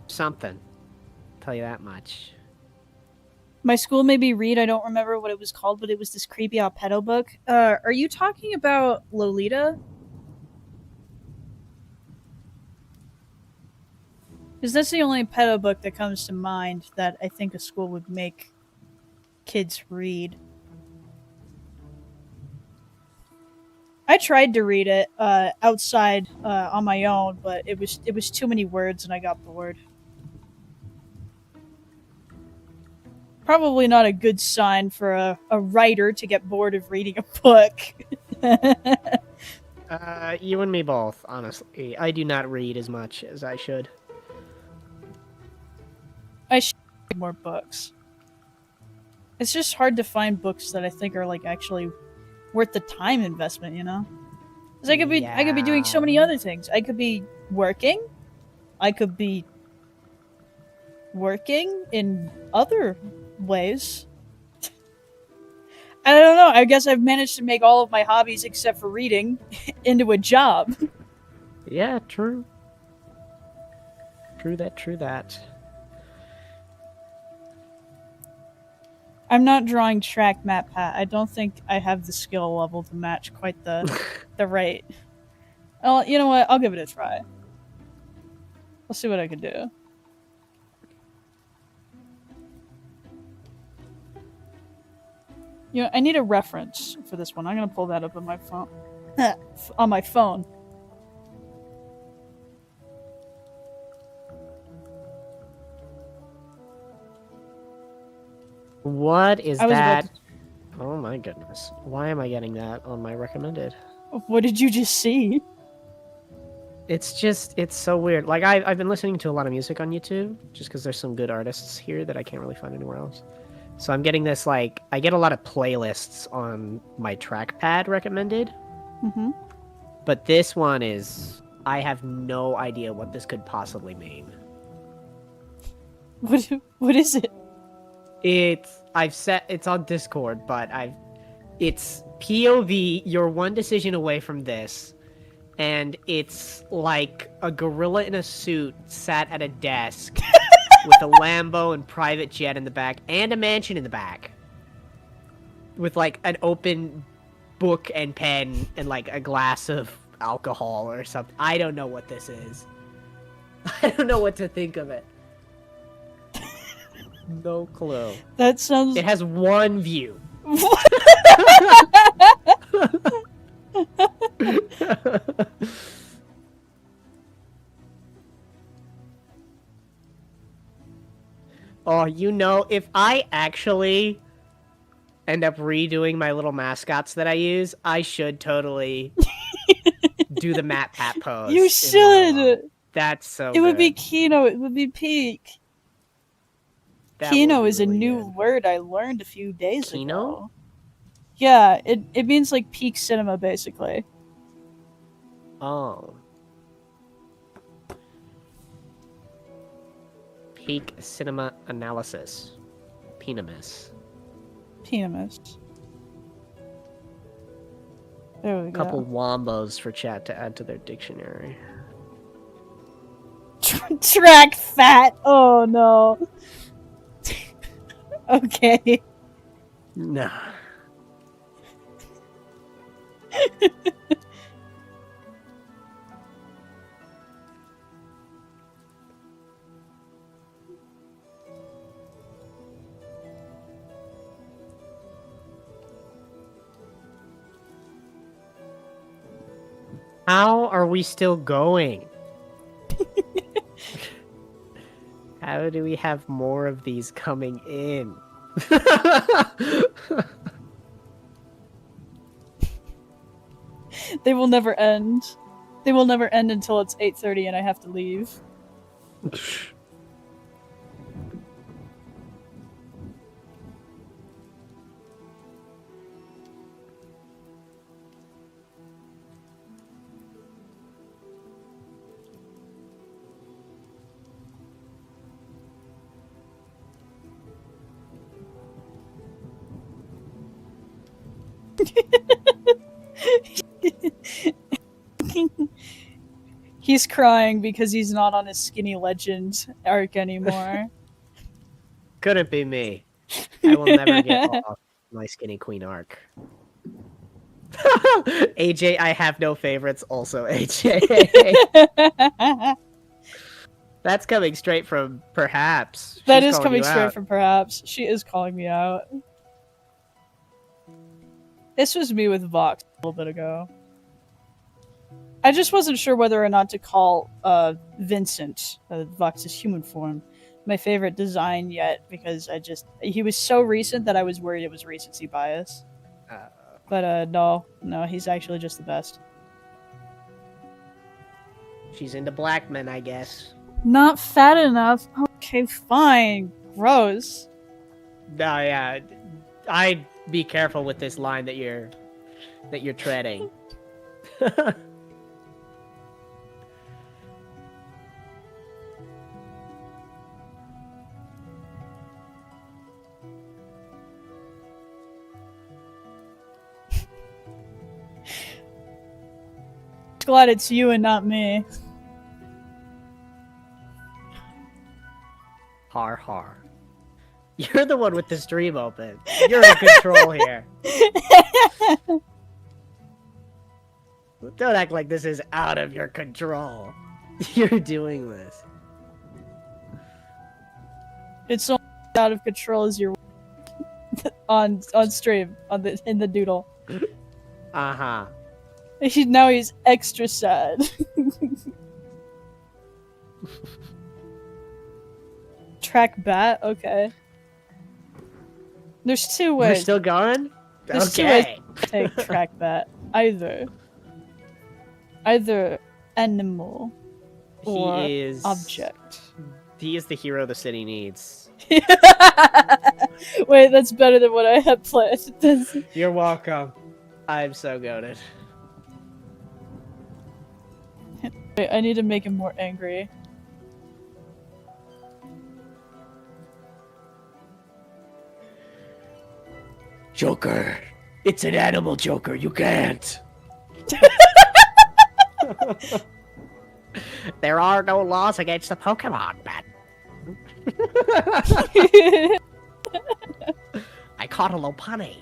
Something. Tell you that much. My school made me read, I don't remember what it was called, but it was this creepy pedo book. Are you talking about Lolita? Because that's the only pedo book that comes to mind that I think a school would make kids read. I tried to read it outside on my own, but it was too many words and I got bored. Probably not a good sign for a writer to get bored of reading a book. You and me both, honestly. I do not read as much as I should. I should read more books. It's just hard to find books that I think are like actually worth the time investment, you know? Because I could be doing so many other things. I could be working. I could be working in other ways. I don't know. I guess I've managed to make all of my hobbies except for reading into a job. Yeah, true. True that. I'm not drawing track map, Pat. I don't think I have the skill level to match quite the rate. Well, you know what? I'll give it a try. I'll see what I can do. You know, I need a reference for this one. I'm gonna pull that up on my phone. On my phone. What is I was about that? Oh my goodness. Why am I getting that on my recommended? What did you just see? It's so weird. Like, I've been listening to a lot of music on YouTube, just because there's some good artists here that I can't really find anywhere else. So I'm getting this, like, I get a lot of playlists on my Trackpad recommended. Mm-hmm. But this one is, I have no idea what this could possibly mean. What is it? It's on Discord, but it's POV, you're one decision away from this. And it's like a gorilla in a suit sat at a desk with a Lambo and private jet in the back and a mansion in the back. With like an open book and pen and like a glass of alcohol or something. I don't know what this is. I don't know what to think of it. No clue. That sounds... It has one view. Oh, you know, if I actually end up redoing my little mascots that I use, I should totally do the Matt Pat pose. You should! That's so It would be good. Kino, it would be Peak. That Kino would be is a really new good. word I learned a few days Kino? ago. Yeah, it means like peak cinema, basically. Oh. Peak cinema analysis. Penimus. Penimus. There we go. Couple wombos for chat to add to their dictionary. Track fat. Oh no. Okay. Nah. How are we still going? How do we have more of these coming in? They will never end. They will never end until it's 8:30 and I have to leave. He's crying because he's not on his Skinny Legend arc anymore. Couldn't be me. I will never get off my Skinny Queen arc. AJ, I have no favorites. Also, AJ. That's coming straight from Perhaps. That She's is calling coming you straight out. from Perhaps. She is calling me out. This was me with Vox a little bit ago. I just wasn't sure whether or not to call Vincent, Vox's human form, my favorite design yet, because he was so recent that I was worried it was recency bias. But no, he's actually just the best. She's into black men, I guess. Not fat enough. Okay, fine. Gross. No, yeah. I'd be careful with this line that you're treading. Glad it's you and not me. Har har. You're the one with the stream open. You're in control here. Don't act like this is out of your control. You're doing this. It's so out of control as your on stream in the doodle. Uh-huh. Now he's extra sad. Track bat? Okay. There's two ways. We're still going? There's two ways to take track bat. Either animal or object. He is the hero the city needs. Wait, that's better than what I had planned. You're welcome. I'm so goated. Wait, I need to make him more angry. Joker! It's an animal, Joker. You can't. There are no laws against the Pokemon, man. I caught a Lopunny.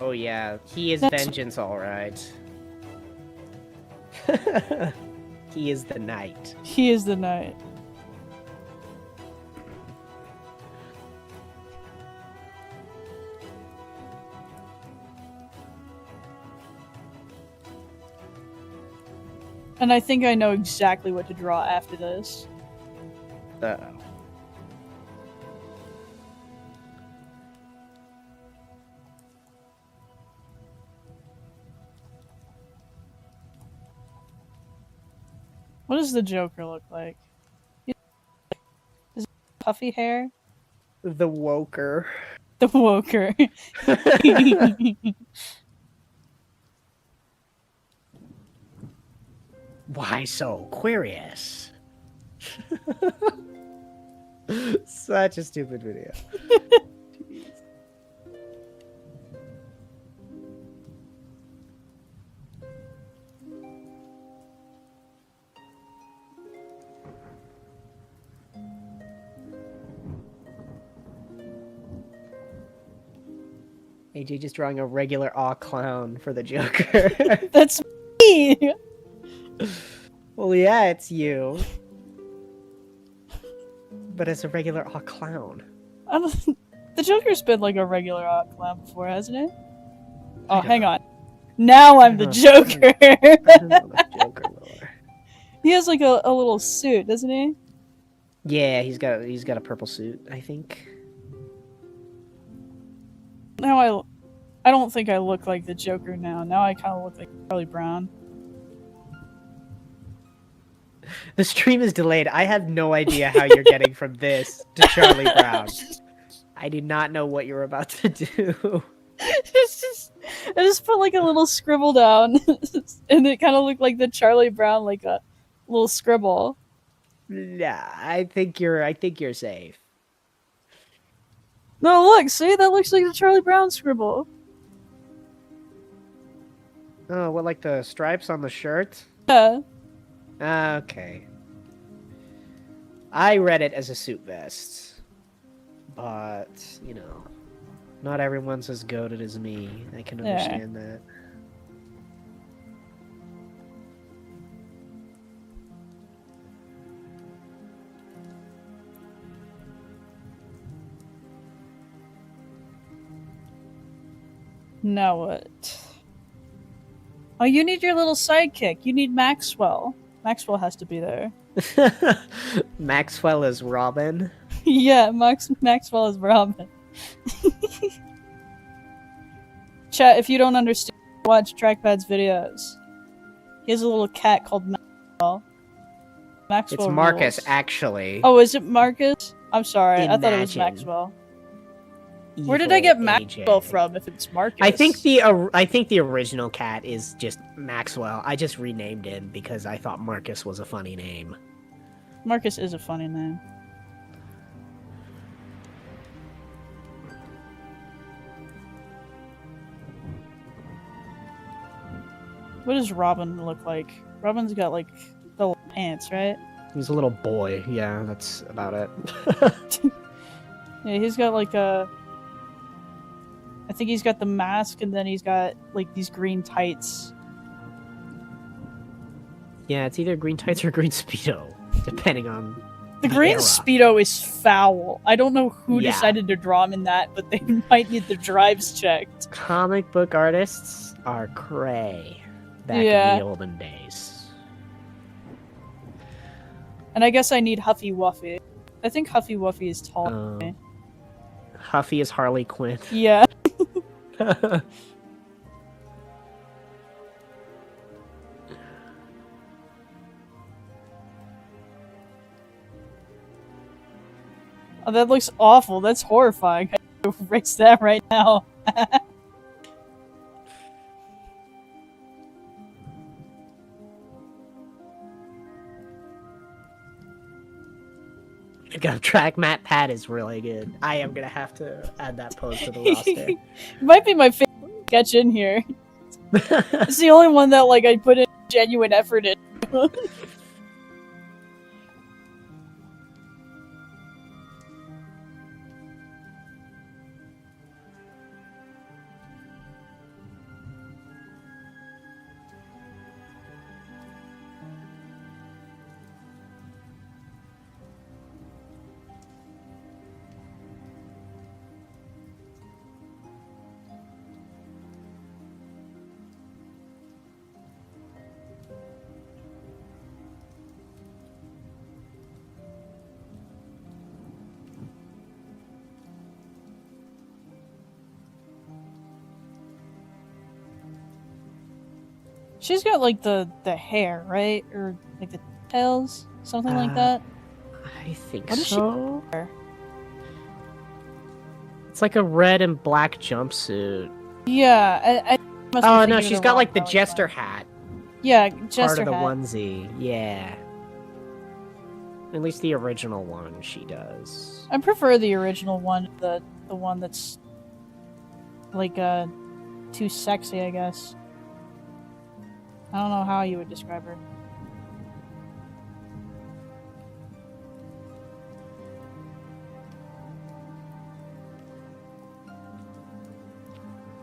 Oh yeah, he is vengeance, alright. He is the knight. He is the knight. And I think I know exactly what to draw after this. Uh-oh. What does the Joker look like? Is it puffy hair? The Woker. The Woker. Why so curious? Such a stupid video. Jeez. AJ just drawing a regular aw clown for the Joker. That's me! Well, yeah, it's you. But as a regular aw clown. The Joker's been like a regular odd clown before, hasn't it? Oh, hang on. Now I'm the Joker! I don't know the Joker lore. He has like a little suit, doesn't he? Yeah, he's got a purple suit, I think. Now I don't think I look like the Joker now. Now I kind of look like Charlie Brown. The stream is delayed. I have no idea how you're getting from this to Charlie Brown. I do not know what you're about to do. I just put like a little scribble down, and it kind of looked like the Charlie Brown, like a little scribble. Nah, I think you're safe. No, look, see, that looks like the Charlie Brown scribble. Oh, what, like the stripes on the shirt? Yeah. Okay. I read it as a suit vest. But, you know, not everyone's as goated as me. I can understand that. Now what? Oh, you need your little sidekick. You need Maxwell. Maxwell has to be there. Maxwell is Robin. Yeah, Maxwell is Robin. Chat, if you don't understand, watch Trackpad's videos. He has a little cat called Maxwell. Maxwell It's Marcus, rules. actually. Oh, is it Marcus? I'm sorry, I thought it was Imagine. Maxwell. Where did I get Maxwell from if it's Marcus? I think the original cat is just Maxwell. I just renamed him because I thought Marcus was a funny name. Marcus is a funny name. What does Robin look like? Robin's got like the little pants, right? He's a little boy. Yeah, that's about it. Yeah, he's got like a. I think he's got the mask, and then he's got like these green tights. Yeah, it's either green tights or green speedo, depending on the green era. speedo is foul. I don't know who decided to draw him in that, but they might need the drives checked. Comic book artists are cray back in the olden days. And I guess I need Huffy Wuffy. I think Huffy Wuffy is tall. Huffy is Harley Quinn. Yeah. Oh, that looks awful. That's horrifying. I have to erase that right now. Trackpad is really good. I am gonna have to add that pose to the roster. Might be my favorite sketch in here. It's the only one that like I put in genuine effort in. She's got like the hair, right? Or like the tails? Something like that? I think what so. Is she? It's like a red and black jumpsuit. Yeah, oh no, she's got like the jester hat. Yeah, jester hat. Part of the hat. onesie, yeah. At least the original one she does. I prefer the original one, the one that's like too sexy, I guess. I don't know how you would describe her.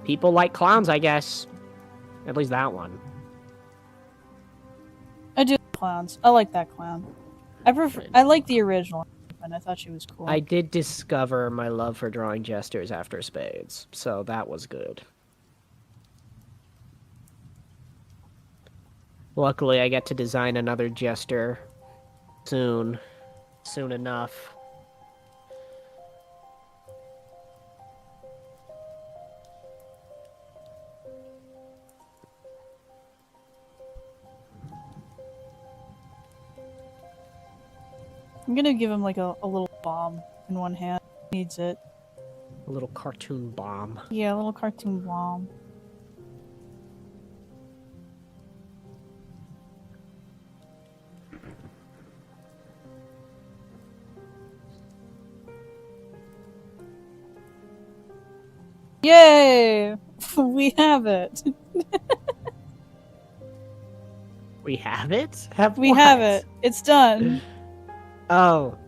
People like clowns, I guess. At least that one. I do like clowns. I like that clown. I like the original, and I thought she was cool. I did discover my love for drawing jesters after Spades, so that was good. Luckily, I get to design another jester soon. Soon enough. I'm gonna give him like a little bomb in one hand. He needs it. A little cartoon bomb. Yeah, a little cartoon bomb. Yay! We have it. We have it? We have it. It's done. Oh.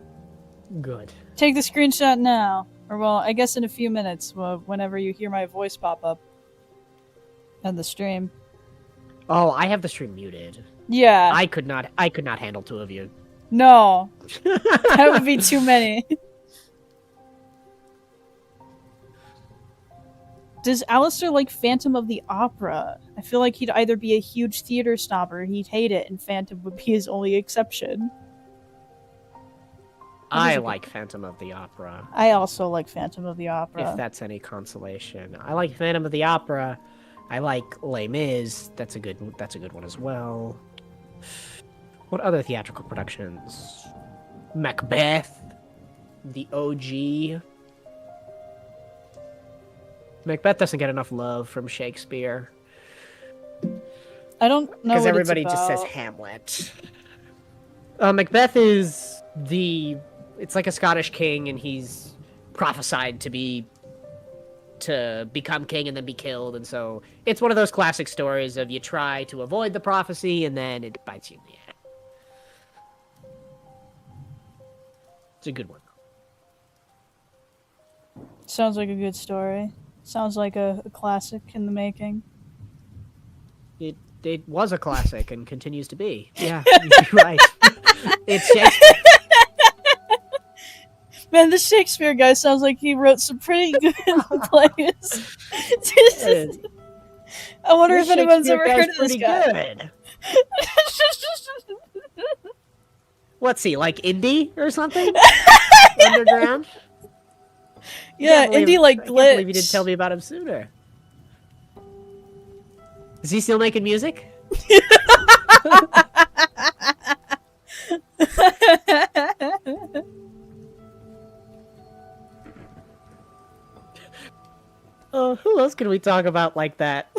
Good. Take the screenshot now. Or, well, I guess in a few minutes, whenever you hear my voice pop up. On the stream. Oh, I have the stream muted. Yeah. I could not handle two of you. No. That would be too many. Does Alistair like Phantom of the Opera? I feel like he'd either be a huge theater snob or he'd hate it, and Phantom would be his only exception. I like Phantom of the Opera. I also like Phantom of the Opera. If that's any consolation. I like Phantom of the Opera. I like Les Mis. That's a good one as well. What other theatrical productions? Macbeth. The OG. Macbeth doesn't get enough love from Shakespeare. I don't know because everybody just says Hamlet. Macbeth is it's like a Scottish king, and he's prophesied to be to become king and then be killed. And so it's one of those classic stories of you try to avoid the prophecy and then it bites you in the ass. It's a good one. Sounds like a good story. Sounds like a classic in the making. It was a classic and continues to be. Yeah, you're right. It's Shakespeare. Man, the Shakespeare guy sounds like he wrote some pretty good plays. I wonder if anyone's ever heard of this guy. Good. What's he, like indie or something? Underground? Yeah, indie like Glitch. I can't believe you didn't tell me about him sooner. Is he still making music? Who else can we talk about like that?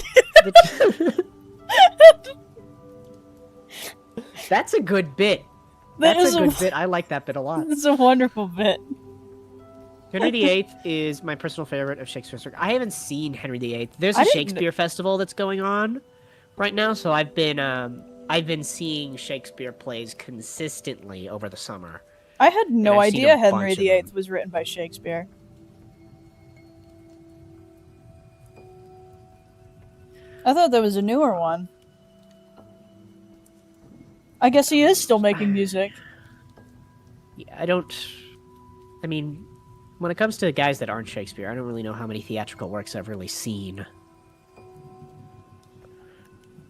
That's a good bit. That's a good bit. I like that bit a lot. It's a wonderful bit. Henry VIII is my personal favorite of Shakespeare's work. I haven't seen Henry VIII. There's a Shakespeare festival that's going on right now, so I've been seeing Shakespeare plays consistently over the summer. I had no idea Henry VIII was written by Shakespeare. I thought that was a newer one. I guess he is still making music. Yeah, I mean, when it comes to guys that aren't Shakespeare, I don't really know how many theatrical works I've really seen.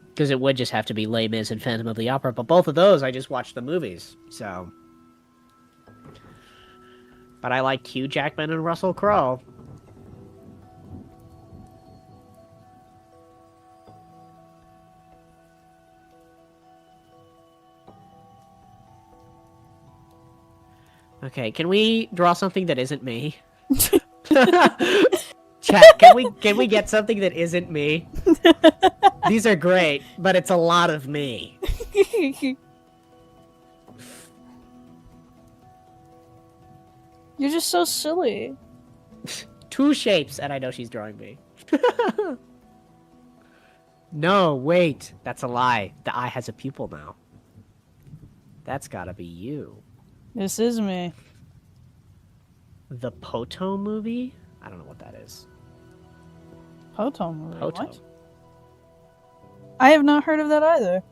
Because it would just have to be Les Mis and Phantom of the Opera, but both of those I just watched the movies, so. But I like Hugh Jackman and Russell Crowe. Okay, can we draw something that isn't me? Chat, can we get something that isn't me? These are great, but it's a lot of me. You're just so silly. 2 shapes, and I know she's drawing me. No, wait. That's a lie. The eye has a pupil now. That's gotta be you. This is me. The Poto movie? I don't know what that is. Poto movie? Poto. What? I have not heard of that either.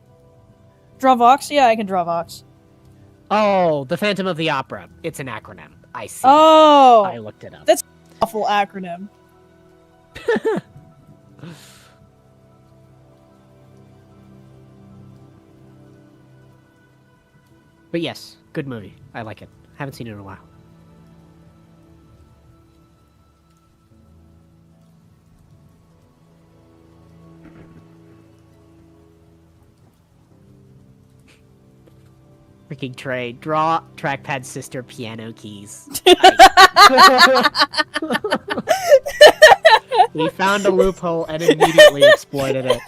Draw Vox? Yeah, I can draw Vox. Oh, the Phantom of the Opera. It's an acronym. I see. Oh! I looked it up. That's an awful acronym. But yes, good movie. I like it. Haven't seen it in a while. Freaking Trey. Draw Trackpad Sister piano keys. We found a loophole and immediately exploited it.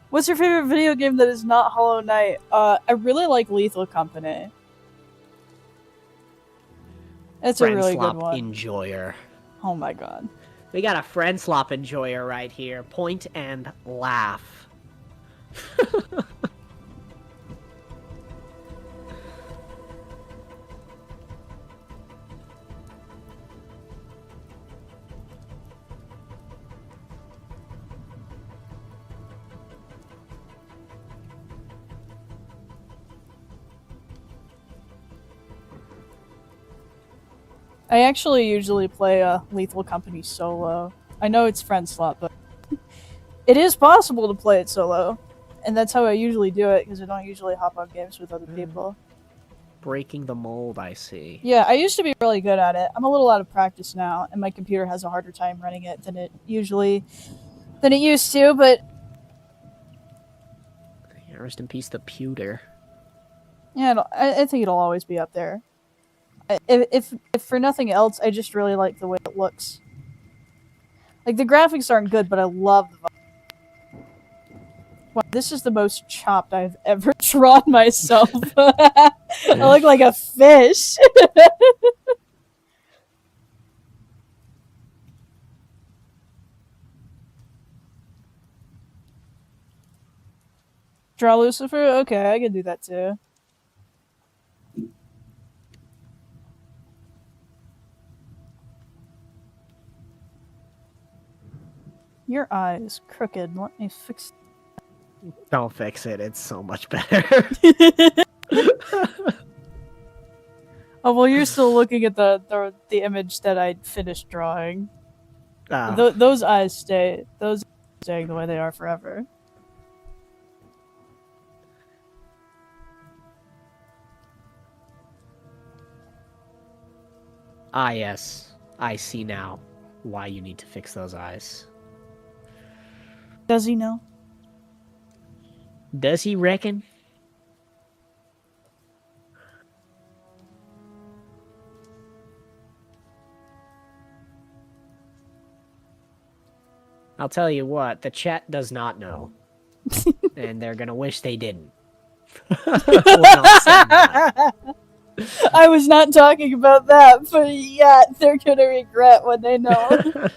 What's your favorite video game that is not Hollow Knight? I really like Lethal Company. It's a really good one. Enjoyer. Oh my god. We got a friend slop enjoyer right here. Point and laugh. I actually usually play Lethal Company solo. I know it's friend slot, but it is possible to play it solo. And that's how I usually do it, because I don't usually hop on games with other people. Breaking the mold, I see. Yeah, I used to be really good at it. I'm a little out of practice now, and my computer has a harder time running it than it used to, but... Yeah, rest in peace, the pewter. Yeah, I think it'll always be up there. If for nothing else, I just really like the way it looks. Like, the graphics aren't good, but I love the vibe. Wow, this is the most chopped I've ever drawn myself. I look like a fish. Draw Lucifer? Okay, I can do that too. Your eye is crooked. Let me fix Don't fix it. It's so much better. Oh, well, you're still looking at the image that I finished drawing. Oh. Those eyes staying the way they are forever. Ah, yes. I see now why you need to fix those eyes. Does he know? Does he reckon? I'll tell you what, the chat does not know. And they're gonna wish they didn't. I was not talking about that, but yeah, they're gonna regret when they know.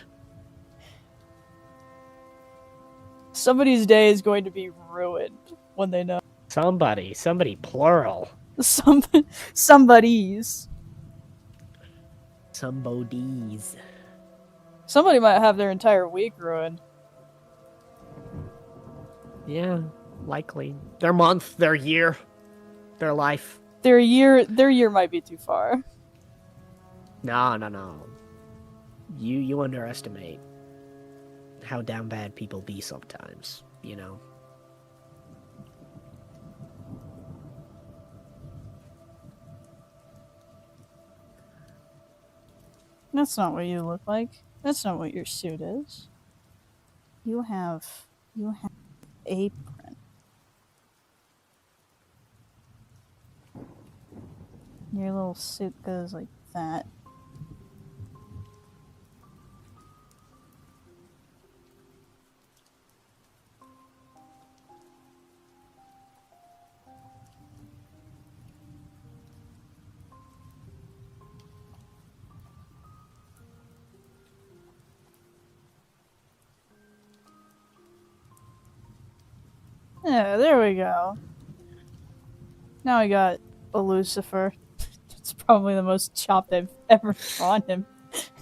Somebody's day is going to be ruined when they know. Somebody plural. Somebody's. Somebody's. Somebody might have their entire week ruined. Yeah, likely. Their month, their year, their life. Their year might be too far. No. You underestimate how down bad people be sometimes, you know? That's not what you look like. That's not what your suit is. You have apron. Your little suit goes like that. Yeah, there we go. Now I got a Lucifer. It's probably the most chopped I've ever drawn him.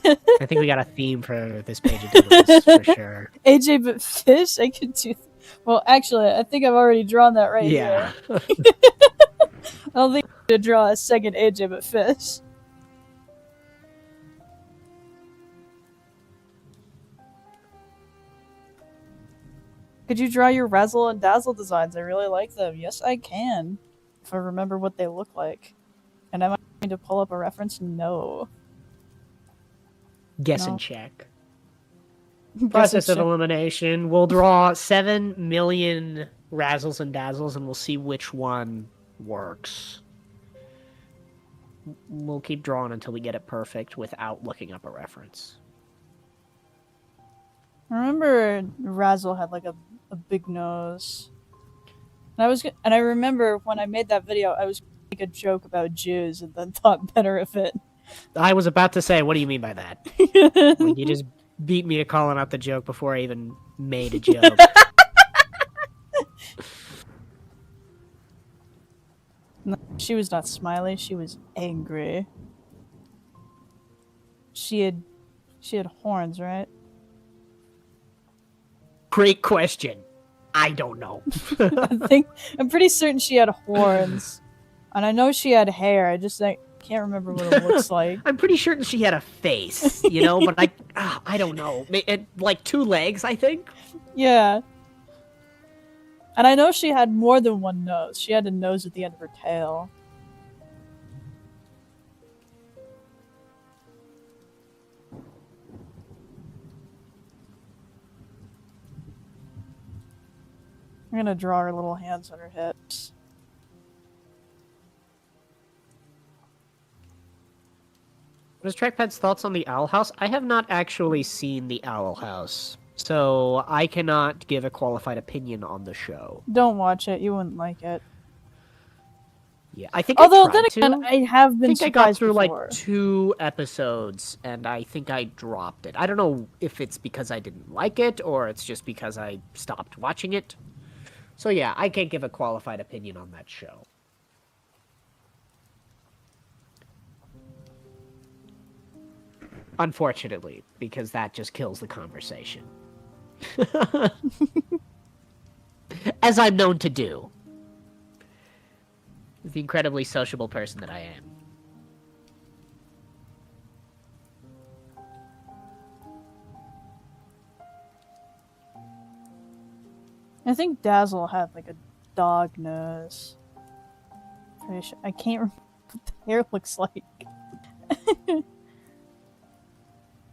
I think we got a theme for this page of doodles, for sure. AJ but fish? I could do... Well, actually, I think I've already drawn that right here. I don't think I need to draw a second AJ but fish. Could you draw your Razzle and Dazzle designs? I really like them. Yes, I can. If I remember what they look like. And am I going to pull up a reference? No. Guess No. and check. Process of elimination. We'll draw 7 million Razzles and Dazzles and we'll see which one works. We'll keep drawing until we get it perfect without looking up a reference. I remember Razzle had like a big nose. And I remember when I made that video, I was going to make a joke about Jews and then thought better of it. I was about to say, what do you mean by that? Like, you just beat me to calling out the joke before I even made a joke. No, she was not smiley, she was angry. She had horns, right? Great question. I don't know. I'm pretty certain she had horns. And I know she had hair, I just can't remember what it looks like. I'm pretty certain she had a face, you know, but I don't know. Like 2 legs, I think? Yeah. And I know she had more than one nose. She had a nose at the end of her tail. I'm gonna draw her little hands on her hips. What is Trackpad's thoughts on the Owl House? I have not actually seen the Owl House. So I cannot give a qualified opinion on the show. Don't watch it. You wouldn't like it. Yeah, I think Although I then tried again, to. I have I been think I got surprised through before. like 2 episodes, and I think I dropped it. I don't know if it's because I didn't like it, or it's just because I stopped watching it. So yeah, I can't give a qualified opinion on that show. Unfortunately, because that just kills the conversation. As I'm known to do. The incredibly sociable person that I am. I think Dazzle had like a dog nose. Pretty sure. I can't remember what the hair looks like.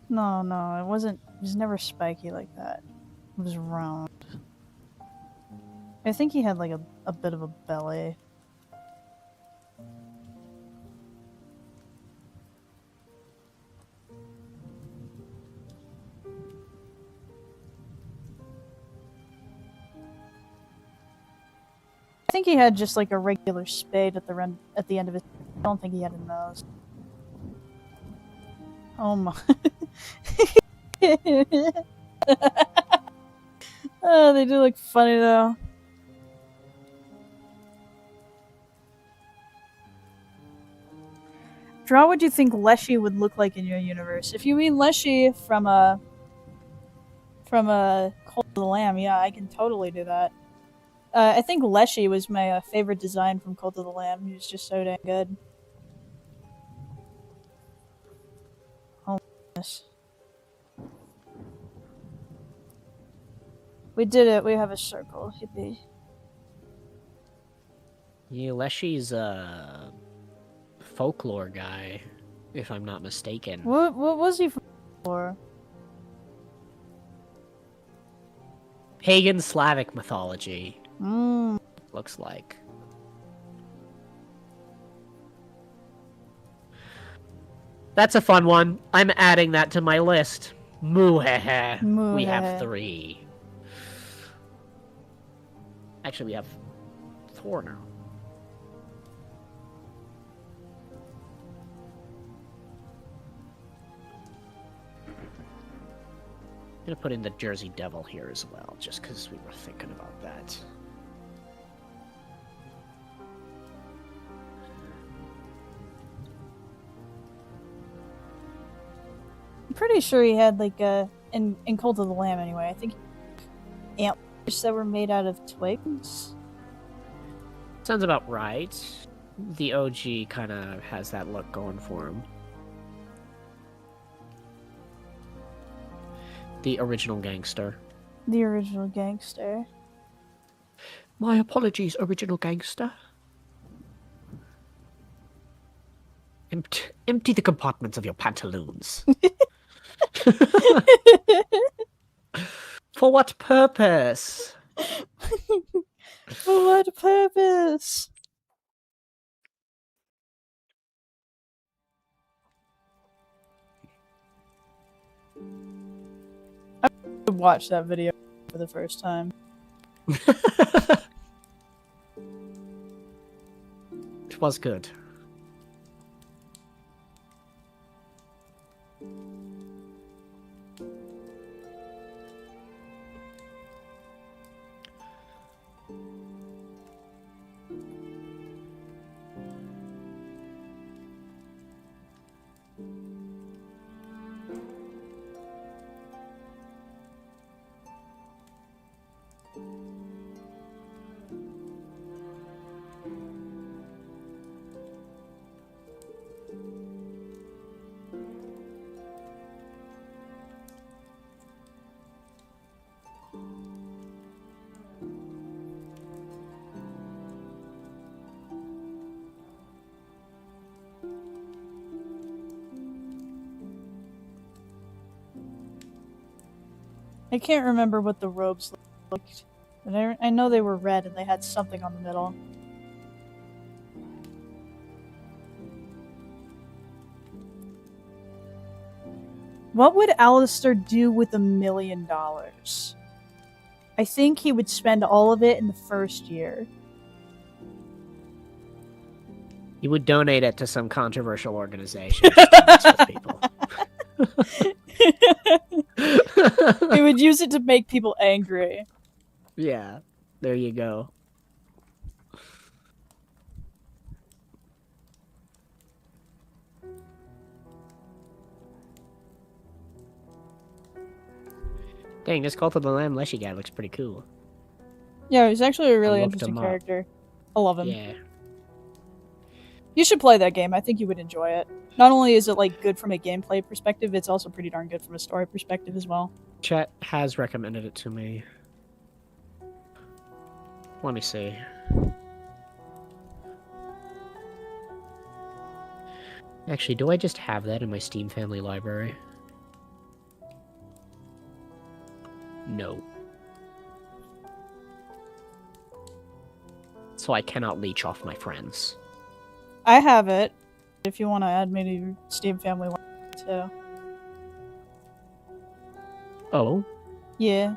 No, it wasn't. It was never spiky like that. It was round. I think he had like a bit of a belly. I think he had just like a regular spade at the end of his. I don't think he had a nose. Oh my. Oh, they do look funny though. Draw what you think Leshy would look like in your universe. If you mean Leshy from a Cult of the Lamb, yeah, I can totally do that. I think Leshy was my favorite design from Cult of the Lamb. He was just so dang good. Oh my goodness. We did it. We have a circle. Yippee. Yeah, Leshy's a folklore guy, if I'm not mistaken. What was he for? Pagan Slavic mythology. Looks like. That's a fun one. I'm adding that to my list. Moohehe. We have 3. Actually, we have 4 now. I'm gonna put in the Jersey Devil here as well, just because we were thinking about that. I'm pretty sure he had like in Cult of the Lamb anyway. I think antlers that were made out of twigs. Sounds about right. The OG kind of has that look going for him. The original gangster. The original gangster. My apologies, original gangster. Empty the compartments of your pantaloons. For what purpose? For what purpose? I would watch that video for the first time. It was good. I can't remember what the robes looked, but I know they were red and they had something on the middle. What would Alistair do with $1 million? I think he would spend all of it in the first year. You would donate it to some controversial organization to mess with people. He would use it to make people angry. Yeah, there you go. Dang, this Cult of the Lamb Leshy guy looks pretty cool. Yeah, he's actually a really looked interesting him up. character. I love him. Yeah. You should play that game. I think you would enjoy it. Not only is it like good from a gameplay perspective, it's also pretty darn good from a story perspective as well. Chet has recommended it to me. Let me see. Actually, do I just have that in my Steam family library? No. So I cannot leech off my friends. I have it. If you want to add me to your Steam family too. Oh? Yeah.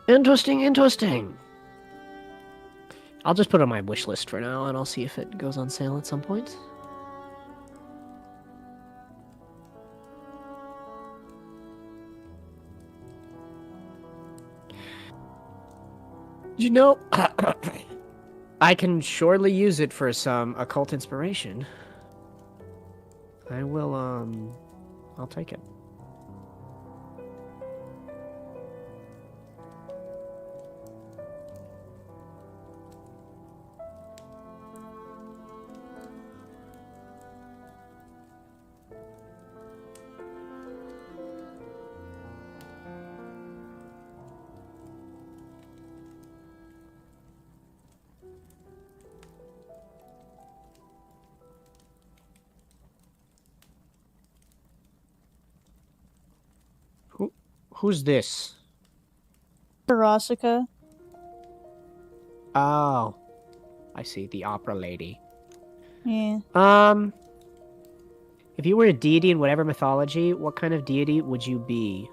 Interesting, interesting. I'll just put it on my wish list for now, and I'll see if it goes on sale at some point. You know, I can surely use it for some occult inspiration. I will, I'll take it. Who's this? Karasika. Oh, I see, the opera lady. Yeah. If you were a deity in whatever mythology, what kind of deity would you be?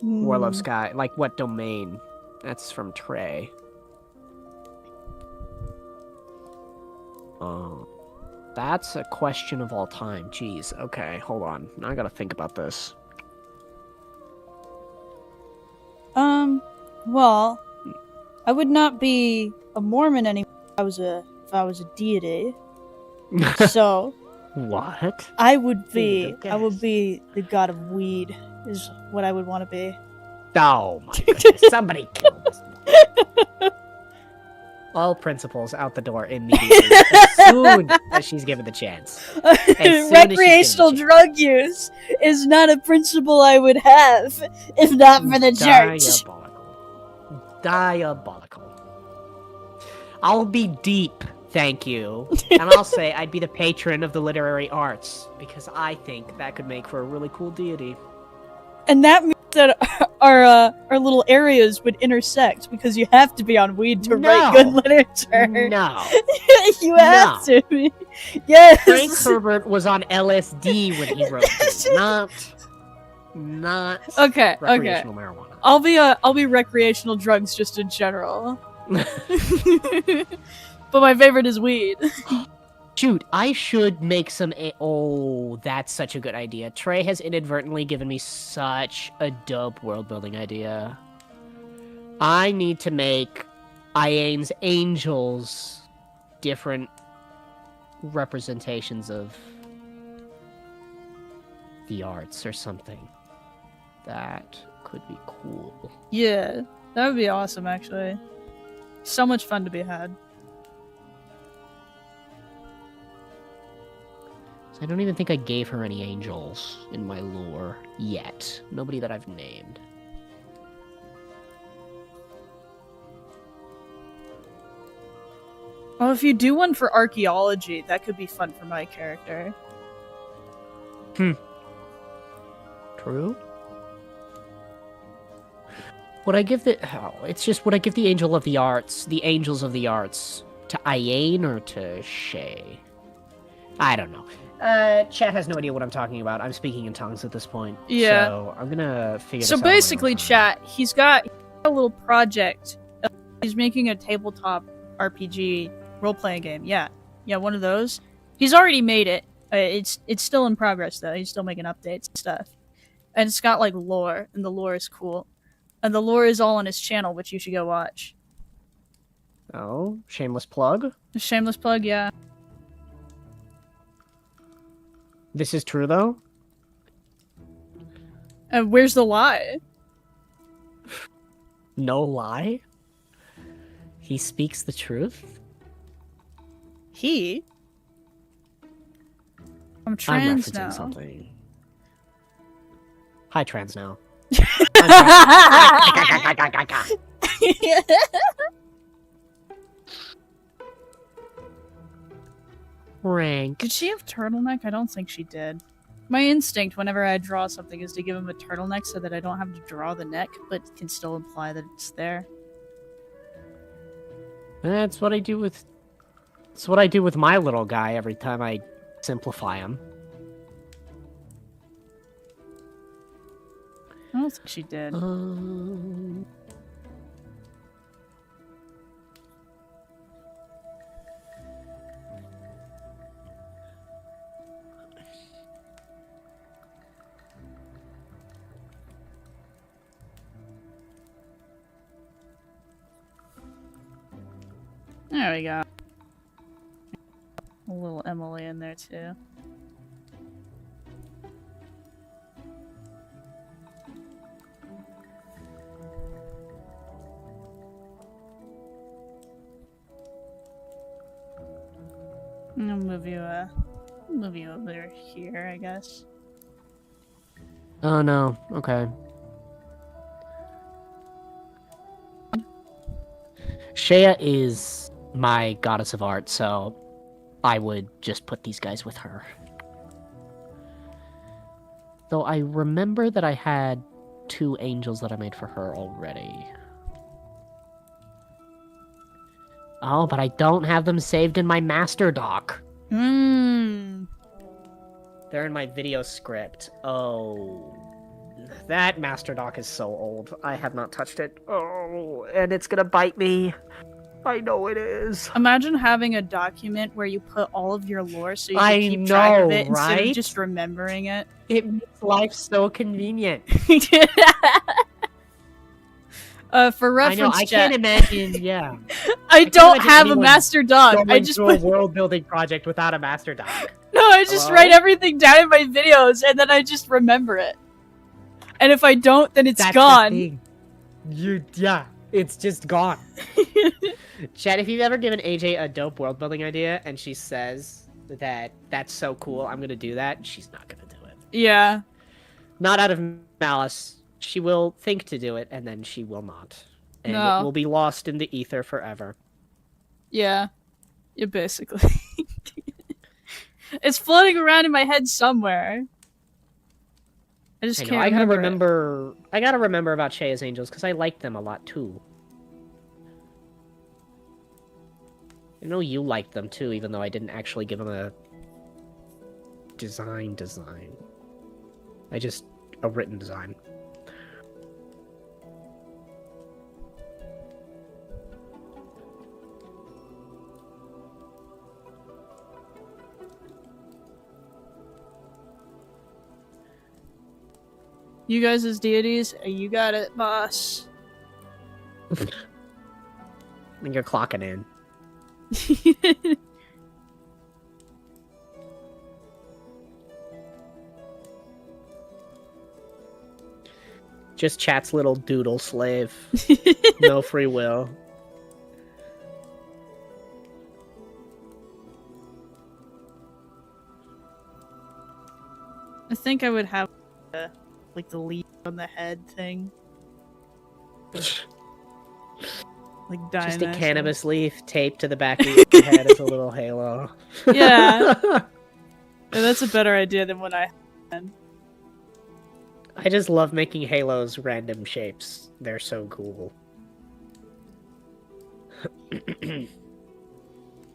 Warlord of Sky, like what domain? That's from Trey. Oh, that's a question of all time. Jeez. Okay, hold on. Now I gotta think about this. Well, I would not be a Mormon anymore if I was a deity. So What? I would be the god of weed is what I would want to be. Oh my goodness. Somebody kill this. All principles out the door immediately. As soon as she's given the chance. Recreational drug use is not a principle I would have if not for the church. Diabolical. I'll be deep, thank you. And I'll say I'd be the patron of the literary arts, because I think that could make for a really cool deity. And that means that our little areas would intersect, because you have to be on weed to write good literature. No. You have to be. Yes. Frank Herbert was on LSD when he wrote this, not recreational marijuana. I'll be recreational drugs just in general. But my favorite is weed. Shoot, I should make some oh, that's such a good idea. Trey has inadvertently given me such a dope world-building idea. I need to make Iain's angels different representations of the arts or something. That could be cool. Yeah, that would be awesome, actually. So much fun to be had. I don't even think I gave her any angels in my lore yet. Nobody that I've named. Well, if you do one for archaeology, that could be fun for my character. True. Would I give the... Oh, it's just, would I give the angel of the arts, the angels of the arts, to Iain or to Shay? I don't know. Chat has no idea what I'm talking about. I'm speaking in tongues at this point. Yeah. So I'm gonna figure this So out. on my own basically, time. chat, he's got a little project. He's making a tabletop RPG role-playing game. Yeah, one of those. He's already made it. It's still in progress though. He's still making updates and stuff. And it's got like lore, and the lore is cool. And the lore is all on his channel, which you should go watch. Oh, shameless plug. Shameless plug, yeah. This is true though. And where's the lie? No lie. He speaks the truth. He? I'm I'm trans referencing now. something. Hi, trans now. Rank. Did she have turtleneck? I don't think she did. My instinct whenever I draw something is to give him a turtleneck so that I don't have to draw the neck, but can still imply that it's there. That's what I do with. That's what I do with my little guy every time I simplify him. I don't think she did. There we go. A little Emily in there too. I'll move you over here, I guess. Oh no. Okay. Shea is my goddess of art, so I would just put these guys with her. Though I remember that I had 2 angels that I made for her already. Oh, but I don't have them saved in my master doc. They're in my video script. Oh. That master doc is so old. I have not touched it. Oh, and it's gonna bite me. I know it is. Imagine having a document where you put all of your lore so you I can keep track of know, it instead of right? just remembering it. It makes life so convenient. For reference, I know, I chat, can't imagine, yeah. I don't imagine have a anyone master doc. I Going just through a put world building project without a master doc. no. I just Hello? write everything down in my videos and then I just remember it. And if I don't, then it's That's gone. the thing. Yeah, it's just gone. Chad, if you've ever given AJ a dope world building idea and she says that that's so cool, I'm gonna do that, she's not gonna do it. Yeah. Not out of malice. She will think to do it and then she will not. And No. it will be lost in the ether forever. Yeah. Yeah, basically. It's floating around in my head somewhere. I just can't I gotta remember. I gotta remember about Shea's angels because I like them a lot too. I know you like them too, even though I didn't actually give them a design. I just a written design. You guys as deities, you got it, boss. And you're clocking in. Just Chat's little doodle slave. No free will. I think I would have like the leaf on the head thing. Like Just a Dionysus. cannabis leaf taped to the back of your head as a little halo. Yeah. Yeah, that's a better idea than what I had. I just love making halos random shapes. They're so cool.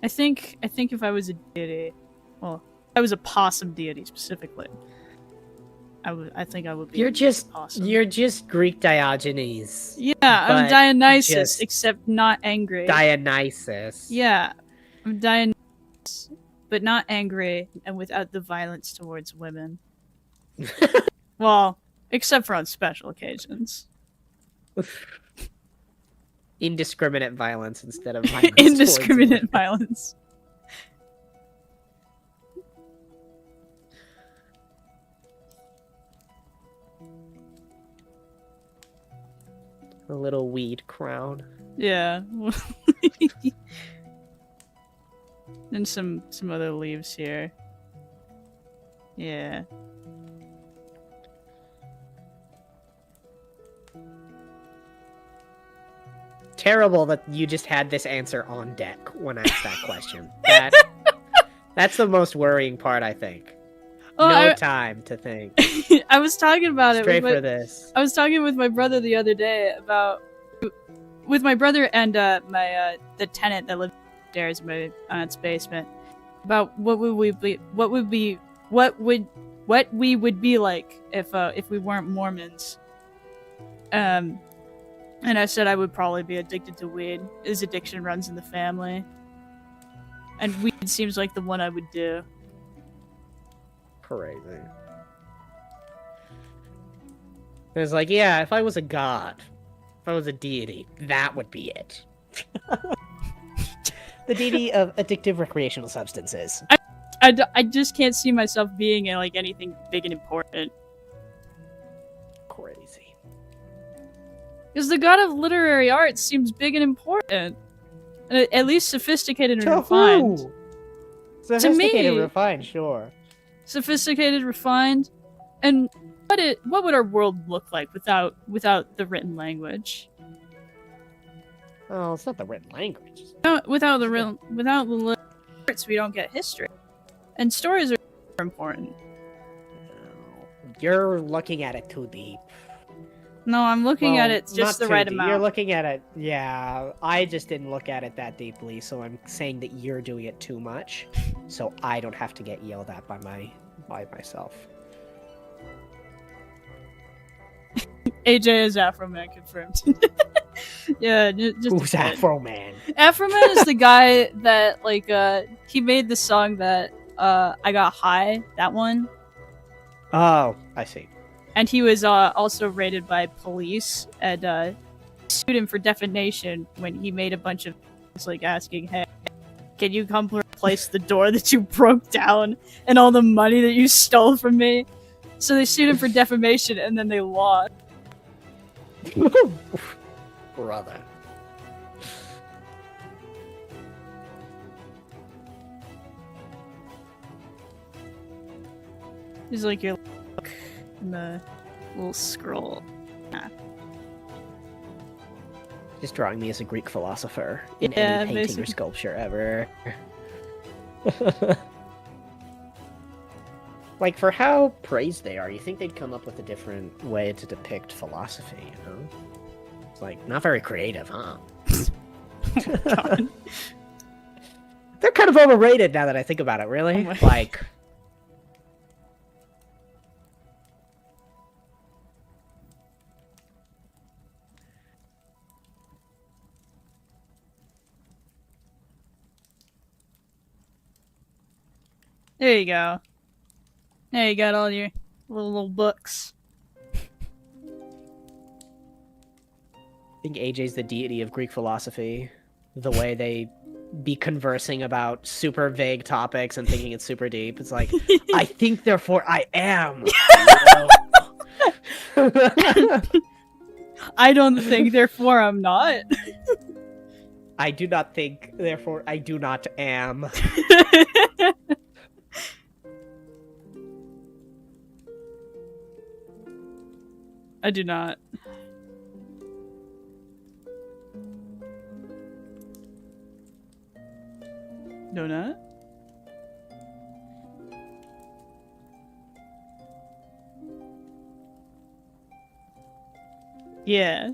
I think if I was a deity, well, I was a possum deity specifically, I think I would be. You're just possum. you're just Greek Diogenes. Yeah, I'm but Dionysus, just except not angry. Dionysus. Yeah, I'm Dionysus, but not angry and without the violence towards women. Well, except for on special occasions. Indiscriminate violence instead of violence. Indiscriminate violence. A little weed crown. Yeah. And some other leaves here. Yeah. Terrible that you just had this answer on deck when I asked that question. That's the most worrying part, I think. Oh, time to think. I was talking about it. Straight for this. I was talking with my brother the other day about, with my brother and my the tenant that lived upstairs in my aunt's basement, about what we would be like if we weren't Mormons. And I said I would probably be addicted to weed. His addiction runs in the family, and weed seems like the one I would do. Crazy. It was like, yeah, if I was a god, if I was a deity, that would be it. The deity of addictive recreational substances. I just can't see myself being in like anything big and important. Crazy. Because the god of literary arts seems big and important. And at least sophisticated and refined. Who? Sophisticated to me, refined, sure. Sophisticated, refined, and what would our world look like without the written language? Oh, it's not the written language. Without the arts, we don't get history, and stories are important. You're looking at it too deep. No, I'm looking at it just the right amount. You're looking at it, yeah. I just didn't look at it that deeply, so I'm saying that you're doing it too much, so I don't have to get yelled at by myself. AJ is Afro Man confirmed. Yeah, just who's Afro Man? Afro Man is the guy that he made the song that I Got High. That one. Oh, I see. And he was also raided by police and sued him for defamation when he made a bunch of things like asking, "Hey, can you come replace the door that you broke down and all the money that you stole from me?" So they sued him for defamation and then they lost. Brother. He's like your in the little scroll. Ah. Just drawing me as a Greek philosopher in Yeah, any painting basically. or sculpture ever. Like, for how praised they are, you think they'd come up with a different way to depict philosophy, you know? It's like, not very creative, huh? God. They're kind of overrated now that I think about it, really. Oh my- Like... There you go. There you got all your little books. I think AJ's the deity of Greek philosophy. The way they be conversing about super vague topics and thinking it's super deep. It's like, I think, therefore I am. I don't think, therefore I'm not. I do not think, therefore I do not am. I do not. Donut? Yeah.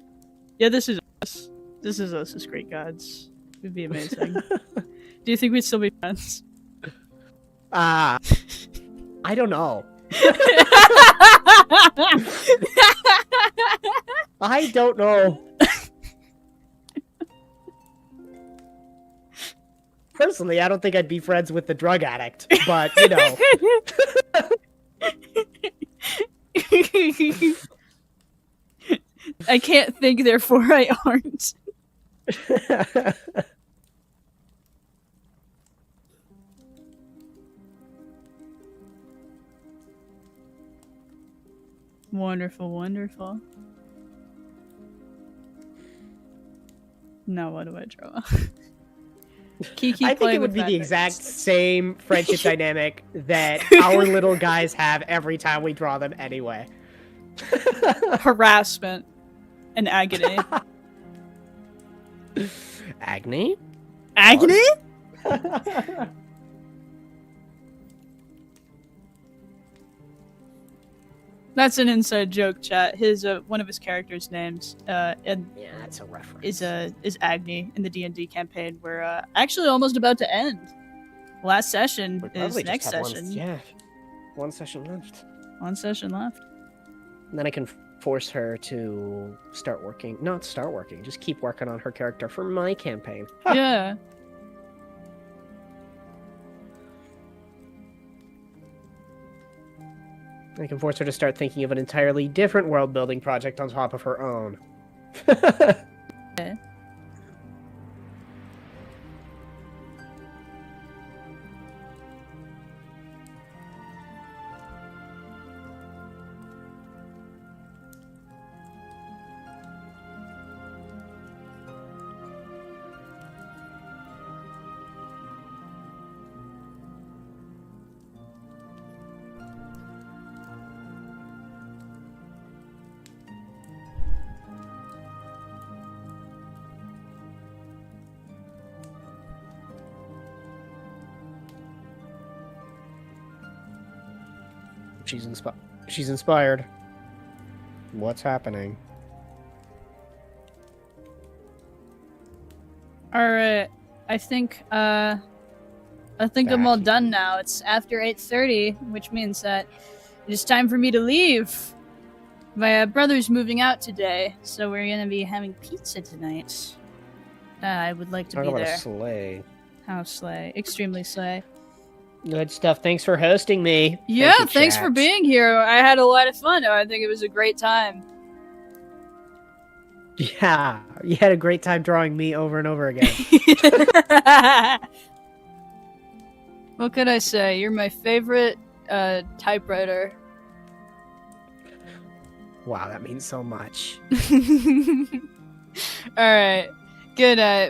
Yeah, this is us. This is us as Greek gods. It'd be amazing. Do you think we'd still be friends? Ah, I don't know. I don't know. Personally, I don't think I'd be friends with the drug addict, but, you know. I can't think, therefore I aren't. Wonderful, wonderful. Now what do I draw? Kiki, I think it would be the exact same friendship dynamic that our little guys have every time we draw them anyway. Harassment and agony. Agony? Agony? That's an inside joke, chat. His one of his characters' names and yeah, that's a reference. Is Agni in the D&D campaign. We're actually almost about to end. Last session is next session. One session left. One session left. And then I can force her to start working. Not start working, just keep working on her character for my campaign. Yeah. I can force her to start thinking of an entirely different world-building project on top of her own. Okay. She's inspired. What's happening? Alright. I think I'm all done now. It's after 8:30, which means that it is time for me to leave. My brother's moving out today, so we're gonna be having pizza tonight. I would like to be there. Slay. How slay. Extremely slay. Good stuff. Thanks for hosting me. Yeah, thanks for being here. I had a lot of fun. I think it was a great time. Yeah, you had a great time drawing me over and over again. What could I say? You're my favorite typewriter. Wow, that means so much. Alright. Good night.